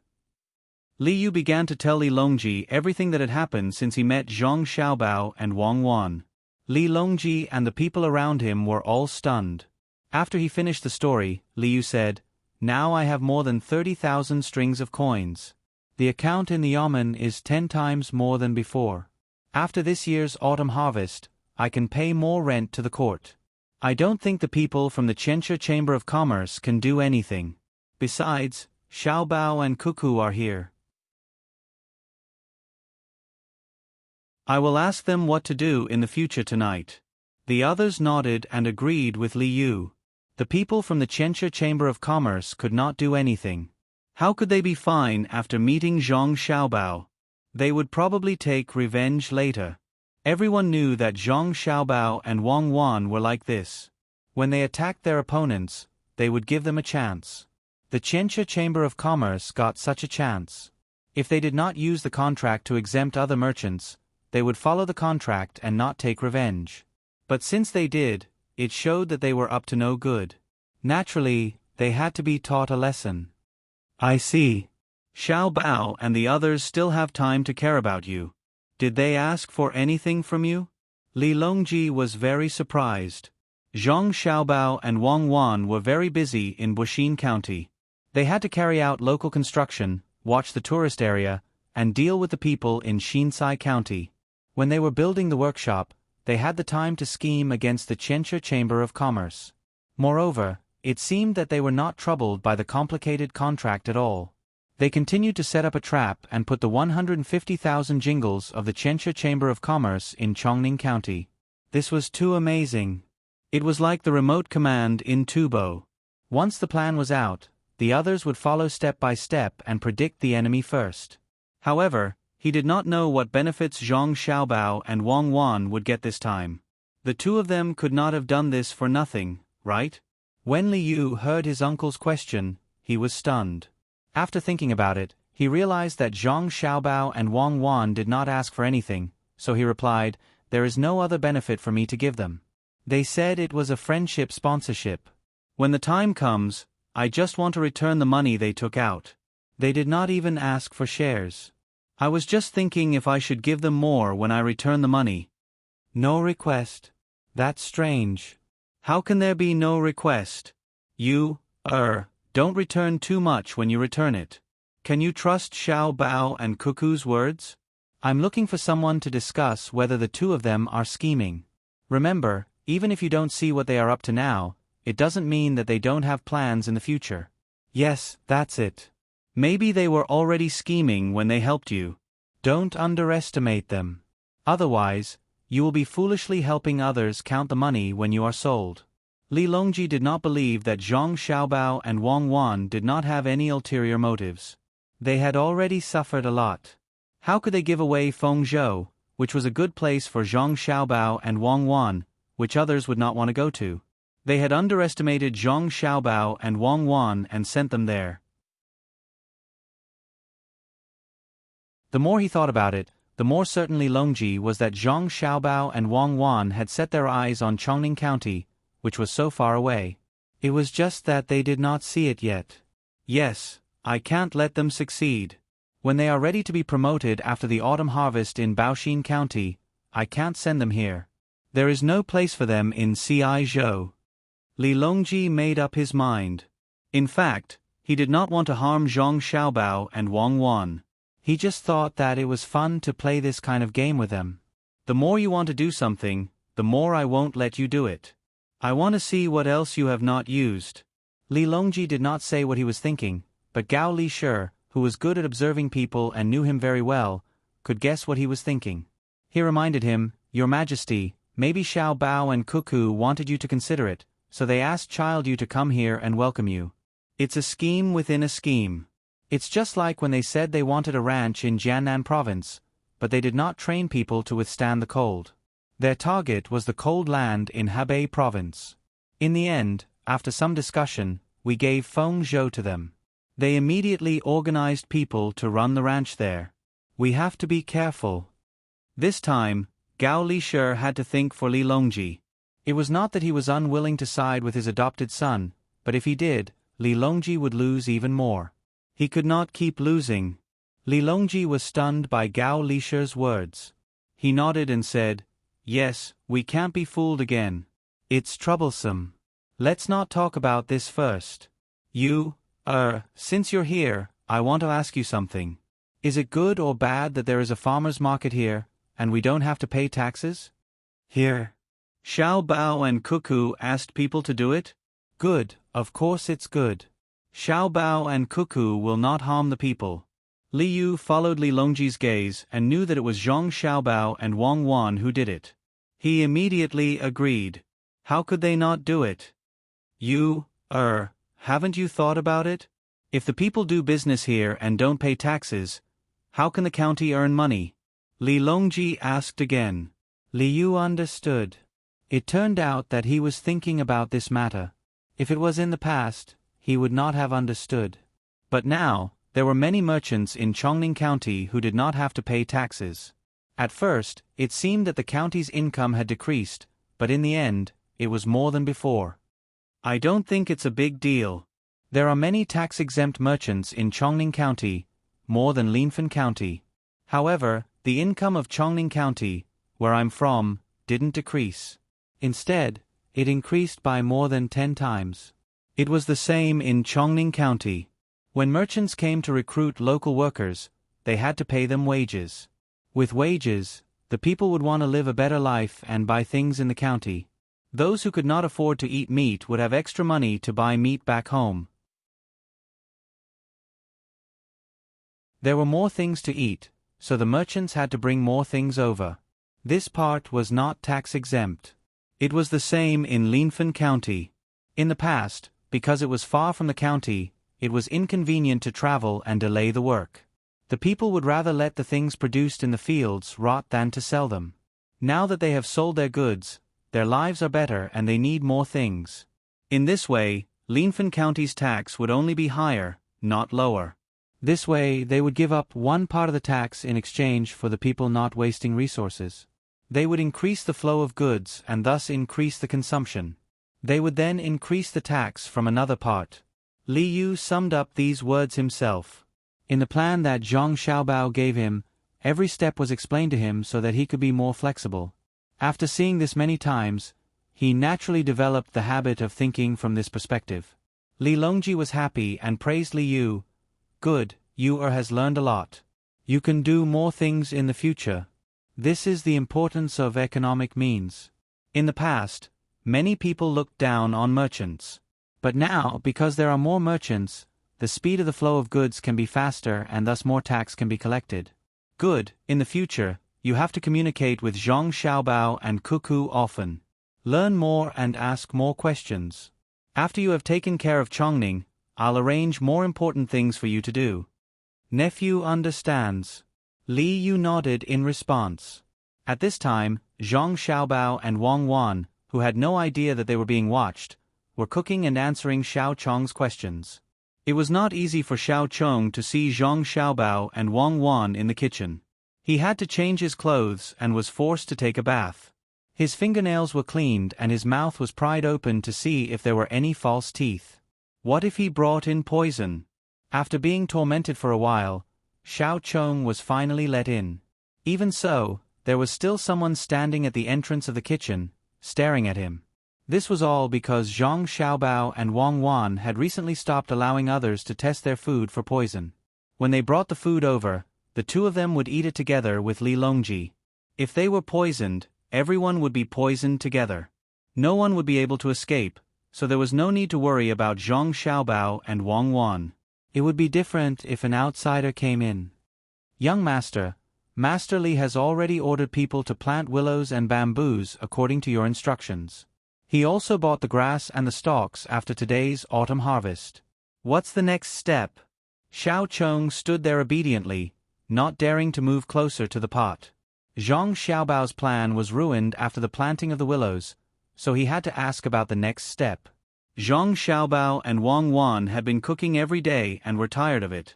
Li Yu began to tell Li Longji everything that had happened since he met Zhang Xiaobao and Wang Wan. Li Longji and the people around him were all stunned. After he finished the story, Li Yu said, Now I have more than 30,000 strings of coins. The account in the yamen is 10 times more than before. After this year's autumn harvest, I can pay more rent to the court. I don't think the people from the Qianshi Chamber of Commerce can do anything. Besides, Xiao Bao and Kuku are here. I will ask them what to do in the future tonight. The others nodded and agreed with Li Yu. The people from the Qianshi Chamber of Commerce could not do anything. How could they be fine after meeting Zhang Xiaobao? They would probably take revenge later. Everyone knew that Zhang Xiaobao and Wang Wan were like this. When they attacked their opponents, they would give them a chance. The Qianshi Chamber of Commerce got such a chance. If they did not use the contract to exempt other merchants, they would follow the contract and not take revenge. But since they did, it showed that they were up to no good. Naturally, they had to be taught a lesson. I see. Xiao Bao and the others still have time to care about you. Did they ask for anything from you? Li Longji was very surprised. Zhang Xiaobao and Wang Wan were very busy in Buxin County. They had to carry out local construction, watch the tourist area, and deal with the people in Xinsai County. When they were building the workshop, they had the time to scheme against the Qianshi Chamber of Commerce. Moreover, it seemed that they were not troubled by the complicated contract at all. They continued to set up a trap and put the 150,000 jingles of the Qianshi Chamber of Commerce in Chongning County. This was too amazing. It was like the remote command in Tubo. Once the plan was out, the others would follow step by step and predict the enemy first. However, he did not know what benefits Zhang Xiaobao and Wang Wan would get this time. The two of them could not have done this for nothing, right? When Liu heard his uncle's question, he was stunned. After thinking about it, he realized that Zhang Xiaobao and Wang Wan did not ask for anything, so he replied, "There is no other benefit for me to give them. They said it was a friendship sponsorship. When the time comes, I just want to return the money they took out. They did not even ask for shares. I was just thinking if I should give them more when I return the money." No request. That's strange. How can there be no request? Don't return too much when you return it. Can you trust Xiao Bao and Cuckoo's words? I'm looking for someone to discuss whether the two of them are scheming. Remember, even if you don't see what they are up to now, it doesn't mean that they don't have plans in the future. Yes, that's it. Maybe they were already scheming when they helped you. Don't underestimate them. Otherwise, you will be foolishly helping others count the money when you are sold. Li Longji did not believe that Zhang Xiaobao and Wang Wan did not have any ulterior motives. They had already suffered a lot. How could they give away Fengzhou, which was a good place for Zhang Xiaobao and Wang Wan, which others would not want to go to? They had underestimated Zhang Xiaobao and Wang Wan and sent them there. The more he thought about it, the more certain Li Longji was that Zhang Xiaobao and Wang Wan had set their eyes on Chongning County, which was so far away. It was just that they did not see it yet. Yes, I can't let them succeed. When they are ready to be promoted after the autumn harvest in Baoxin County, I can't send them here. There is no place for them in Ciizhou. Li Longji made up his mind. In fact, he did not want to harm Zhang Xiaobao and Wang Wan. He just thought that it was fun to play this kind of game with them. The more you want to do something, the more I won't let you do it. I want to see what else you have not used. Li Longji did not say what he was thinking, but Gao Li-shi, who was good at observing people and knew him very well, could guess what he was thinking. He reminded him, "Your Majesty, maybe Xiao Bao and Cuckoo wanted you to consider it, so they asked Child You to come here and welcome you. It's a scheme within a scheme. It's just like when they said they wanted a ranch in Jiannan province, but they did not train people to withstand the cold. Their target was the cold land in Hebei province. In the end, after some discussion, we gave Fengzhou to them. They immediately organized people to run the ranch there. We have to be careful." This time, Gao Li-shi had to think for Li Longji. It was not that he was unwilling to side with his adopted son, but if he did, Li Longji would lose even more. He could not keep losing. Li Longji was stunned by Gao Li-shi's words. He nodded and said, "Yes, we can't be fooled again. It's troublesome. Let's not talk about this first. Since you're here, I want to ask you something. Is it good or bad that there is a farmer's market here, and we don't have to pay taxes?" "Here." Xiao Bao and Cuckoo asked people to do it? Good, of course it's good. Xiao Bao and Cuckoo will not harm the people. Li Yu followed Li Longji's gaze and knew that it was Zhang Xiaobao and Wang Wan who did it. He immediately agreed. How could they not do it? Haven't you thought about it? If the people do business here and don't pay taxes, how can the county earn money? Li Longji asked again. Li Yu understood. It turned out that he was thinking about this matter. If it was in the past, he would not have understood. But now, there were many merchants in Chongning County who did not have to pay taxes. At first, it seemed that the county's income had decreased, but in the end, it was more than before. I don't think it's a big deal. There are many tax-exempt merchants in Chongning County, more than Linfen County. However, the income of Chongning County, where I'm from, didn't decrease. Instead, it increased by more than 10 times. It was the same in Chongning County. When merchants came to recruit local workers, they had to pay them wages. With wages, the people would want to live a better life and buy things in the county. Those who could not afford to eat meat would have extra money to buy meat back home. There were more things to eat, so the merchants had to bring more things over. This part was not tax-exempt. It was the same in Linfen County. In the past, because it was far from the county, it was inconvenient to travel and delay the work. The people would rather let the things produced in the fields rot than to sell them. Now that they have sold their goods, their lives are better and they need more things. In this way, Linfen County's tax would only be higher, not lower. This way, they would give up one part of the tax in exchange for the people not wasting resources. They would increase the flow of goods and thus increase the consumption. They would then increase the tax from another part. Li Yu summed up these words himself. In the plan that Zhang Xiaobao gave him, every step was explained to him so that he could be more flexible. After seeing this many times, he naturally developed the habit of thinking from this perspective. Li Longji was happy and praised Li Yu. Good, you has learned a lot. You can do more things in the future. This is the importance of economic means. In the past, many people looked down on merchants. But now, because there are more merchants, the speed of the flow of goods can be faster and thus more tax can be collected. Good, in the future, you have to communicate with Zhang Xiaobao and Cuckoo often. Learn more and ask more questions. After you have taken care of Chongning, I'll arrange more important things for you to do. Nephew understands. Li Yu nodded in response. At this time, Zhang Xiaobao and Wang Wan, who had no idea that they were being watched, were cooking and answering Xiao Chong's questions. It was not easy for Xiao Chong to see Zhang Xiaobao and Wang Wan in the kitchen. He had to change his clothes and was forced to take a bath. His fingernails were cleaned and his mouth was pried open to see if there were any false teeth. What if he brought in poison? After being tormented for a while, Xiao Chong was finally let in. Even so, there was still someone standing at the entrance of the kitchen, staring at him. This was all because Zhang Xiaobao and Wang Wan had recently stopped allowing others to test their food for poison. When they brought the food over, the two of them would eat it together with Li Longji. If they were poisoned, everyone would be poisoned together. No one would be able to escape, so there was no need to worry about Zhang Xiaobao and Wang Wan. It would be different if an outsider came in. Young Master, Master Li has already ordered people to plant willows and bamboos according to your instructions. He also bought the grass and the stalks after today's autumn harvest. What's the next step? Xiao Chong stood there obediently, not daring to move closer to the pot. Zhang Xiaobao's plan was ruined after the planting of the willows, so he had to ask about the next step. Zhang Xiaobao and Wang Wan had been cooking every day and were tired of it.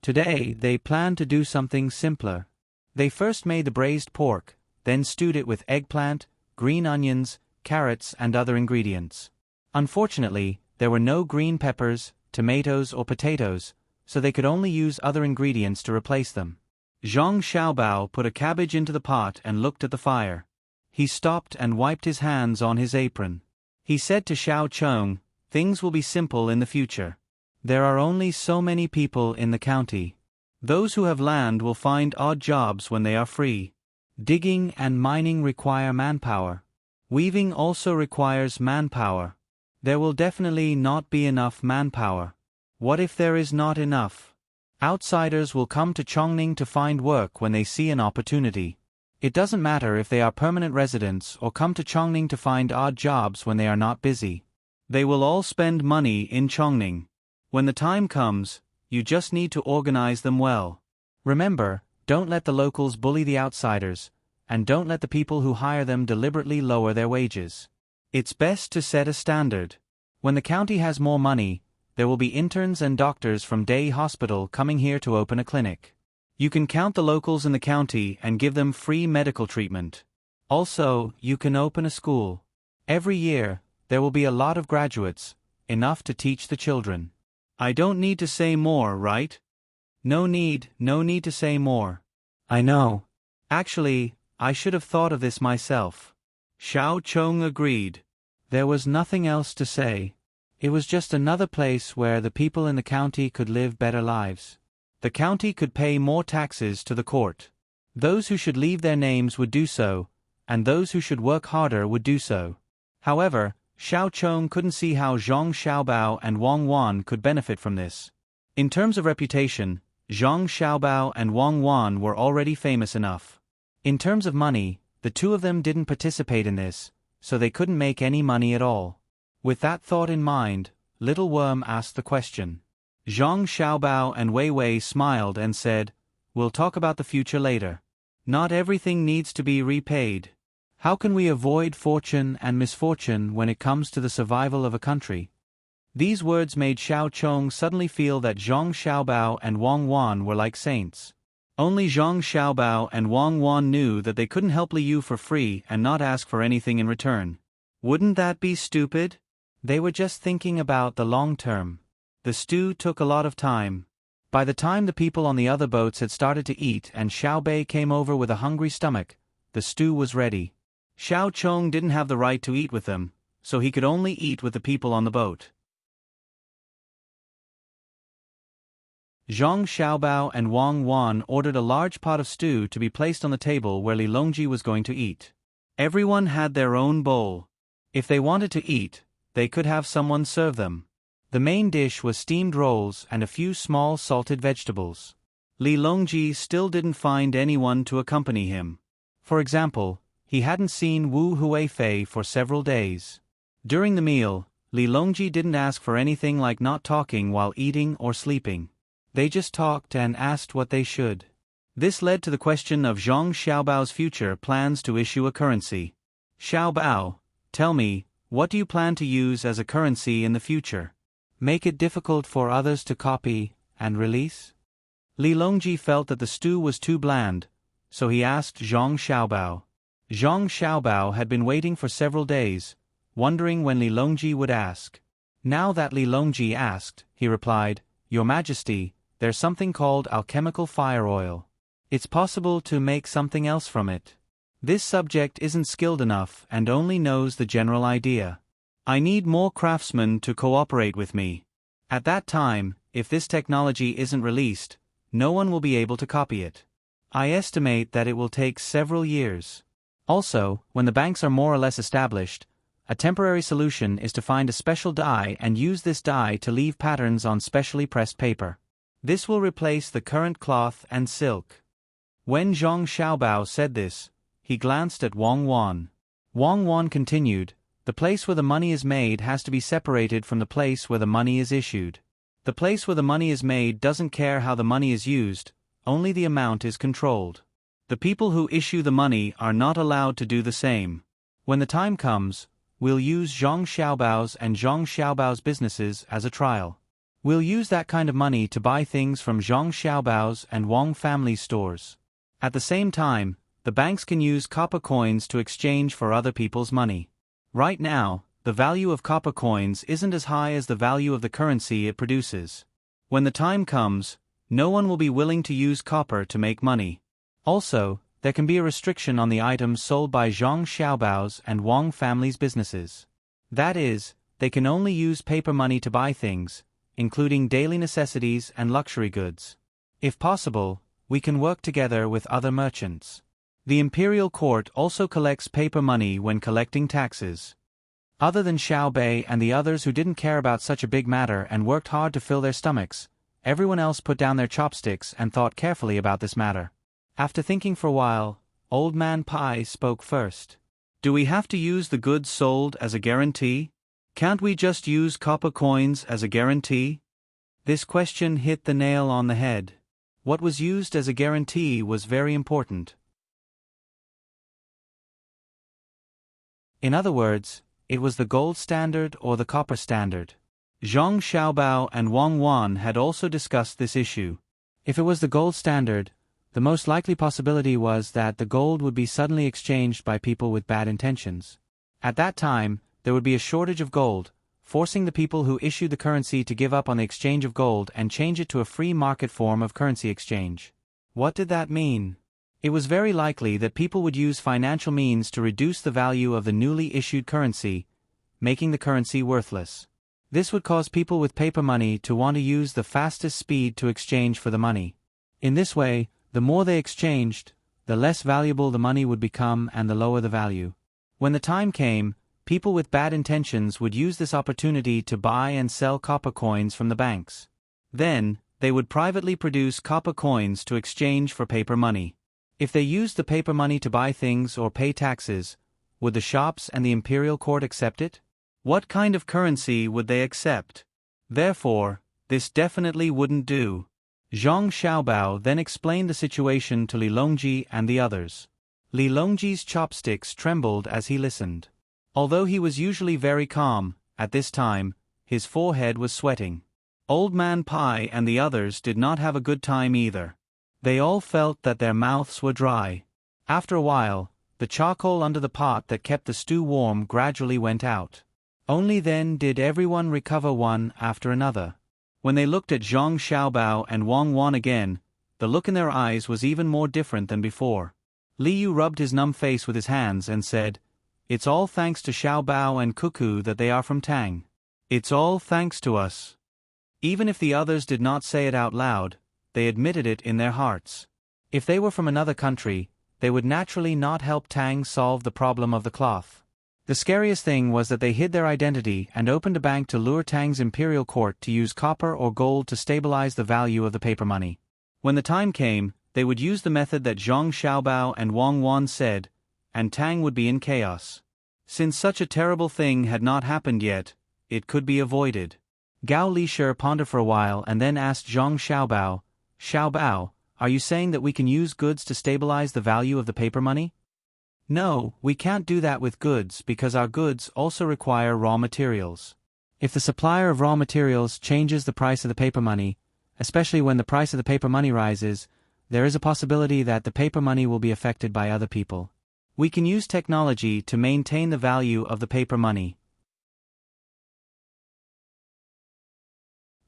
Today, they planned to do something simpler. They first made the braised pork, then stewed it with eggplant, green onions, carrots and other ingredients. Unfortunately, there were no green peppers, tomatoes or potatoes, so they could only use other ingredients to replace them. Zhang Xiaobao put a cabbage into the pot and looked at the fire. He stopped and wiped his hands on his apron. He said to Xiao Chong, "Things will be simple in the future. There are only so many people in the county. Those who have land will find odd jobs when they are free. Digging and mining require manpower. Weaving also requires manpower. There will definitely not be enough manpower. What if there is not enough? Outsiders will come to Chongning to find work when they see an opportunity. It doesn't matter if they are permanent residents or come to Chongning to find odd jobs when they are not busy. They will all spend money in Chongning. When the time comes, you just need to organize them well. Remember, don't let the locals bully the outsiders, and don't let the people who hire them deliberately lower their wages. It's best to set a standard. When the county has more money, there will be interns and doctors from Day Hospital coming here to open a clinic. You can count the locals in the county and give them free medical treatment. Also, you can open a school. Every year, there will be a lot of graduates, enough to teach the children. I don't need to say more, right? No need to say more. I know. Actually, I should have thought of this myself. Xiao Chong agreed. There was nothing else to say. It was just another place where the people in the county could live better lives. The county could pay more taxes to the court. Those who should leave their names would do so, and those who should work harder would do so. However, Xiao Chong couldn't see how Zhang Xiaobao and Wang Wan could benefit from this. In terms of reputation, Zhang Xiaobao and Wang Wan were already famous enough. In terms of money, the two of them didn't participate in this, so they couldn't make any money at all. With that thought in mind, Little Worm asked the question. Zhang Xiaobao and Wei Wei smiled and said, "We'll talk about the future later. Not everything needs to be repaid. How can we avoid fortune and misfortune when it comes to the survival of a country? These words made Xiao Chong suddenly feel that Zhang Xiaobao and Wang Wan were like saints. Only Zhang Xiaobao and Wang Wan knew that they couldn't help Li Yu for free and not ask for anything in return. Wouldn't that be stupid? They were just thinking about the long term. The stew took a lot of time. By the time the people on the other boats had started to eat and Xiao Bei came over with a hungry stomach, the stew was ready. Xiao Chong didn't have the right to eat with them, so he could only eat with the people on the boat. Zhang Xiaobao and Wang Wan ordered a large pot of stew to be placed on the table where Li Longji was going to eat. Everyone had their own bowl. If they wanted to eat, they could have someone serve them. The main dish was steamed rolls and a few small salted vegetables. Li Longji still didn't find anyone to accompany him. For example, he hadn't seen Wu Huifei for several days. During the meal, Li Longji didn't ask for anything like not talking while eating or sleeping. They just talked and asked what they should. This led to the question of Zhang Xiaobao's future plans to issue a currency. Xiaobao, tell me, what do you plan to use as a currency in the future? Make it difficult for others to copy and release? Li Longji felt that the stew was too bland, so he asked Zhang Xiaobao. Zhang Xiaobao had been waiting for several days, wondering when Li Longji would ask. Now that Li Longji asked, he replied, "Your Majesty, there's something called alchemical fire oil. It's possible to make something else from it. This subject isn't skilled enough and only knows the general idea. I need more craftsmen to cooperate with me. At that time, if this technology isn't released, no one will be able to copy it. I estimate that it will take several years. Also, when the banks are more or less established, a temporary solution is to find a special dye and use this dye to leave patterns on specially pressed paper. This will replace the current cloth and silk." When Zhang Xiaobao said this, he glanced at Wang Wan. Wang Wan continued, "The place where the money is made has to be separated from the place where the money is issued. The place where the money is made doesn't care how the money is used, only the amount is controlled. The people who issue the money are not allowed to do the same. When the time comes, we'll use Zhang Xiaobao's and Zhang Xiaobao's businesses as a trial. We'll use that kind of money to buy things from Zhang Xiaobao's and Wang family's stores. At the same time, the banks can use copper coins to exchange for other people's money. Right now, the value of copper coins isn't as high as the value of the currency it produces. When the time comes, no one will be willing to use copper to make money. Also, there can be a restriction on the items sold by Zhang Xiaobao's and Wang family's businesses. That is, they can only use paper money to buy things, including daily necessities and luxury goods. If possible, we can work together with other merchants. The imperial court also collects paper money when collecting taxes. Other than Xiao Bei and the others who didn't care about such a big matter and worked hard to fill their stomachs, everyone else put down their chopsticks and thought carefully about this matter. After thinking for a while, Old Man Pai spoke first. "Do we have to use the goods sold as a guarantee? Can't we just use copper coins as a guarantee?" This question hit the nail on the head. What was used as a guarantee was very important. In other words, it was the gold standard or the copper standard. Zhang Xiaobao and Wang Wan had also discussed this issue. If it was the gold standard, the most likely possibility was that the gold would be suddenly exchanged by people with bad intentions. At that time, there would be a shortage of gold, forcing the people who issued the currency to give up on the exchange of gold and change it to a free market form of currency exchange. What did that mean? It was very likely that people would use financial means to reduce the value of the newly issued currency, making the currency worthless. This would cause people with paper money to want to use the fastest speed to exchange for the money. In this way, the more they exchanged, the less valuable the money would become and the lower the value. When the time came, people with bad intentions would use this opportunity to buy and sell copper coins from the banks. Then, they would privately produce copper coins to exchange for paper money. If they used the paper money to buy things or pay taxes, would the shops and the imperial court accept it? What kind of currency would they accept? Therefore, this definitely wouldn't do. Zhang Xiaobao then explained the situation to Li Longji and the others. Li Longji's chopsticks trembled as he listened. Although he was usually very calm, at this time, his forehead was sweating. Old Man Pai and the others did not have a good time either. They all felt that their mouths were dry. After a while, the charcoal under the pot that kept the stew warm gradually went out. Only then did everyone recover one after another. When they looked at Zhang Xiaobao and Wang Wan again, the look in their eyes was even more different than before. Li Yu rubbed his numb face with his hands and said, "It's all thanks to Xiaobao and Cuckoo that they are from Tang. It's all thanks to us." Even if the others did not say it out loud, they admitted it in their hearts. If they were from another country, they would naturally not help Tang solve the problem of the cloth. The scariest thing was that they hid their identity and opened a bank to lure Tang's imperial court to use copper or gold to stabilize the value of the paper money. When the time came, they would use the method that Zhang Xiaobao and Wang Wan said, and Tang would be in chaos. Since such a terrible thing had not happened yet, it could be avoided. Gao Lisher pondered for a while and then asked Zhang Xiaobao, "Xiaobao, are you saying that we can use goods to stabilize the value of the paper money?" "No, we can't do that with goods because our goods also require raw materials. If the supplier of raw materials changes the price of the paper money, especially when the price of the paper money rises, there is a possibility that the paper money will be affected by other people. We can use technology to maintain the value of the paper money.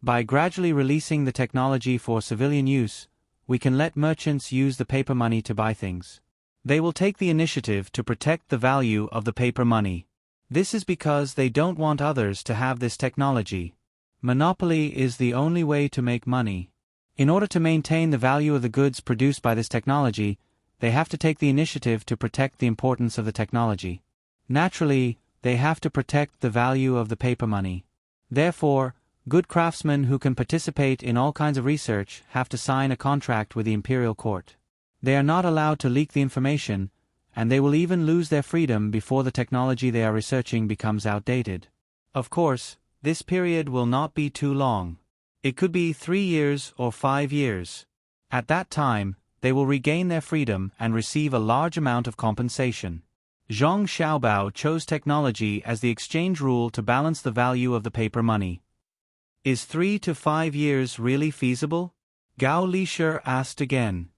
By gradually releasing the technology for civilian use, we can let merchants use the paper money to buy things. They will take the initiative to protect the value of the paper money. This is because they don't want others to have this technology. Monopoly is the only way to make money. In order to maintain the value of the goods produced by this technology, they have to take the initiative to protect the importance of the technology. Naturally, they have to protect the value of the paper money. Therefore, good craftsmen who can participate in all kinds of research have to sign a contract with the imperial court. They are not allowed to leak the information, and they will even lose their freedom before the technology they are researching becomes outdated. Of course, this period will not be too long. It could be 3 years or 5 years. At that time, they will regain their freedom and receive a large amount of compensation. Zhang Xiaobao chose technology as the exchange rule to balance the value of the paper money. Is 3 to 5 years really feasible? Gao Lisher asked again.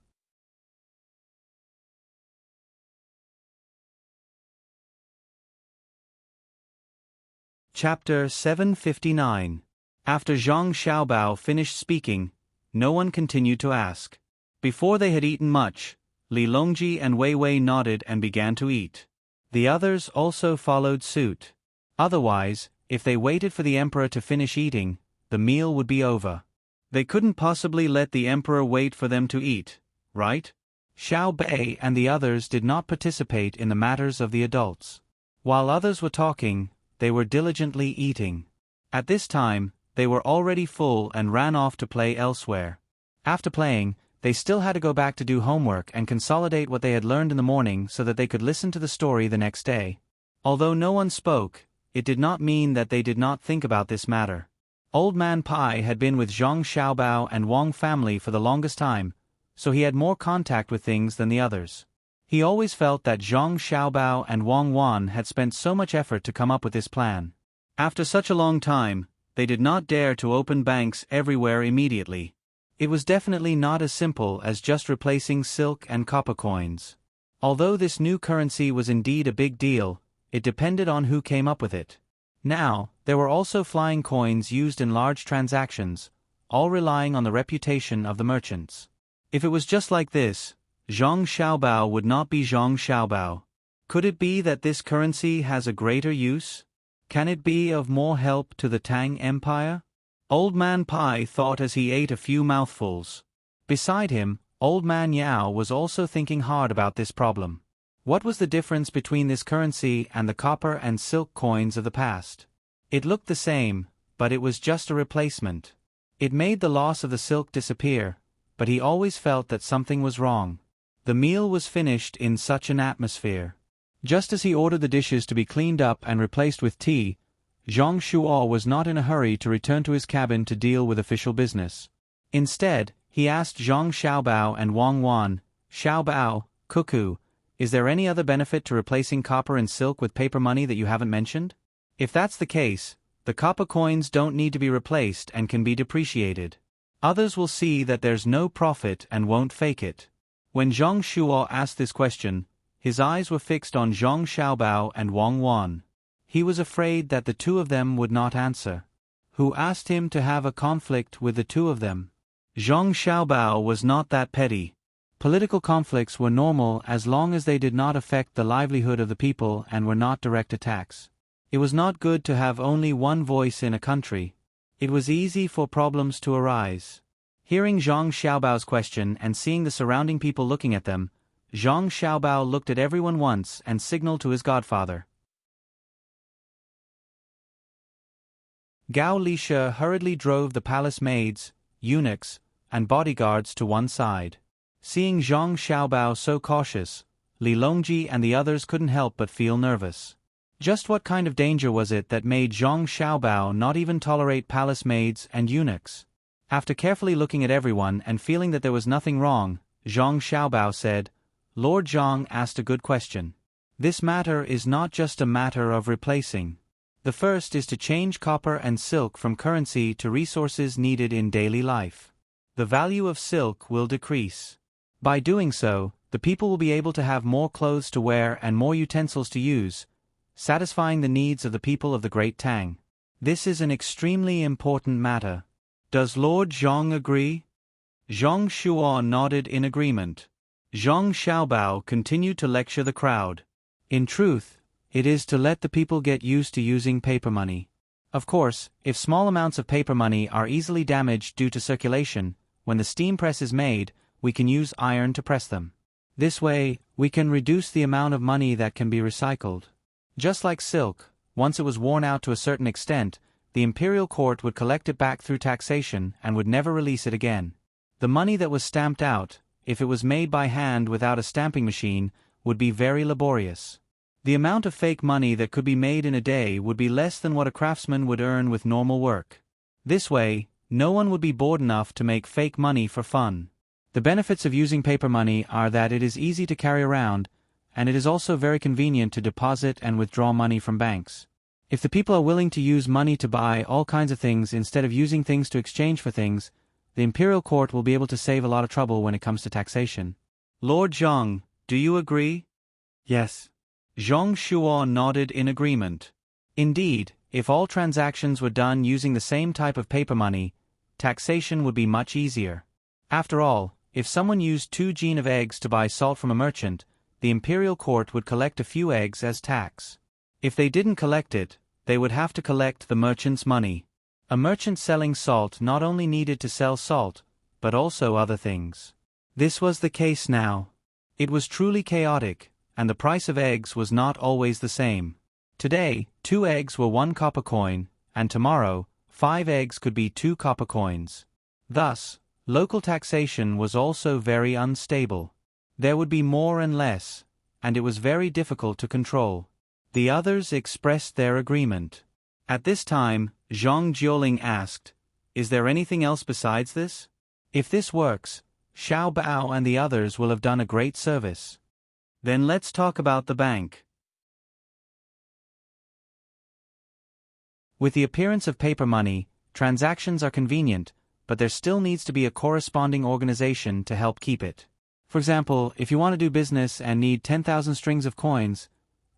Chapter 759. After Zhang Xiaobao finished speaking, no one continued to ask. Before they had eaten much, Li Longji and Wei Wei nodded and began to eat. The others also followed suit. Otherwise, if they waited for the emperor to finish eating, the meal would be over. They couldn't possibly let the emperor wait for them to eat, right? Xiao Bei and the others did not participate in the matters of the adults. While others were talking, they were diligently eating. At this time, they were already full and ran off to play elsewhere. After playing, they still had to go back to do homework and consolidate what they had learned in the morning so that they could listen to the story the next day. Although no one spoke, it did not mean that they did not think about this matter. Old Man Pai had been with Zhang Xiaobao and Wang family for the longest time, so he had more contact with things than the others. He always felt that Zhang Xiaobao and Wang Wan had spent so much effort to come up with this plan. After such a long time, they did not dare to open banks everywhere immediately. It was definitely not as simple as just replacing silk and copper coins. Although this new currency was indeed a big deal, it depended on who came up with it. Now, there were also flying coins used in large transactions, all relying on the reputation of the merchants. If it was just like this, Zhang Xiaobao would not be Zhang Xiaobao. Could it be that this currency has a greater use? Can it be of more help to the Tang Empire? Old Man Pai thought as he ate a few mouthfuls. Beside him, Old Man Yao was also thinking hard about this problem. What was the difference between this currency and the copper and silk coins of the past? It looked the same, but it was just a replacement. It made the loss of the silk disappear, but he always felt that something was wrong. The meal was finished in such an atmosphere. Just as he ordered the dishes to be cleaned up and replaced with tea, Zhang Shuo was not in a hurry to return to his cabin to deal with official business. Instead, he asked Zhang Xiaobao and Wang Wan, "Xiaobao, Cuckoo, Is there any other benefit to replacing copper and silk with paper money that you haven't mentioned? If that's the case, the copper coins don't need to be replaced and can be depreciated. Others will see that there's no profit and won't fake it. When Zhang Shuo asked this question, his eyes were fixed on Zhang Xiaobao and Wang Wan. He was afraid that the two of them would not answer. Who asked him to have a conflict with the two of them? Zhang Xiaobao was not that petty. Political conflicts were normal as long as they did not affect the livelihood of the people and were not direct attacks. It was not good to have only one voice in a country. It was easy for problems to arise. Hearing Zhang Xiaobao's question and seeing the surrounding people looking at them, Zhang Xiaobao looked at everyone once and signaled to his godfather. Gao Lisha hurriedly drove the palace maids, eunuchs, and bodyguards to one side. Seeing Zhang Xiaobao so cautious, Li Longji and the others couldn't help but feel nervous. Just what kind of danger was it that made Zhang Xiaobao not even tolerate palace maids and eunuchs? After carefully looking at everyone and feeling that there was nothing wrong, Zhang Xiaobao said, "Lord Zhang asked a good question. This matter is not just a matter of replacing. The first is to change copper and silk from currency to resources needed in daily life. The value of silk will decrease. By doing so, the people will be able to have more clothes to wear and more utensils to use, satisfying the needs of the people of the Great Tang. This is an extremely important matter. Does Lord Zhang agree?" Zhang Shuo nodded in agreement. Zhang Xiaobao continued to lecture the crowd. In truth, it is to let the people get used to using paper money. Of course, if small amounts of paper money are easily damaged due to circulation, when the steam press is made, we can use iron to press them. This way, we can reduce the amount of money that can be recycled. Just like silk, once it was worn out to a certain extent, the imperial court would collect it back through taxation and would never release it again. The money that was stamped out, if it was made by hand without a stamping machine, would be very laborious. The amount of fake money that could be made in a day would be less than what a craftsman would earn with normal work. This way, no one would be bored enough to make fake money for fun. The benefits of using paper money are that it is easy to carry around, and it is also very convenient to deposit and withdraw money from banks. If the people are willing to use money to buy all kinds of things instead of using things to exchange for things, the imperial court will be able to save a lot of trouble when it comes to taxation. Lord Zhang, do you agree? Yes. Zhang Shuo nodded in agreement. Indeed, if all transactions were done using the same type of paper money, taxation would be much easier. After all, if someone used 2 jin of eggs to buy salt from a merchant, the imperial court would collect a few eggs as tax. If they didn't collect it, they would have to collect the merchant's money. A merchant selling salt not only needed to sell salt, but also other things. This was the case now. It was truly chaotic, and the price of eggs was not always the same. Today, 2 eggs were 1 copper coin, and tomorrow, 5 eggs could be 2 copper coins. Thus, local taxation was also very unstable. There would be more and less, and it was very difficult to control. The others expressed their agreement. At this time, Zhang Jiuling asked, "Is there anything else besides this? If this works, Xiao Bao and the others will have done a great service. Then let's talk about the bank." With the appearance of paper money, transactions are convenient, but there still needs to be a corresponding organization to help keep it. For example, if you want to do business and need 10,000 strings of coins,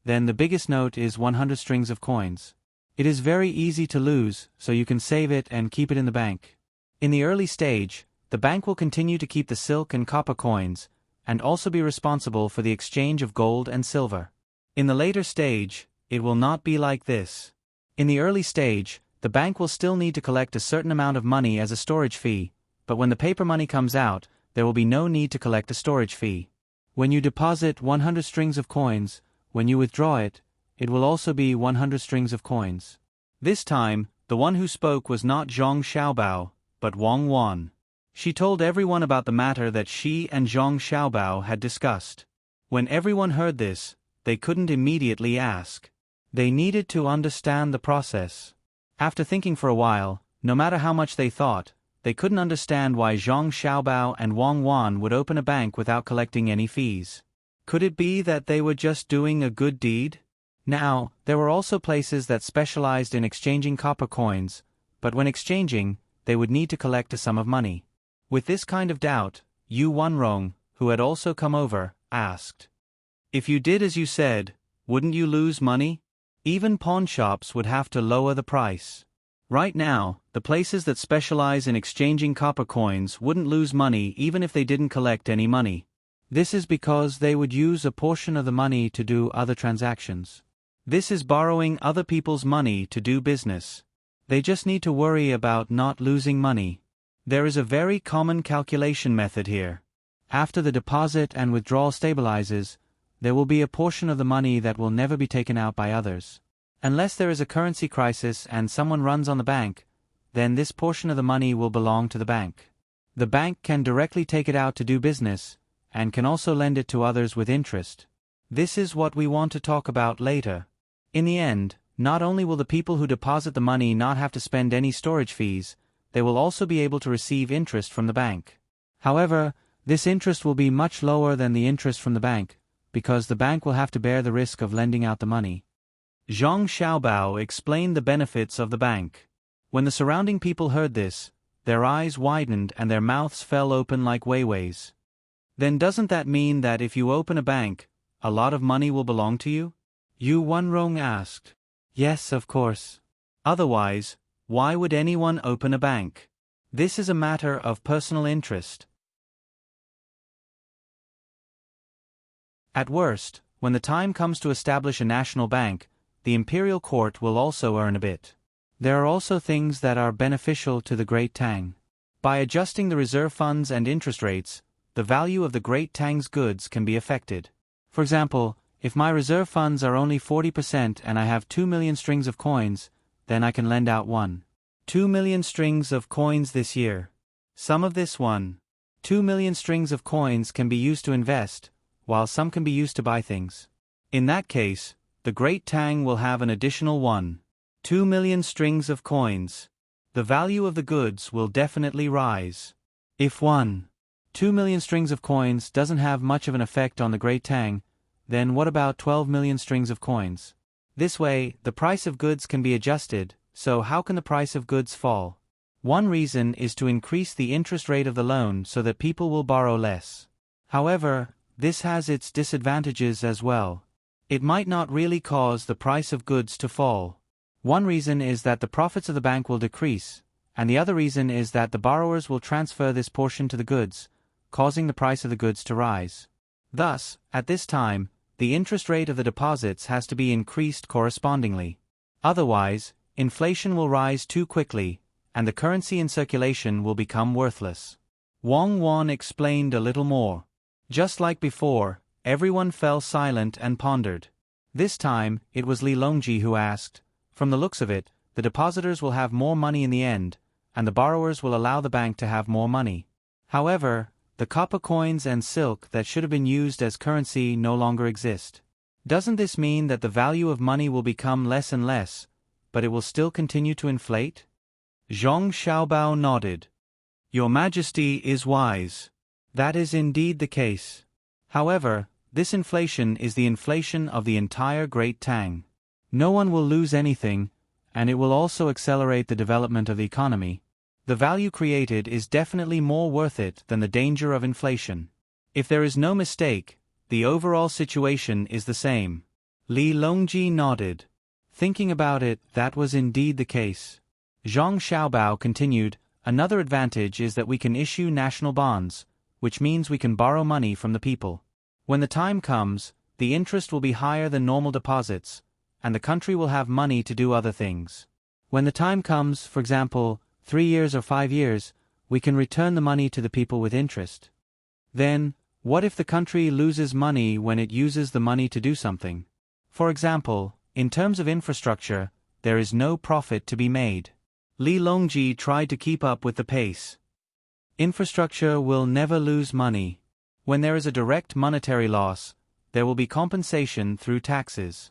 then the biggest note is 100 strings of coins. It is very easy to lose, so you can save it and keep it in the bank. In the early stage, the bank will continue to keep the silk and copper coins, and also be responsible for the exchange of gold and silver. In the later stage, it will not be like this. In the early stage, the bank will still need to collect a certain amount of money as a storage fee, but when the paper money comes out, there will be no need to collect a storage fee. When you deposit 100 strings of coins, when you withdraw it, it will also be 100 strings of coins. This time, the one who spoke was not Zhang Xiaobao, but Wang Wan. She told everyone about the matter that she and Zhang Xiaobao had discussed. When everyone heard this, they couldn't immediately ask. They needed to understand the process. After thinking for a while, no matter how much they thought, they couldn't understand why Zhang Xiaobao and Wang Wan would open a bank without collecting any fees. Could it be that they were just doing a good deed? Now, there were also places that specialized in exchanging copper coins, but when exchanging, they would need to collect a sum of money. With this kind of doubt, Yu Wanrong, who had also come over, asked, "If you did as you said, wouldn't you lose money? Even pawn shops would have to lower the price." Right now, the places that specialize in exchanging copper coins wouldn't lose money even if they didn't collect any money. This is because they would use a portion of the money to do other transactions. This is borrowing other people's money to do business. They just need to worry about not losing money. There is a very common calculation method here. After the deposit and withdrawal stabilizes, there will be a portion of the money that will never be taken out by others. Unless there is a currency crisis and someone runs on the bank, then this portion of the money will belong to the bank. The bank can directly take it out to do business, and can also lend it to others with interest. This is what we want to talk about later. In the end, not only will the people who deposit the money not have to spend any storage fees, they will also be able to receive interest from the bank. However, this interest will be much lower than the interest from the bank, because the bank will have to bear the risk of lending out the money. Zhang Xiaobao explained the benefits of the bank. When the surrounding people heard this, their eyes widened and their mouths fell open like Weiwei's. Then doesn't that mean that if you open a bank, a lot of money will belong to you? Yu Wanrong asked. Yes, of course. Otherwise, why would anyone open a bank? This is a matter of personal interest. At worst, when the time comes to establish a national bank, the imperial court will also earn a bit. There are also things that are beneficial to the Great Tang. By adjusting the reserve funds and interest rates, the value of the Great Tang's goods can be affected. For example, if my reserve funds are only 40% and I have 2 million strings of coins, then I can lend out 2 million strings of coins this year. Some of this 2 million strings of coins can be used to invest, while some can be used to buy things. In that case, the Great Tang will have an additional 2 million strings of coins. The value of the goods will definitely rise. If 2 million strings of coins doesn't have much of an effect on the Great Tang, then what about 12 million strings of coins? This way, the price of goods can be adjusted, so how can the price of goods fall? One reason is to increase the interest rate of the loan so that people will borrow less. However, this has its disadvantages as well. It might not really cause the price of goods to fall. One reason is that the profits of the bank will decrease, and the other reason is that the borrowers will transfer this portion to the goods, causing the price of the goods to rise. Thus, at this time, the interest rate of the deposits has to be increased correspondingly. Otherwise, inflation will rise too quickly, and the currency in circulation will become worthless. Wang Wan explained a little more. Just like before, everyone fell silent and pondered. This time, it was Li Longji who asked, "From the looks of it, the depositors will have more money in the end, and the borrowers will allow the bank to have more money. However, the copper coins and silk that should have been used as currency no longer exist. Doesn't this mean that the value of money will become less and less, but it will still continue to inflate?" Zhang Xiaobao nodded. "Your Majesty is wise. That is indeed the case. However, this inflation is the inflation of the entire Great Tang. No one will lose anything, and it will also accelerate the development of the economy. The value created is definitely more worth it than the danger of inflation. If there is no mistake, the overall situation is the same." Li Longji nodded. Thinking about it, that was indeed the case. Zhang Xiaobao continued, "Another advantage is that we can issue national bonds, which means we can borrow money from the people. When the time comes, the interest will be higher than normal deposits, and the country will have money to do other things. When the time comes, for example, 3 years or 5 years, we can return the money to the people with interest. Then, what if the country loses money when it uses the money to do something? For example, in terms of infrastructure, there is no profit to be made." Li Longji tried to keep up with the pace. "Infrastructure will never lose money. When there is a direct monetary loss, there will be compensation through taxes.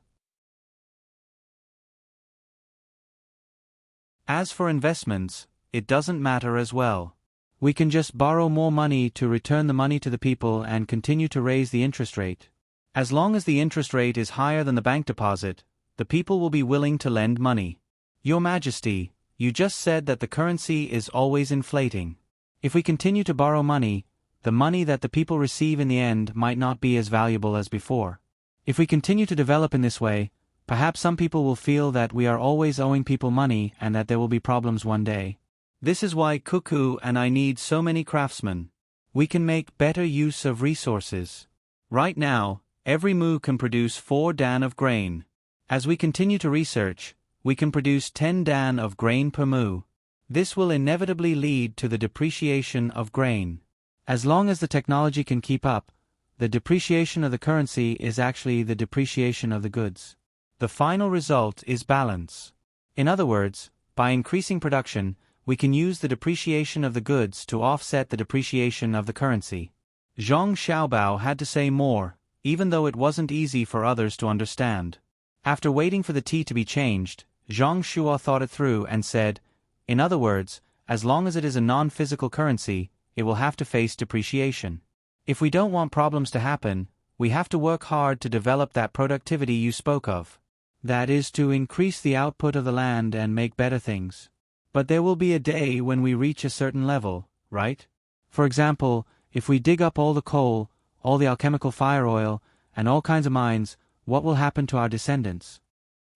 As for investments, it doesn't matter as well. We can just borrow more money to return the money to the people and continue to raise the interest rate. As long as the interest rate is higher than the bank deposit, the people will be willing to lend money. Your Majesty, you just said that the currency is always inflating. If we continue to borrow money, the money that the people receive in the end might not be as valuable as before. If we continue to develop in this way, perhaps some people will feel that we are always owing people money and that there will be problems one day. This is why Cuckoo and I need so many craftsmen. We can make better use of resources. Right now, every moo can produce 4 dan of grain. As we continue to research, we can produce 10 dan of grain per moo. This will inevitably lead to the depreciation of grain. As long as the technology can keep up, the depreciation of the currency is actually the depreciation of the goods. The final result is balance. In other words, by increasing production, we can use the depreciation of the goods to offset the depreciation of the currency. Zhang Xiaobao had to say more, even though it wasn't easy for others to understand. After waiting for the tea to be changed, Zhang Shuo thought it through and said, in other words, as long as it is a non-physical currency, it will have to face depreciation. If we don't want problems to happen, we have to work hard to develop that productivity you spoke of. That is to increase the output of the land and make better things. But there will be a day when we reach a certain level, right? For example, if we dig up all the coal, all the alchemical fire oil, and all kinds of mines, what will happen to our descendants?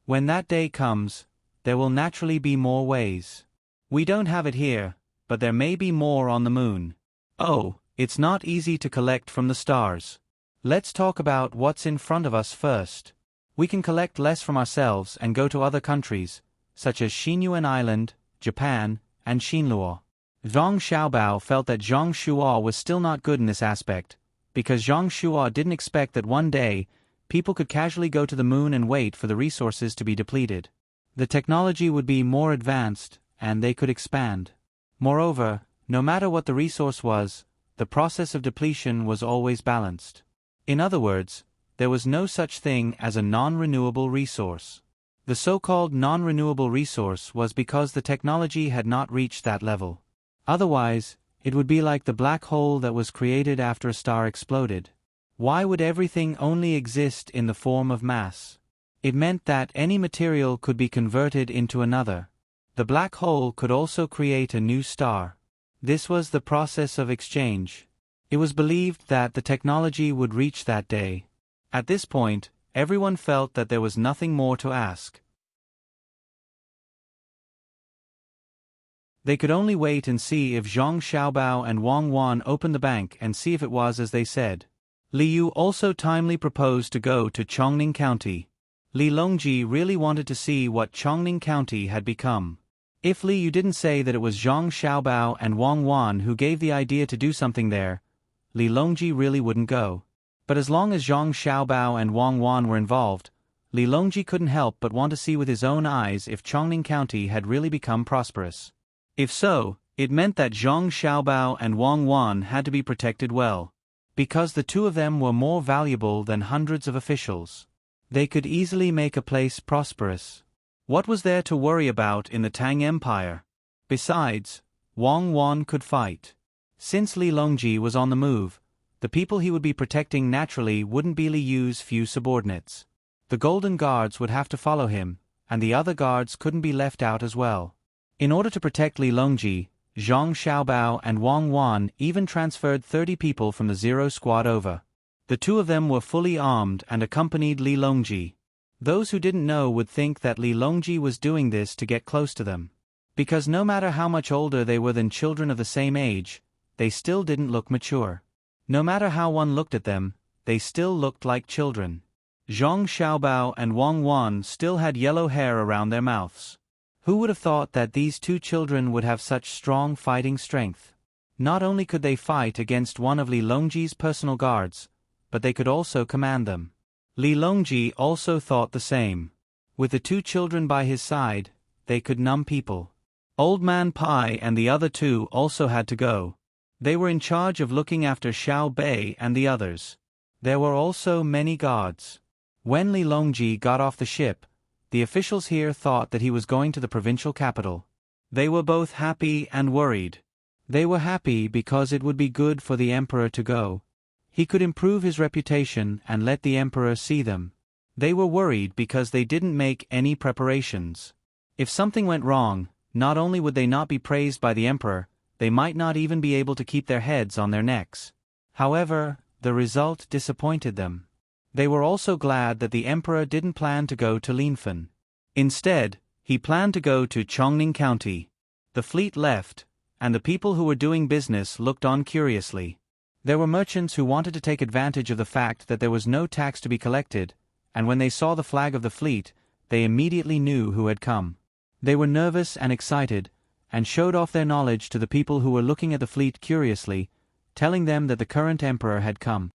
When that day comes, there will naturally be more ways. We don't have it here, but there may be more on the moon. Oh, it's not easy to collect from the stars. Let's talk about what's in front of us first. We can collect less from ourselves and go to other countries, such as Xinyuan Island, Japan, and Xinluo. Zhang Xiaobao felt that Zhang Shuo was still not good in this aspect, because Zhang Shuo didn't expect that one day, people could casually go to the moon and wait for the resources to be depleted. The technology would be more advanced, and they could expand. Moreover, no matter what the resource was, the process of depletion was always balanced. In other words, there was no such thing as a non-renewable resource. The so-called non-renewable resource was because the technology had not reached that level. Otherwise, it would be like the black hole that was created after a star exploded. Why would everything only exist in the form of mass? It meant that any material could be converted into another. The black hole could also create a new star. This was the process of exchange. It was believed that the technology would reach that day. At this point, everyone felt that there was nothing more to ask. They could only wait and see if Zhang Xiaobao and Wang Wan opened the bank and see if it was as they said. Li Yu also timely proposed to go to Chongning County. Li Longji really wanted to see what Chongning County had become. If Li Yu didn't say that it was Zhang Xiaobao and Wang Wan who gave the idea to do something there, Li Longji really wouldn't go. But as long as Zhang Xiaobao and Wang Wan were involved, Li Longji couldn't help but want to see with his own eyes if Chongning County had really become prosperous. If so, it meant that Zhang Xiaobao and Wang Wan had to be protected well. Because the two of them were more valuable than hundreds of officials. They could easily make a place prosperous. What was there to worry about in the Tang Empire? Besides, Wang Wan could fight. Since Li Longji was on the move, the people he would be protecting naturally wouldn't be Li Yu's few subordinates. The Golden Guards would have to follow him, and the other guards couldn't be left out as well. In order to protect Li Longji, Zhang Xiaobao and Wang Wan even transferred 30 people from the Zero Squad over. The two of them were fully armed and accompanied Li Longji. Those who didn't know would think that Li Longji was doing this to get close to them. Because no matter how much older they were than children of the same age, they still didn't look mature. No matter how one looked at them, they still looked like children. Zhang Xiaobao and Wang Wan still had yellow hair around their mouths. Who would have thought that these two children would have such strong fighting strength? Not only could they fight against one of Li Longji's personal guards, but they could also command them. Li Longji also thought the same. With the two children by his side, they could numb people. Old Man Pai and the other two also had to go. They were in charge of looking after Xiao Bei and the others. There were also many guards. When Li Longji got off the ship, the officials here thought that he was going to the provincial capital. They were both happy and worried. They were happy because it would be good for the emperor to go. He could improve his reputation and let the emperor see them. They were worried because they didn't make any preparations. If something went wrong, not only would they not be praised by the emperor, they might not even be able to keep their heads on their necks. However, the result disappointed them. They were also glad that the emperor didn't plan to go to Linfen. Instead, he planned to go to Chongning County. The fleet left, and the people who were doing business looked on curiously. There were merchants who wanted to take advantage of the fact that there was no tax to be collected, and when they saw the flag of the fleet, they immediately knew who had come. They were nervous and excited, and showed off their knowledge to the people who were looking at the fleet curiously, telling them that the current emperor had come.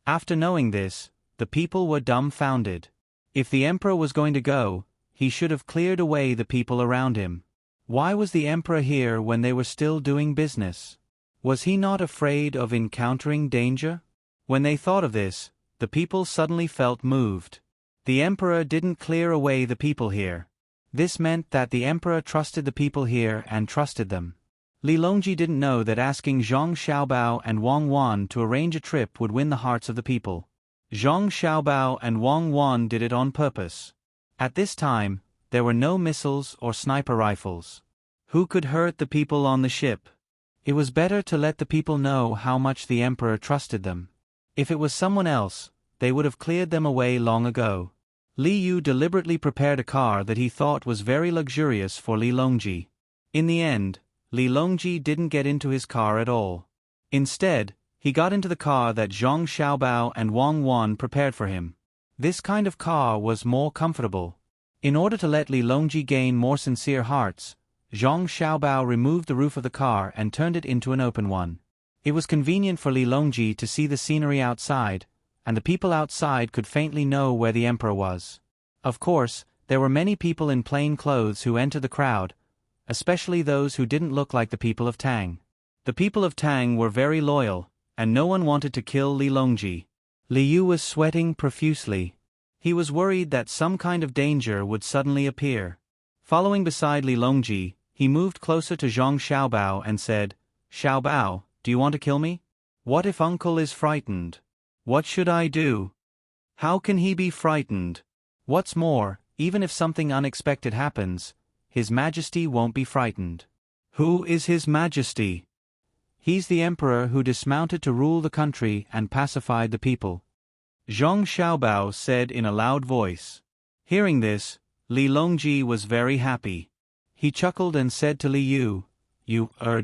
After knowing this, the people were dumbfounded. If the emperor was going to go, he should have cleared away the people around him. Why was the emperor here when they were still doing business? Was he not afraid of encountering danger? When they thought of this, the people suddenly felt moved. The emperor didn't clear away the people here. This meant that the emperor trusted the people here and trusted them. Li Longji didn't know that asking Zhang Xiaobao and Wang Wan to arrange a trip would win the hearts of the people. Zhang Xiaobao and Wang Wan did it on purpose. At this time, there were no missiles or sniper rifles. Who could hurt the people on the ship? It was better to let the people know how much the emperor trusted them. If it was someone else, they would have cleared them away long ago. Li Yu deliberately prepared a car that he thought was very luxurious for Li Longji. In the end, Li Longji didn't get into his car at all. Instead, he got into the car that Zhang Xiaobao and Wang Wan prepared for him. This kind of car was more comfortable. In order to let Li Longji gain more sincere hearts, Zhang Xiaobao removed the roof of the car and turned it into an open one. It was convenient for Li Longji to see the scenery outside, and the people outside could faintly know where the emperor was. Of course, there were many people in plain clothes who entered the crowd, especially those who didn't look like the people of Tang. The people of Tang were very loyal, and no one wanted to kill Li Longji. Li Yu was sweating profusely. He was worried that some kind of danger would suddenly appear. Following beside Li Longji, he moved closer to Zhang Xiaobao and said, "Xiaobao, do you want to kill me? What if uncle is frightened? What should I do? How can he be frightened? What's more, even if something unexpected happens, His Majesty won't be frightened." "Who is His Majesty?" "He's the emperor who dismounted to rule the country and pacified the people," Zhang Xiaobao said in a loud voice. Hearing this, Li Longji was very happy. He chuckled and said to Li Yu,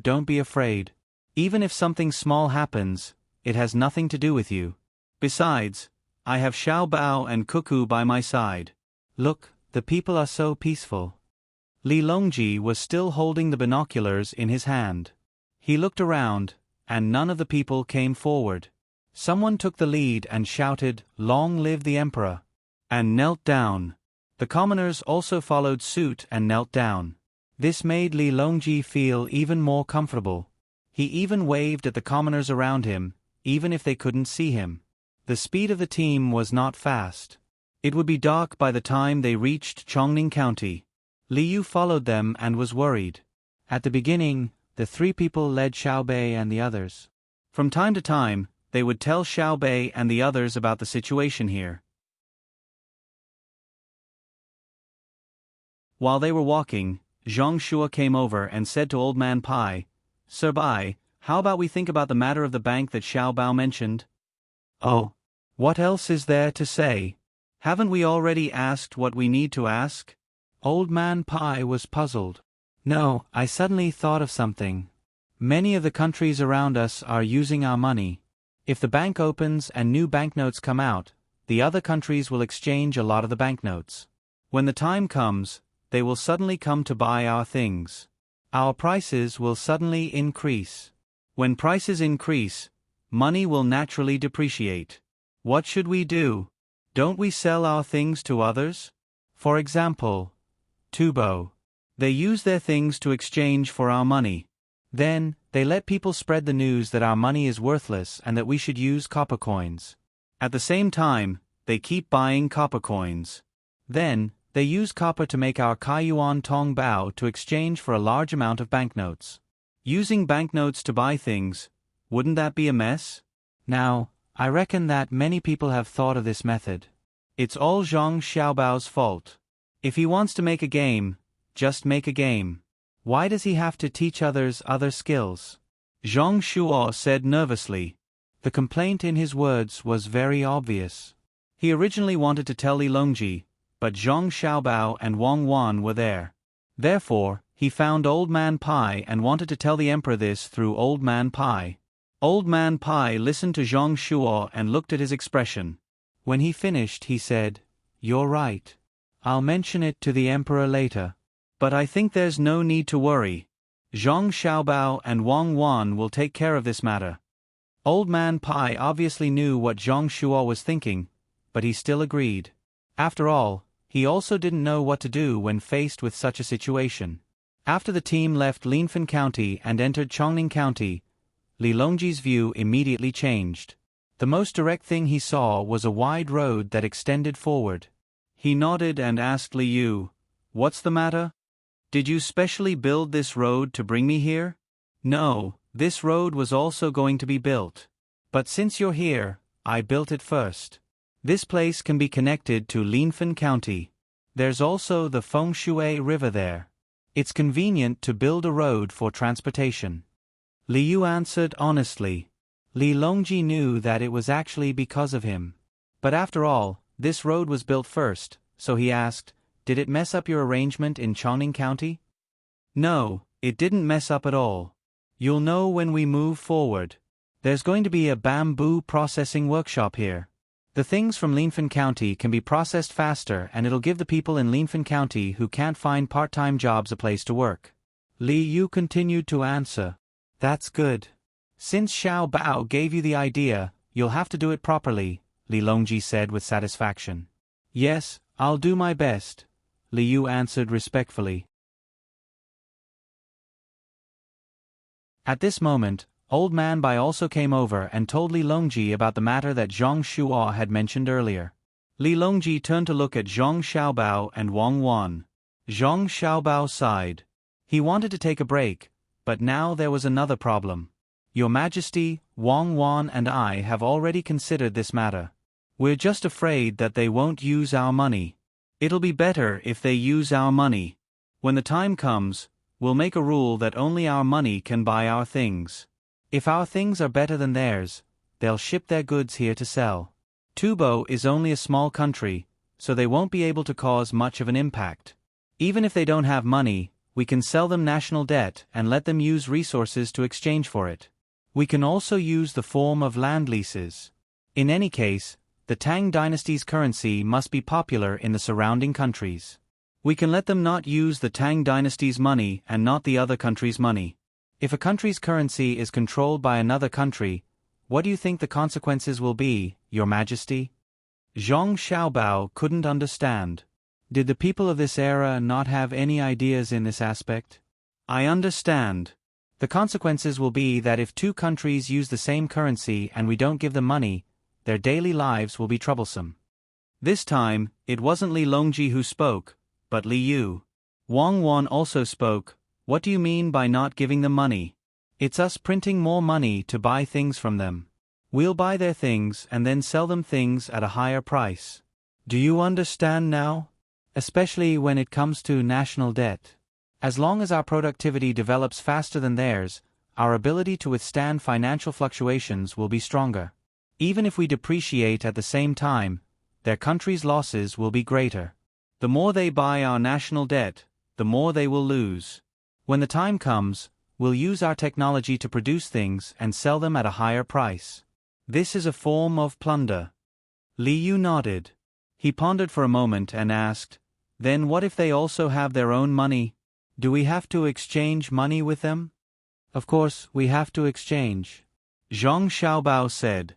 don't be afraid. Even if something small happens, it has nothing to do with you. Besides, I have Xiaobao and Cuckoo by my side. Look, the people are so peaceful." Li Longji was still holding the binoculars in his hand. He looked around, and none of the people came forward. Someone took the lead and shouted, "Long live the emperor," and knelt down. The commoners also followed suit and knelt down. This made Li Longji feel even more comfortable. He even waved at the commoners around him, even if they couldn't see him. The speed of the team was not fast. It would be dark by the time they reached Chongning County. Li Yu followed them and was worried. At the beginning, the three people led Xiaobei and the others. From time to time, they would tell Xiaobei and the others about the situation here. While they were walking, Zhang Shua came over and said to Old Man Pai, "Sir Bai, how about we think about the matter of the bank that Xiaobao mentioned?" "Oh, what else is there to say? Haven't we already asked what we need to ask?" Old Man Pai was puzzled. "No, I suddenly thought of something. Many of the countries around us are using our money. If the bank opens and new banknotes come out, the other countries will exchange a lot of the banknotes. When the time comes, they will suddenly come to buy our things. Our prices will suddenly increase. When prices increase, money will naturally depreciate. What should we do? Don't we sell our things to others? For example, Tubo. They use their things to exchange for our money. Then, they let people spread the news that our money is worthless and that we should use copper coins. At the same time, they keep buying copper coins. Then, they use copper to make our Kaiyuan Tong Bao to exchange for a large amount of banknotes. Using banknotes to buy things, wouldn't that be a mess? Now, I reckon that many people have thought of this method. It's all Zhang Xiaobao's fault. If he wants to make a game, just make a game. Why does he have to teach others other skills? Zhang Shuo said nervously. The complaint in his words was very obvious. He originally wanted to tell Li Longji, but Zhang Xiaobao and Wang Wan were there. Therefore, he found Old Man Pai and wanted to tell the emperor this through Old Man Pai. Old Man Pai listened to Zhang Shuo and looked at his expression. When he finished, he said, "You're right. I'll mention it to the emperor later. But I think there's no need to worry. Zhang Xiaobao and Wang Wan will take care of this matter." Old Man Pai obviously knew what Zhang Shuo was thinking, but he still agreed. After all, he also didn't know what to do when faced with such a situation. After the team left Linfen County and entered Chongning County, Li Longji's view immediately changed. The most direct thing he saw was a wide road that extended forward. He nodded and asked Li Yu, "What's the matter? Did you specially build this road to bring me here?" "No, this road was also going to be built. But since you're here, I built it first. This place can be connected to Linfen County. There's also the Fengshui River there. It's convenient to build a road for transportation." Li Yu answered honestly. Li Longji knew that it was actually because of him. But after all, this road was built first, so he asked, "Did it mess up your arrangement in Chongning County?" "No, it didn't mess up at all. You'll know when we move forward. There's going to be a bamboo processing workshop here. The things from Linfen County can be processed faster and it'll give the people in Linfen County who can't find part-time jobs a place to work." Li Yu continued to answer. "That's good. Since Xiao Bao gave you the idea, you'll have to do it properly," Li Longji said with satisfaction. "Yes, I'll do my best," Li Yu answered respectfully. At this moment, Old Man Bai also came over and told Li Longji about the matter that Zhang Shuo had mentioned earlier. Li Longji turned to look at Zhang Xiaobao and Wang Wan. Zhang Xiaobao sighed. He wanted to take a break, but now there was another problem. "Your Majesty, Wang Wan and I have already considered this matter. We're just afraid that they won't use our money. It'll be better if they use our money. When the time comes, we'll make a rule that only our money can buy our things. If our things are better than theirs, they'll ship their goods here to sell. Tubo is only a small country, so they won't be able to cause much of an impact. Even if they don't have money, we can sell them national debt and let them use resources to exchange for it. We can also use the form of land leases. In any case, the Tang Dynasty's currency must be popular in the surrounding countries. We can let them not use the Tang Dynasty's money and not the other country's money. If a country's currency is controlled by another country, what do you think the consequences will be, Your Majesty?" Zhang Xiaobao couldn't understand. Did the people of this era not have any ideas in this aspect? "I understand. The consequences will be that if two countries use the same currency and we don't give them money, their daily lives will be troublesome." This time, it wasn't Li Longji who spoke, but Li Yu. Wang Wan also spoke. "What do you mean by not giving them money?" "It's us printing more money to buy things from them. We'll buy their things and then sell them things at a higher price. Do you understand now? Especially when it comes to national debt. As long as our productivity develops faster than theirs, our ability to withstand financial fluctuations will be stronger. Even if we depreciate at the same time, their country's losses will be greater. The more they buy our national debt, the more they will lose. When the time comes, we'll use our technology to produce things and sell them at a higher price. This is a form of plunder." Li Yu nodded. He pondered for a moment and asked, "Then what if they also have their own money? Do we have to exchange money with them?" "Of course, we have to exchange," Zhang Xiaobao said.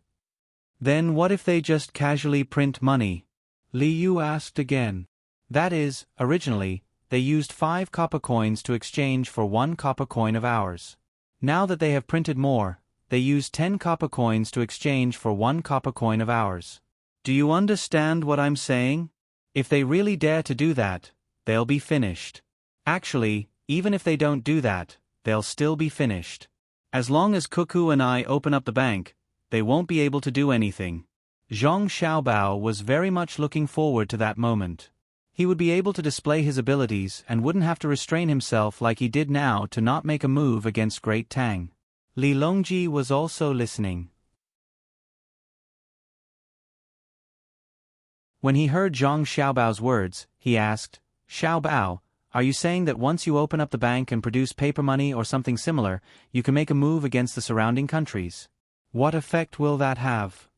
"Then what if they just casually print money?" Li Yu asked again. "That is, originally, they used 5 copper coins to exchange for 1 copper coin of ours. Now that they have printed more, they use 10 copper coins to exchange for 1 copper coin of ours. Do you understand what I'm saying? If they really dare to do that, they'll be finished. Actually, even if they don't do that, they'll still be finished. As long as Cuckoo and I open up the bank, they won't be able to do anything. Zhang Xiaobao was very much looking forward to that moment. He would be able to display his abilities and wouldn't have to restrain himself like he did now to not make a move against Great Tang. Li Longji was also listening. When he heard Zhang Xiaobao's words, he asked, "Xiaobao, are you saying that once you open up the bank and produce paper money or something similar, you can make a move against the surrounding countries? What effect will that have?"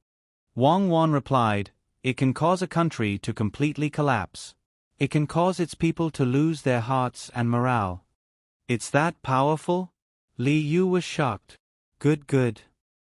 Wang Wan replied, "It can cause a country to completely collapse. It can cause its people to lose their hearts and morale." "It's that powerful?" Li Yu was shocked. Good.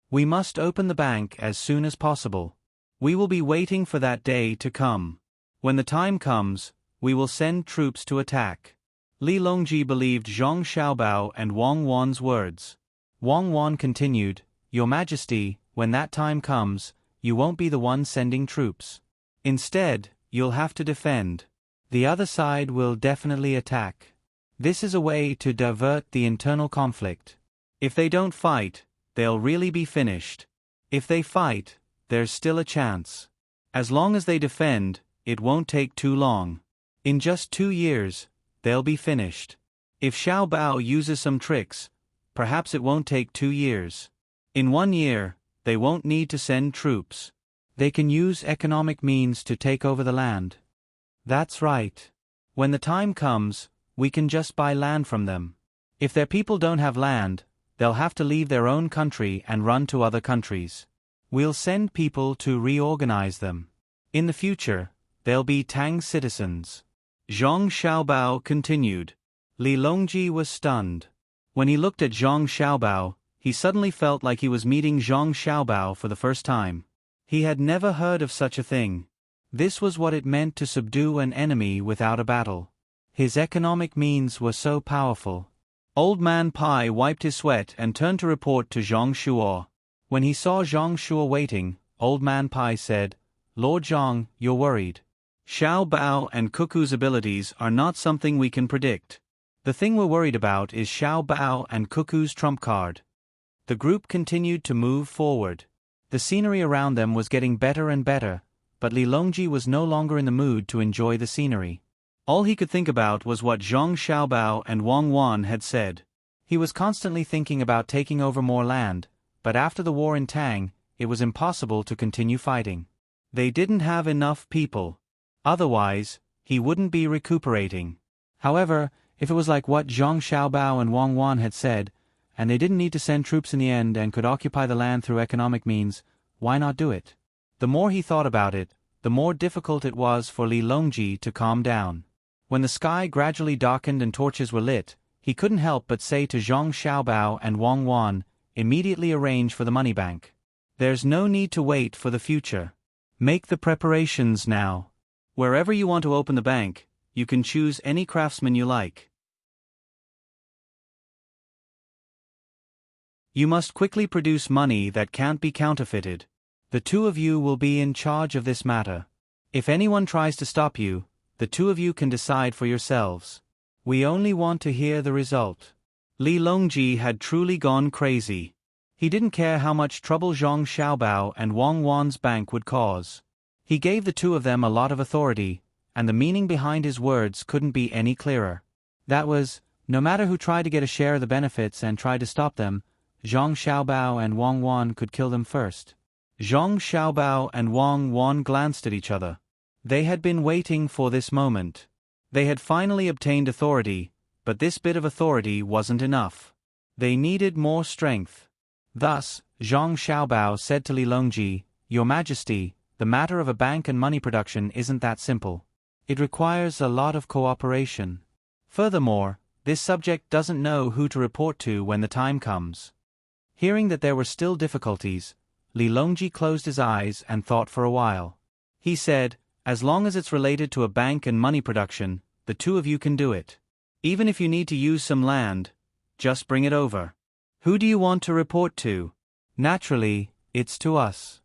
We must open the bank as soon as possible. We will be waiting for that day to come. When the time comes, we will send troops to attack." Li Longji believed Zhang Xiaobao and Wang Wan's words. Wang Wan continued, "Your Majesty, when that time comes, you won't be the one sending troops. Instead, you'll have to defend. The other side will definitely attack. This is a way to divert the internal conflict. If they don't fight, they'll really be finished. If they fight, there's still a chance. As long as they defend, it won't take too long. In just 2 years, they'll be finished. If Xiao Bao uses some tricks, perhaps it won't take 2 years. In 1 year, they won't need to send troops. They can use economic means to take over the land." "That's right. When the time comes, we can just buy land from them. If their people don't have land, they'll have to leave their own country and run to other countries. We'll send people to reorganize them. In the future, they'll be Tang citizens." Zhang Xiaobao continued. Li Longji was stunned. When he looked at Zhang Xiaobao, he suddenly felt like he was meeting Zhang Xiaobao for the first time. He had never heard of such a thing. This was what it meant to subdue an enemy without a battle. His economic means were so powerful. Old Man Pai wiped his sweat and turned to report to Zhang Shuo. When he saw Zhang Shuo waiting, Old Man Pai said, "Lord Zhang, you're worried. Xiao Bao and Cuckoo's abilities are not something we can predict. The thing we're worried about is Xiao Bao and Cuckoo's trump card." The group continued to move forward. The scenery around them was getting better and better, but Li Longji was no longer in the mood to enjoy the scenery. All he could think about was what Zhang Xiaobao and Wang Wan had said. He was constantly thinking about taking over more land, but after the war in Tang, it was impossible to continue fighting. They didn't have enough people. Otherwise, he wouldn't be recuperating. However, if it was like what Zhang Xiaobao and Wang Wan had said, and they didn't need to send troops in the end and could occupy the land through economic means, why not do it? The more he thought about it, the more difficult it was for Li Longji to calm down. When the sky gradually darkened and torches were lit, he couldn't help but say to Zhang Xiaobao and Wang Wan, "Immediately arrange for the money bank. There's no need to wait for the future. Make the preparations now. Wherever you want to open the bank, you can choose any craftsman you like. You must quickly produce money that can't be counterfeited. The 2 of you will be in charge of this matter. If anyone tries to stop you, the 2 of you can decide for yourselves. We only want to hear the result." Li Longji had truly gone crazy. He didn't care how much trouble Zhang Xiaobao and Wang Wan's bank would cause. He gave the 2 of them a lot of authority, and the meaning behind his words couldn't be any clearer. That was, no matter who tried to get a share of the benefits and tried to stop them, Zhang Xiaobao and Wang Wan could kill them first. Zhang Xiaobao and Wang Wan glanced at each other. They had been waiting for this moment. They had finally obtained authority, but this bit of authority wasn't enough. They needed more strength. Thus, Zhang Xiaobao said to Li Longji, "Your Majesty, the matter of a bank and money production isn't that simple. It requires a lot of cooperation. Furthermore, this subject doesn't know who to report to when the time comes." Hearing that there were still difficulties, Li Longji closed his eyes and thought for a while. He said, "As long as it's related to a bank and money production, the 2 of you can do it. Even if you need to use some land, just bring it over. Who do you want to report to?" "Naturally, it's to us."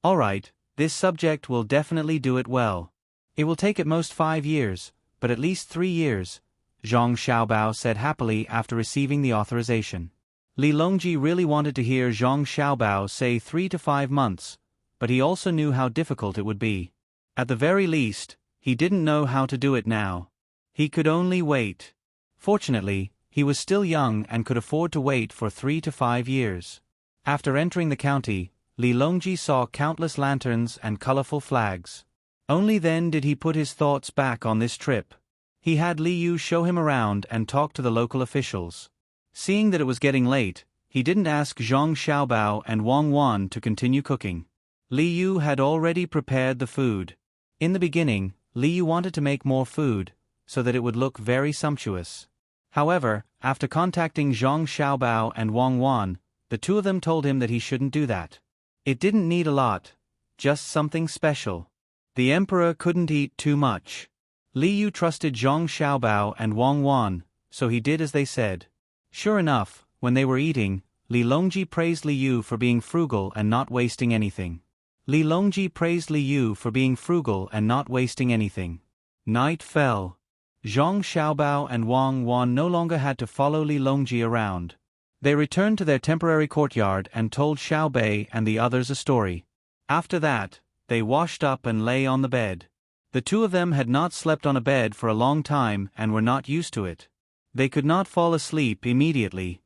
"All right, this subject will definitely do it well. It will take at most 5 years, but at least 3 years, Zhang Xiaobao said happily after receiving the authorization. Li Longji really wanted to hear Zhang Xiaobao say 3 to 5 months, but he also knew how difficult it would be. At the very least, he didn't know how to do it now. He could only wait. Fortunately, he was still young and could afford to wait for 3 to 5 years. After entering the county, Li Longji saw countless lanterns and colorful flags. Only then did he put his thoughts back on this trip. He had Li Yu show him around and talk to the local officials. Seeing that it was getting late, he didn't ask Zhang Xiaobao and Wang Wan to continue cooking. Li Yu had already prepared the food. In the beginning, Li Yu wanted to make more food, so that it would look very sumptuous. However, after contacting Zhang Xiaobao and Wang Wan, the two of them told him that he shouldn't do that. It didn't need a lot, just something special. The emperor couldn't eat too much. Li Yu trusted Zhang Xiaobao and Wang Wan, so he did as they said. Sure enough, when they were eating, Li Longji praised Li Yu for being frugal and not wasting anything. Li Longji praised Li Yu for being frugal and not wasting anything. Night fell. Zhang Xiaobao and Wang Wan no longer had to follow Li Longji around. They returned to their temporary courtyard and told Xiao Bei and the others a story. After that, they washed up and lay on the bed. The two of them had not slept on a bed for a long time and were not used to it. They could not fall asleep immediately.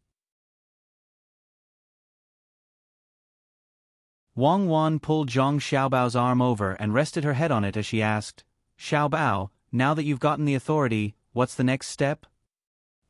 Wang Wan pulled Zhang Xiaobao's arm over and rested her head on it as she asked, "Xiaobao, now that you've gotten the authority, what's the next step?"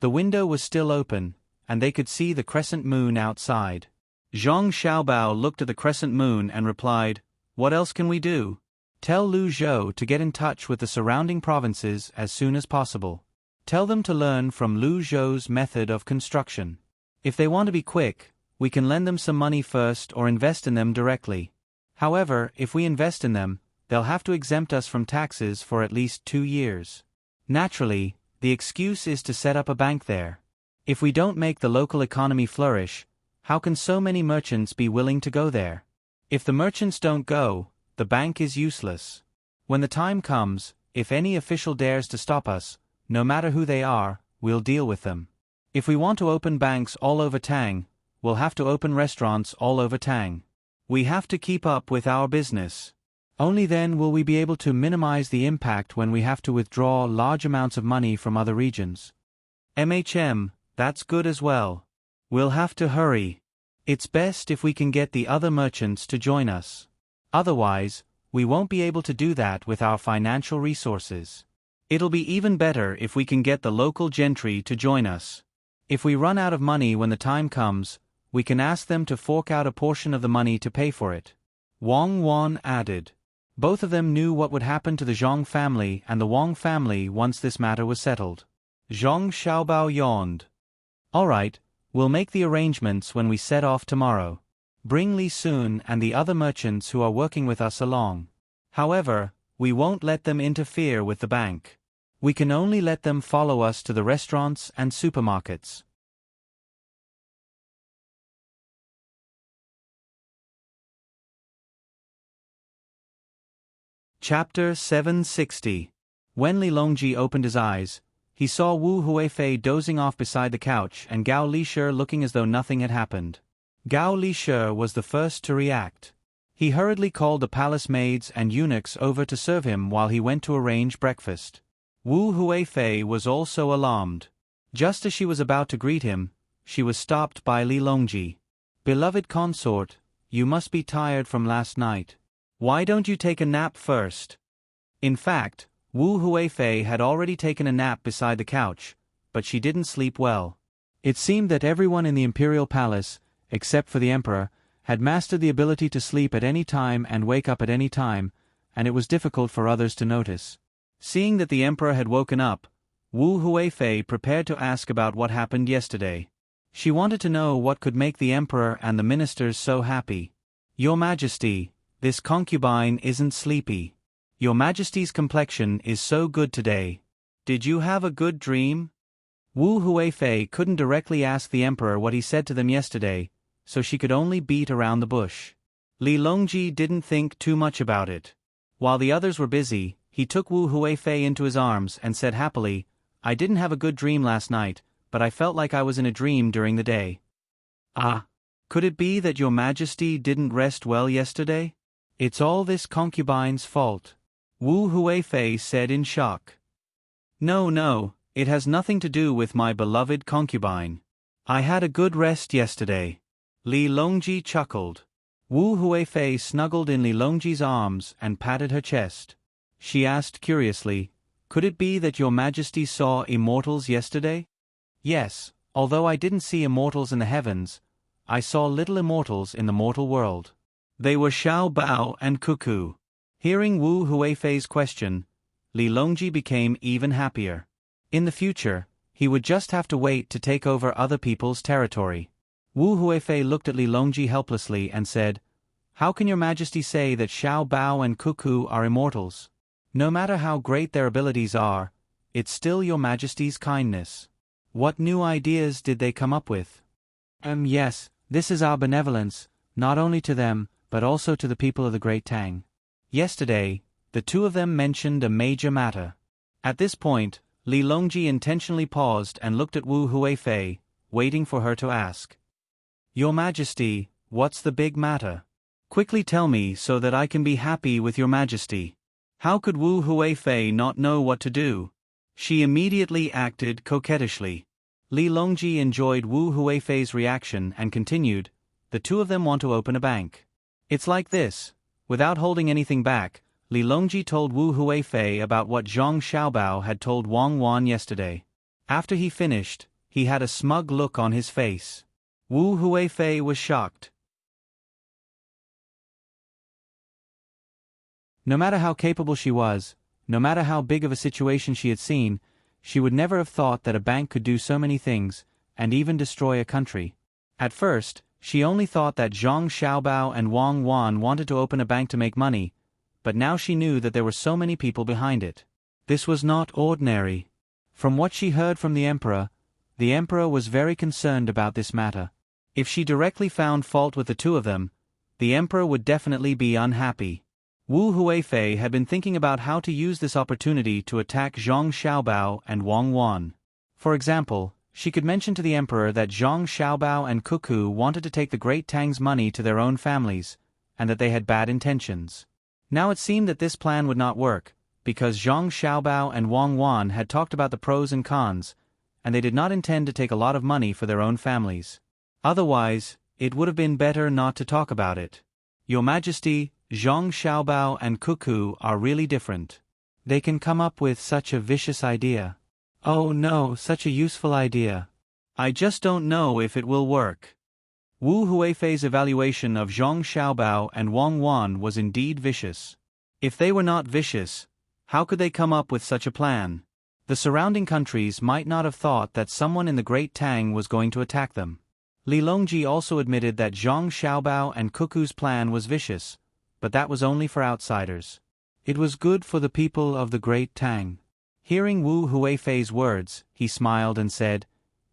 The window was still open, and they could see the crescent moon outside. Zhang Xiaobao looked at the crescent moon and replied, "What else can we do? Tell Lu Zhou to get in touch with the surrounding provinces as soon as possible. Tell them to learn from Lu Zhou's method of construction. If they want to be quick, we can lend them some money first or invest in them directly. However, if we invest in them, they'll have to exempt us from taxes for at least 2 years. Naturally, the excuse is to set up a bank there. If we don't make the local economy flourish, how can so many merchants be willing to go there? If the merchants don't go, the bank is useless. When the time comes, if any official dares to stop us, no matter who they are, we'll deal with them. If we want to open banks all over Tang, we'll have to open restaurants all over Tang. We have to keep up with our business. Only then will we be able to minimize the impact when we have to withdraw large amounts of money from other regions." That's good as well. We'll have to hurry. It's best if we can get the other merchants to join us. Otherwise, we won't be able to do that with our financial resources. It'll be even better if we can get the local gentry to join us. If we run out of money when the time comes, we can ask them to fork out a portion of the money to pay for it. Wang Wan added. Both of them knew what would happen to the Zhang family and the Wang family once this matter was settled. Zhang Xiaobao yawned. "All right, we'll make the arrangements when we set off tomorrow. Bring Li Sun and the other merchants who are working with us along. However, we won't let them interfere with the bank. We can only let them follow us to the restaurants and supermarkets." Chapter 760. When Li Longji opened his eyes, he saw Wu Huifei dozing off beside the couch and Gao Lishe looking as though nothing had happened. Gao Lishe was the first to react. He hurriedly called the palace maids and eunuchs over to serve him while he went to arrange breakfast. Wu Huifei was also alarmed. Just as she was about to greet him, she was stopped by Li Longji. "Beloved consort, you must be tired from last night. Why don't you take a nap first?" In fact, Wu Huifei had already taken a nap beside the couch, but she didn't sleep well. It seemed that everyone in the imperial palace, except for the emperor, had mastered the ability to sleep at any time and wake up at any time, and it was difficult for others to notice. Seeing that the emperor had woken up, Wu Huifei prepared to ask about what happened yesterday. She wanted to know what could make the emperor and the ministers so happy. "Your Majesty, this concubine isn't sleepy. Your Majesty's complexion is so good today. Did you have a good dream?" Wu Huifei couldn't directly ask the emperor what he said to them yesterday, so she could only beat around the bush. Li Longji didn't think too much about it. While the others were busy, he took Wu Huifei into his arms and said happily, I didn't have a good dream last night, but I felt like I was in a dream during the day. Ah. Could it be that your majesty didn't rest well yesterday? It's all this concubine's fault, Wu Huifei said in shock. No, it has nothing to do with my beloved concubine. I had a good rest yesterday. Li Longji chuckled. Wu Huifei snuggled in Li Longji's arms and patted her chest. She asked curiously, "Could it be that your majesty saw immortals yesterday?" "Yes, although I didn't see immortals in the heavens, I saw little immortals in the mortal world. They were Xiao Bao and Cuckoo." Hearing Wu Huifei's question, Li Longji became even happier. In the future, he would just have to wait to take over other people's territory. Wu Huifei looked at Li Longji helplessly and said, "How can your majesty say that Xiao Bao and Cuckoo are immortals? No matter how great their abilities are, it's still your majesty's kindness. What new ideas did they come up with?" Yes, this is our benevolence, not only to them, but also to the people of the Great Tang. Yesterday, the two of them mentioned a major matter. At this point, Li Longji intentionally paused and looked at Wu Huifei, waiting for her to ask. "Your Majesty, what's the big matter? Quickly tell me so that I can be happy with your Majesty." How could Wu Huifei not know what to do? She immediately acted coquettishly. Li Longji enjoyed Wu Huifei's reaction and continued, "The two of them want to open a bank. It's like this." Without holding anything back, Li Longji told Wu Huifei about what Zhang Xiaobao had told Wang Wan yesterday. After he finished, he had a smug look on his face. Wu Huifei was shocked. No matter how capable she was, no matter how big of a situation she had seen, she would never have thought that a bank could do so many things, and even destroy a country. At first, she only thought that Zhang Xiaobao and Wang Wan wanted to open a bank to make money, but now she knew that there were so many people behind it. This was not ordinary. From what she heard from the emperor was very concerned about this matter. If she directly found fault with the two of them, the emperor would definitely be unhappy. Wu Huifei had been thinking about how to use this opportunity to attack Zhang Xiaobao and Wang Wan. For example, she could mention to the emperor that Zhang Xiaobao and Cuckoo wanted to take the Great Tang's money to their own families, and that they had bad intentions. Now it seemed that this plan would not work, because Zhang Xiaobao and Wang Wan had talked about the pros and cons, and they did not intend to take a lot of money for their own families. Otherwise, it would have been better not to talk about it. "Your Majesty, Zhang Xiaobao and Cuckoo are really different. They can come up with such a vicious idea. Oh no, such a useful idea. I just don't know if it will work." Wu Huifei's evaluation of Zhang Xiaobao and Wang Wan was indeed vicious. If they were not vicious, how could they come up with such a plan? The surrounding countries might not have thought that someone in the Great Tang was going to attack them. Li Longji also admitted that Zhang Xiaobao and Cuckoo's plan was vicious, but that was only for outsiders. It was good for the people of the Great Tang. Hearing Wu Huifei's words, he smiled and said,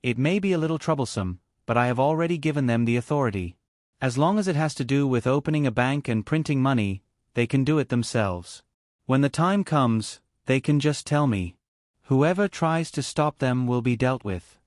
"It may be a little troublesome, but I have already given them the authority. As long as it has to do with opening a bank and printing money, they can do it themselves. When the time comes, they can just tell me. Whoever tries to stop them will be dealt with.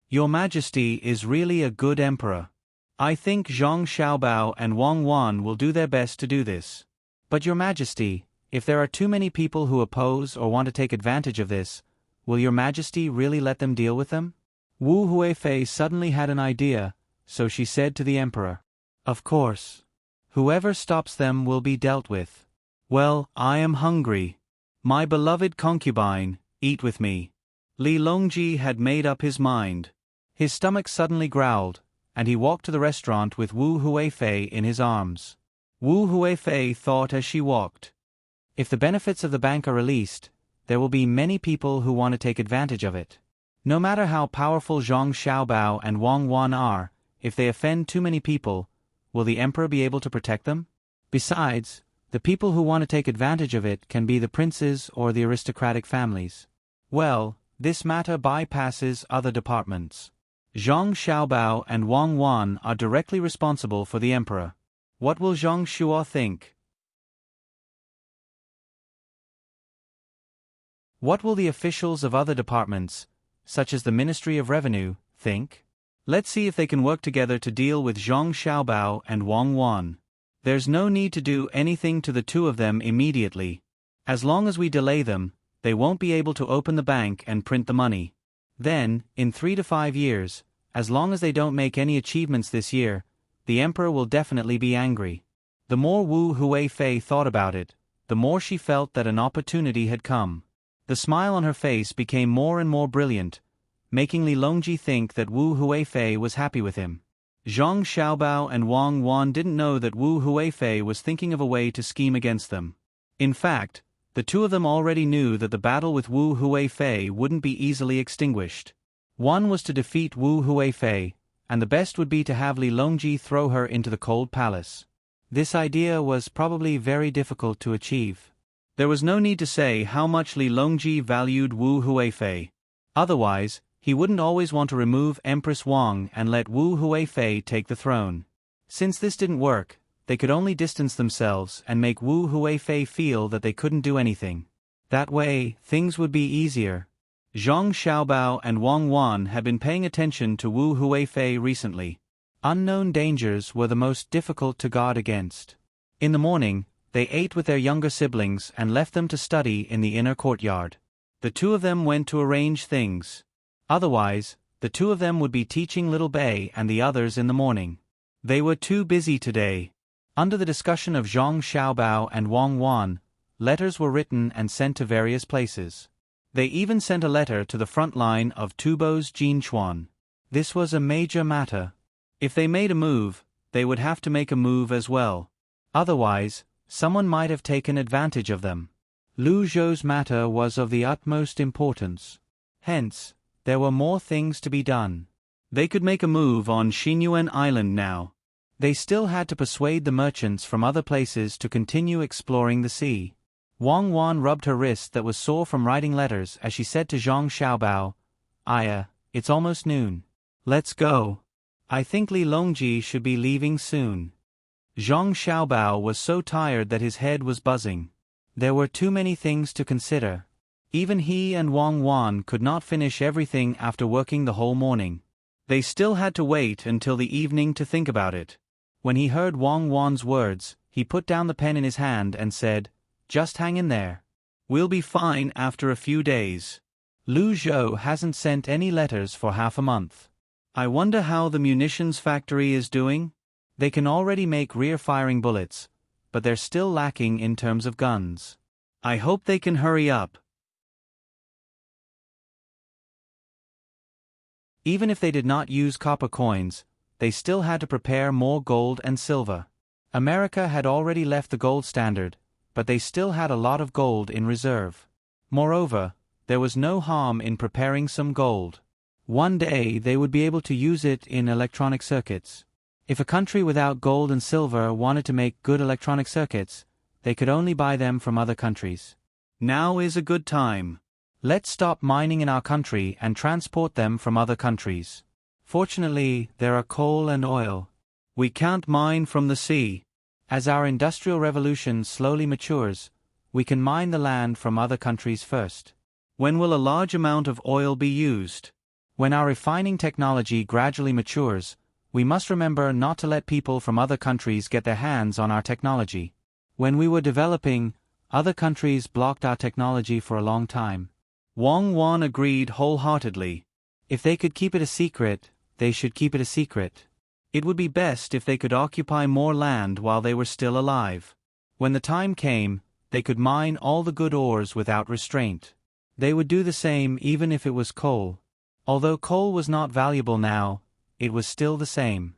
Your Majesty is really a good emperor. I think Zhang Xiaobao and Wang Wan will do their best to do this. But Your Majesty, if there are too many people who oppose or want to take advantage of this, will Your Majesty really let them deal with them?" Wu Huifei suddenly had an idea, so she said to the emperor, "Of course. Whoever stops them will be dealt with. Well, I am hungry. My beloved concubine, eat with me." Li Longji had made up his mind. His stomach suddenly growled, and he walked to the restaurant with Wu Huifei in his arms. Wu Huifei thought as she walked, "If the benefits of the bank are released, there will be many people who want to take advantage of it. No matter how powerful Zhang Xiaobao and Wang Wan are, if they offend too many people, will the emperor be able to protect them? Besides, the people who want to take advantage of it can be the princes or the aristocratic families. Well, this matter bypasses other departments. Zhang Xiaobao and Wang Wan are directly responsible for the emperor. What will Zhang Shuo think?" What will the officials of other departments, such as the Ministry of Revenue, think? Let's see if they can work together to deal with Zhang Xiaobao and Wang Wan. There's no need to do anything to the two of them immediately. As long as we delay them, they won't be able to open the bank and print the money. Then, in 3 to 5 years, as long as they don't make any achievements this year, the emperor will definitely be angry. The more Wu Huifei thought about it, the more she felt that an opportunity had come. The smile on her face became more and more brilliant, making Li Longji think that Wu Huifei was happy with him. Zhang Xiaobao and Wang Wan didn't know that Wu Huifei was thinking of a way to scheme against them. In fact, the two of them already knew that the battle with Wu Huifei wouldn't be easily extinguished. One was to defeat Wu Huifei, and the best would be to have Li Longji throw her into the cold palace. This idea was probably very difficult to achieve. There was no need to say how much Li Longji valued Wu Huifei. Otherwise, he wouldn't always want to remove Empress Wang and let Wu Huifei take the throne. Since this didn't work, they could only distance themselves and make Wu Huifei feel that they couldn't do anything. That way, things would be easier. Zhang Xiaobao and Wang Wan had been paying attention to Wu Huifei recently. Unknown dangers were the most difficult to guard against. In the morning, they ate with their younger siblings and left them to study in the inner courtyard. The two of them went to arrange things. Otherwise, the two of them would be teaching little Bei and the others in the morning. They were too busy today. Under the discussion of Zhang Xiaobao and Wang Wan, letters were written and sent to various places. They even sent a letter to the front line of Tubo's Jinchuan. This was a major matter. If they made a move, they would have to make a move as well. Otherwise, someone might have taken advantage of them. Lu Zhou's matter was of the utmost importance. Hence, there were more things to be done. They could make a move on Xinyuan Island now. They still had to persuade the merchants from other places to continue exploring the sea. Wang Wan rubbed her wrist that was sore from writing letters as she said to Zhang Xiaobao, "Aya, it's almost noon. Let's go. I think Li Longji should be leaving soon." Zhang Xiaobao was so tired that his head was buzzing. There were too many things to consider. Even he and Wang Wan could not finish everything after working the whole morning. They still had to wait until the evening to think about it. When he heard Wang Wan's words, he put down the pen in his hand and said, "Just hang in there. We'll be fine after a few days. Lu Zhou hasn't sent any letters for half a month. I wonder how the munitions factory is doing? They can already make rear-firing bullets, but they're still lacking in terms of guns. I hope they can hurry up." Even if they did not use copper coins, they still had to prepare more gold and silver. America had already left the gold standard, but they still had a lot of gold in reserve. Moreover, there was no harm in preparing some gold. One day they would be able to use it in electronic circuits. If a country without gold and silver wanted to make good electronic circuits, they could only buy them from other countries. Now is a good time. Let's stop mining in our country and transport them from other countries. Fortunately, there are coal and oil. We can't mine from the sea. As our industrial revolution slowly matures, we can mine the land from other countries first. When will a large amount of oil be used? When our refining technology gradually matures, we must remember not to let people from other countries get their hands on our technology. When we were developing, other countries blocked our technology for a long time. Wang Wan agreed wholeheartedly. If they could keep it a secret, they should keep it a secret. It would be best if they could occupy more land while they were still alive. When the time came, they could mine all the good ores without restraint. They would do the same even if it was coal. Although coal was not valuable now, it was still the same.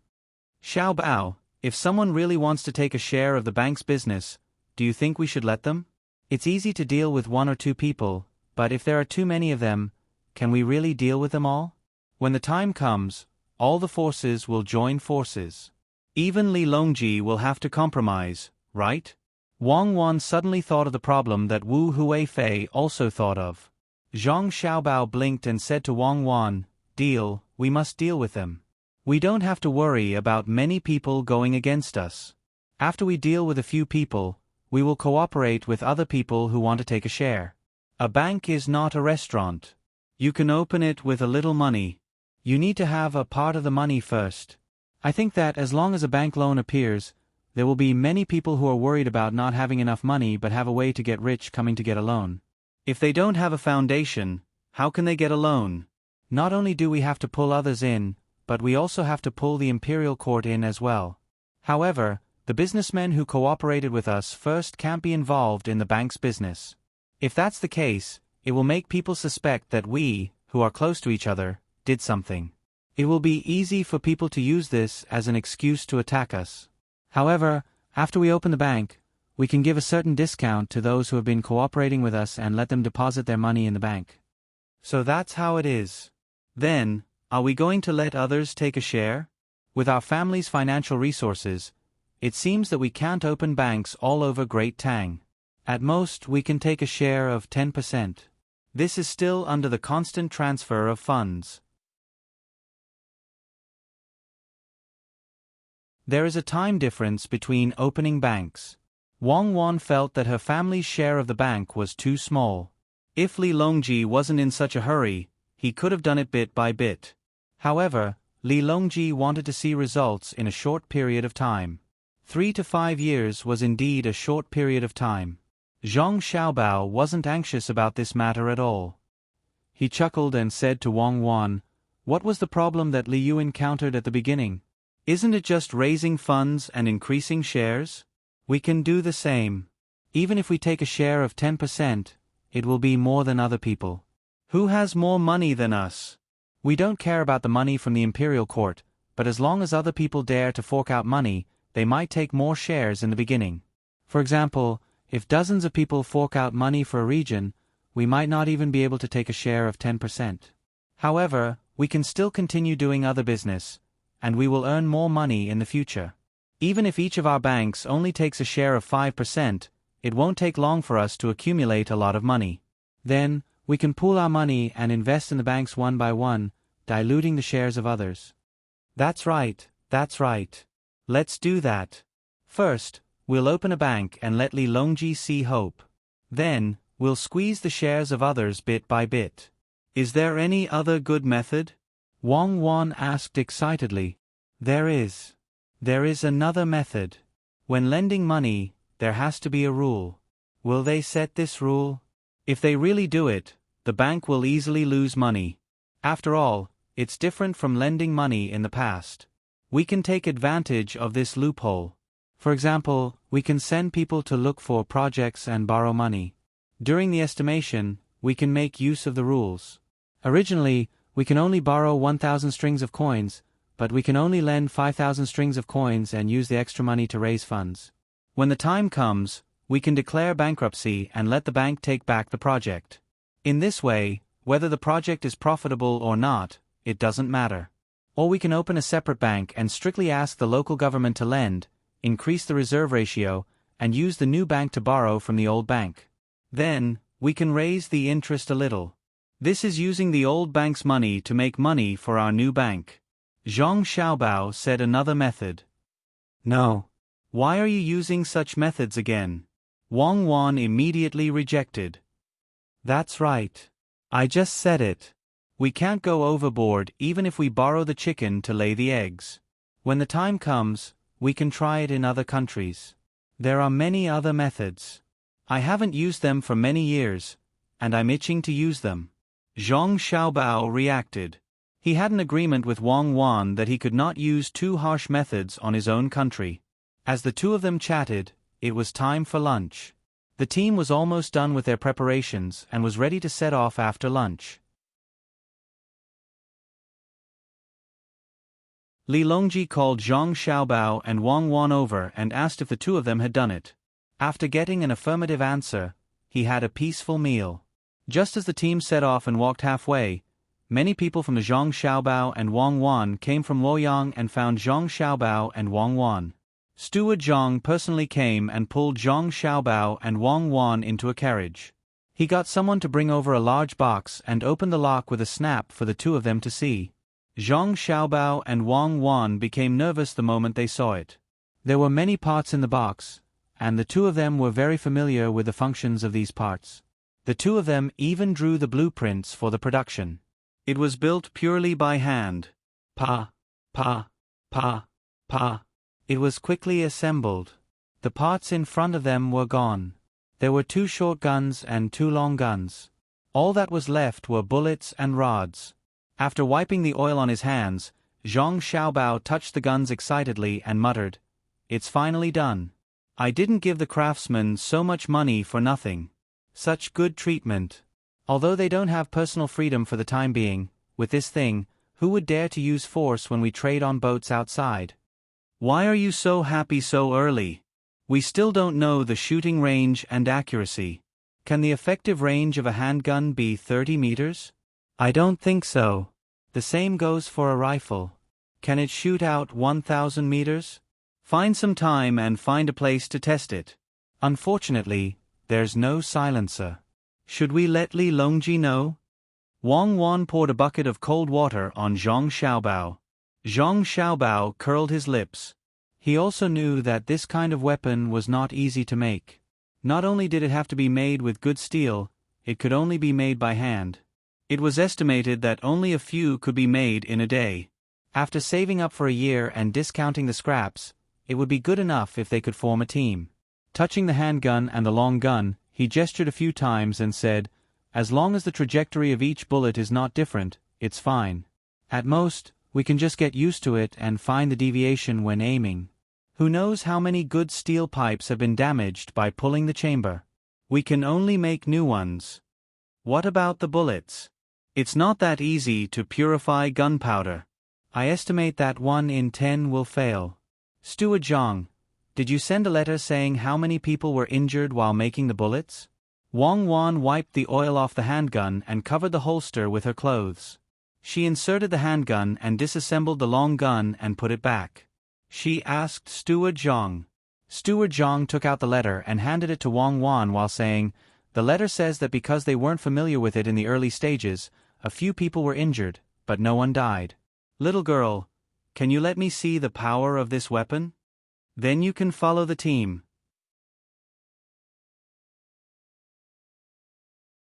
Xiaobao, if someone really wants to take a share of the bank's business, do you think we should let them? It's easy to deal with 1 or 2 people, but if there are too many of them, can we really deal with them all? When the time comes, all the forces will join forces. Even Li Longji will have to compromise, right? Wang Wan suddenly thought of the problem that Wu Huifei also thought of. Zhang Xiaobao blinked and said to Wang Wan, "Deal, we must deal with them. We don't have to worry about many people going against us. After we deal with a few people, we will cooperate with other people who want to take a share. A bank is not a restaurant. You can open it with a little money. You need to have a part of the money first. I think that as long as a bank loan appears, there will be many people who are worried about not having enough money but have a way to get rich coming to get a loan. If they don't have a foundation, how can they get a loan? Not only do we have to pull others in, but we also have to pull the imperial court in as well. However, the businessmen who cooperated with us first can't be involved in the bank's business. If that's the case, it will make people suspect that we, who are close to each other, did something. It will be easy for people to use this as an excuse to attack us. However, after we open the bank, we can give a certain discount to those who have been cooperating with us and let them deposit their money in the bank. So that's how it is. Then, are we going to let others take a share? With our family's financial resources, it seems that we can't open banks all over Great Tang. At most, we can take a share of 10%. This is still under the constant transfer of funds. There is a time difference between opening banks. Wang Wan felt that her family's share of the bank was too small. If Li Longji wasn't in such a hurry, he could have done it bit by bit. However, Li Longji wanted to see results in a short period of time. 3 to 5 years was indeed a short period of time. Zhang Xiaobao wasn't anxious about this matter at all. He chuckled and said to Wang Wan, "What was the problem that Li Yu encountered at the beginning? Isn't it just raising funds and increasing shares? We can do the same. Even if we take a share of 10%, it will be more than other people. Who has more money than us? We don't care about the money from the imperial court, but as long as other people dare to fork out money, they might take more shares in the beginning. For example, if dozens of people fork out money for a region, we might not even be able to take a share of 10%. However, we can still continue doing other business, and we will earn more money in the future. Even if each of our banks only takes a share of 5%, it won't take long for us to accumulate a lot of money. Then, we can pool our money and invest in the banks one by one, diluting the shares of others." That's right, that's right. Let's do that. First, we'll open a bank and let Li Longji see hope. Then, we'll squeeze the shares of others bit by bit. Is there any other good method? Wang Wan asked excitedly. There is. There is another method. When lending money, there has to be a rule. Will they set this rule? If they really do it, the bank will easily lose money. After all, it's different from lending money in the past. We can take advantage of this loophole. For example, we can send people to look for projects and borrow money. During the estimation, we can make use of the rules. Originally, we can only borrow 1,000 strings of coins, but we can only lend 5,000 strings of coins and use the extra money to raise funds. When the time comes, we can declare bankruptcy and let the bank take back the project. In this way, whether the project is profitable or not, it doesn't matter. Or we can open a separate bank and strictly ask the local government to lend, increase the reserve ratio, and use the new bank to borrow from the old bank. Then, we can raise the interest a little. This is using the old bank's money to make money for our new bank. Zhang Xiaobao said another method. No. Why are you using such methods again? Wang Wan immediately rejected. That's right. I just said it. We can't go overboard even if we borrow the chicken to lay the eggs. When the time comes, we can try it in other countries. There are many other methods. I haven't used them for many years, and I'm itching to use them. Zhang Xiaobao reacted. He had an agreement with Wang Wan that he could not use too harsh methods on his own country. As the two of them chatted, it was time for lunch. The team was almost done with their preparations and was ready to set off after lunch. Li Longji called Zhang Xiaobao and Wang Wan over and asked if the two of them had done it. After getting an affirmative answer, he had a peaceful meal. Just as the team set off and walked halfway, many people from the Zhang Xiaobao and Wang Wan came from Luoyang and found Zhang Xiaobao and Wang Wan. Steward Zhang personally came and pulled Zhang Xiaobao and Wang Wan into a carriage. He got someone to bring over a large box and opened the lock with a snap for the two of them to see. Zhang Xiaobao and Wang Wan became nervous the moment they saw it. There were many parts in the box, and the two of them were very familiar with the functions of these parts. The two of them even drew the blueprints for the production. It was built purely by hand. Pa, pa, pa, pa. It was quickly assembled. The parts in front of them were gone. There were 2 short guns and 2 long guns. All that was left were bullets and rods. After wiping the oil on his hands, Zhang Xiaobao touched the guns excitedly and muttered, "It's finally done. I didn't give the craftsmen so much money for nothing. Such good treatment. Although they don't have personal freedom for the time being, with this thing, who would dare to use force when we trade on boats outside? Why are you so happy so early? We still don't know the shooting range and accuracy. Can the effective range of a handgun be 30 meters? I don't think so. The same goes for a rifle. Can it shoot out 1,000 meters? Find some time and find a place to test it. Unfortunately, there's no silencer. Should we let Li Longji know?" Wang Wan poured a bucket of cold water on Zhang Xiaobao. Zhang Xiaobao curled his lips. He also knew that this kind of weapon was not easy to make. Not only did it have to be made with good steel, it could only be made by hand. It was estimated that only a few could be made in a day. After saving up for a year and discounting the scraps, it would be good enough if they could form a team. Touching the handgun and the long gun, he gestured a few times and said, "As long as the trajectory of each bullet is not different, it's fine. At most, we can just get used to it and find the deviation when aiming. Who knows how many good steel pipes have been damaged by pulling the chamber? We can only make new ones. What about the bullets? It's not that easy to purify gunpowder. I estimate that 1 in 10 will fail. Steward Zhang, did you send a letter saying how many people were injured while making the bullets?" Wang Wan wiped the oil off the handgun and covered the holster with her clothes. She inserted the handgun and disassembled the long gun and put it back. She asked Steward Zhang. Steward Zhang took out the letter and handed it to Wang Wan while saying, "The letter says that because they weren't familiar with it in the early stages, a few people were injured, but no one died. Little girl, can you let me see the power of this weapon? Then you can follow the team."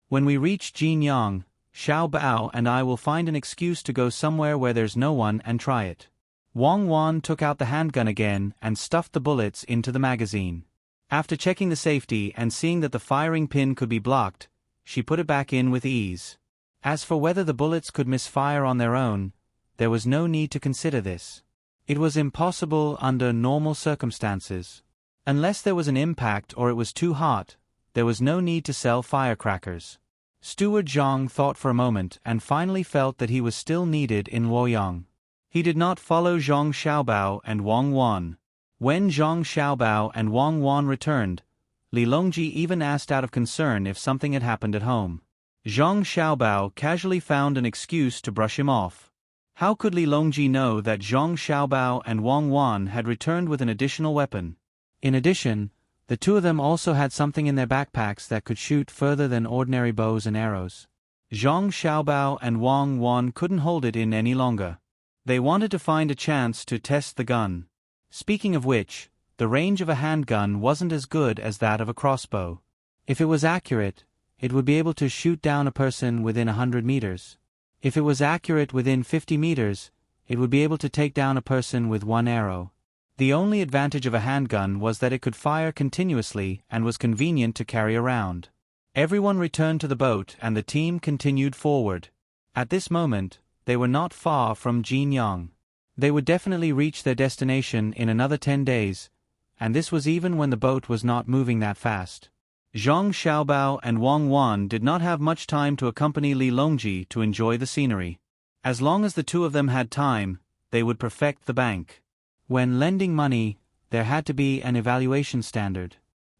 When we reach Jinyang, Xiao Bao and I will find an excuse to go somewhere where there's no one and try it. Wang Wan took out the handgun again and stuffed the bullets into the magazine. After checking the safety and seeing that the firing pin could be blocked, she put it back in with ease. As for whether the bullets could misfire on their own, there was no need to consider this. It was impossible under normal circumstances. Unless there was an impact or it was too hot, there was no need to sell firecrackers. Steward Zhang thought for a moment and finally felt that he was still needed in Luoyang. He did not follow Zhang Xiaobao and Wang Wan. When Zhang Xiaobao and Wang Wan returned, Li Longji even asked out of concern if something had happened at home. Zhang Xiaobao casually found an excuse to brush him off. How could Li Longji know that Zhang Xiaobao and Wang Wan had returned with an additional weapon? In addition, the two of them also had something in their backpacks that could shoot further than ordinary bows and arrows. Zhang Xiaobao and Wang Wan couldn't hold it in any longer. They wanted to find a chance to test the gun. Speaking of which, the range of a handgun wasn't as good as that of a crossbow. If it was accurate, it would be able to shoot down a person within 100 meters. If it was accurate within 50 meters, it would be able to take down a person with one arrow. The only advantage of a handgun was that it could fire continuously and was convenient to carry around. Everyone returned to the boat and the team continued forward. At this moment, they were not far from Jinyang. They would definitely reach their destination in another 10 days, and this was even when the boat was not moving that fast. Zhang Xiaobao and Wang Wan did not have much time to accompany Li Longji to enjoy the scenery. As long as the two of them had time, they would perfect the bank. When lending money, there had to be an evaluation standard.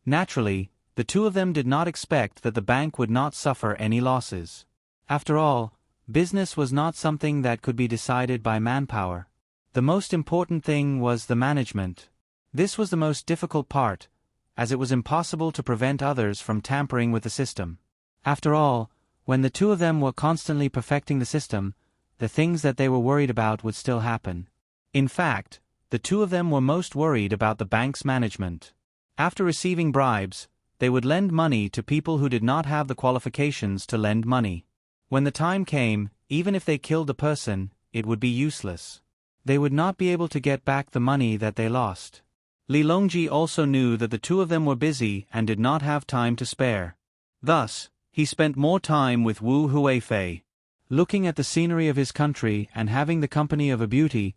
Naturally, the two of them did not expect that the bank would not suffer any losses. After all, business was not something that could be decided by manpower. The most important thing was the management. This was the most difficult part, as it was impossible to prevent others from tampering with the system. After all, when the two of them were constantly perfecting the system, the things that they were worried about would still happen. In fact, the two of them were most worried about the bank's management. After receiving bribes, they would lend money to people who did not have the qualifications to lend money. When the time came, even if they killed a person, it would be useless. They would not be able to get back the money that they lost. Li Longji also knew that the two of them were busy and did not have time to spare. Thus, he spent more time with Wu Huifei. Looking at the scenery of his country and having the company of a beauty,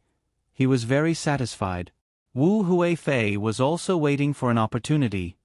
he was very satisfied. Wu Huifei was also waiting for an opportunity.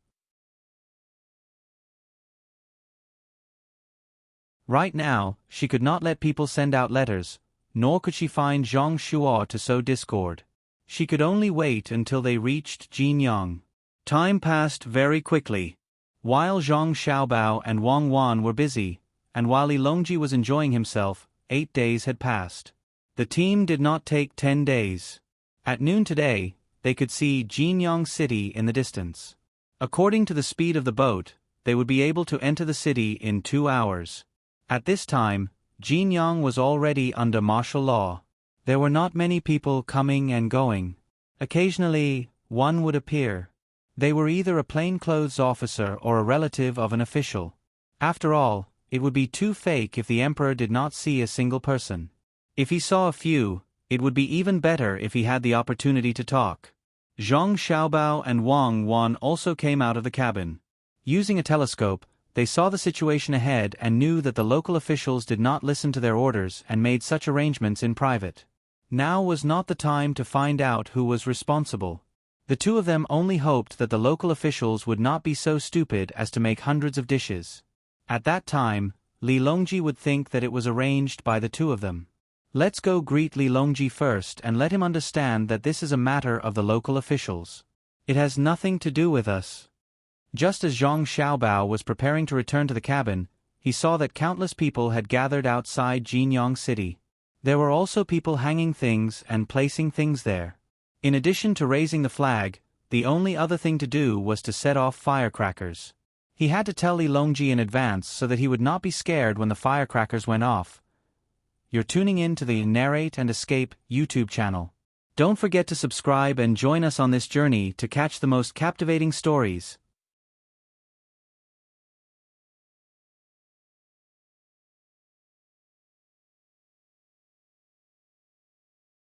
Right now, she could not let people send out letters, nor could she find Zhang Shuo to sow discord. She could only wait until they reached Jinyang. Time passed very quickly. While Zhang Xiaobao and Wang Wan were busy, and while Li Longji was enjoying himself, 8 days had passed. The team did not take 10 days. At noon today, they could see Jinyang City in the distance. According to the speed of the boat, they would be able to enter the city in 2 hours. At this time, Jinyang was already under martial law. There were not many people coming and going. Occasionally, one would appear. They were either a plainclothes officer or a relative of an official. After all, it would be too fake if the emperor did not see a single person. If he saw a few, it would be even better if he had the opportunity to talk. Zhang Xiaobao and Wang Wan also came out of the cabin. Using a telescope, they saw the situation ahead and knew that the local officials did not listen to their orders and made such arrangements in private. Now was not the time to find out who was responsible. The two of them only hoped that the local officials would not be so stupid as to make hundreds of dishes. At that time, Li Longji would think that it was arranged by the two of them. Let's go greet Li Longji first and let him understand that this is a matter of the local officials. It has nothing to do with us. Just as Zhang Xiaobao was preparing to return to the cabin, he saw that countless people had gathered outside Jinyang City. There were also people hanging things and placing things there. In addition to raising the flag, the only other thing to do was to set off firecrackers. He had to tell Li Longji in advance so that he would not be scared when the firecrackers went off. You're tuning in to the Narrate and Escape YouTube channel. Don't forget to subscribe and join us on this journey to catch the most captivating stories.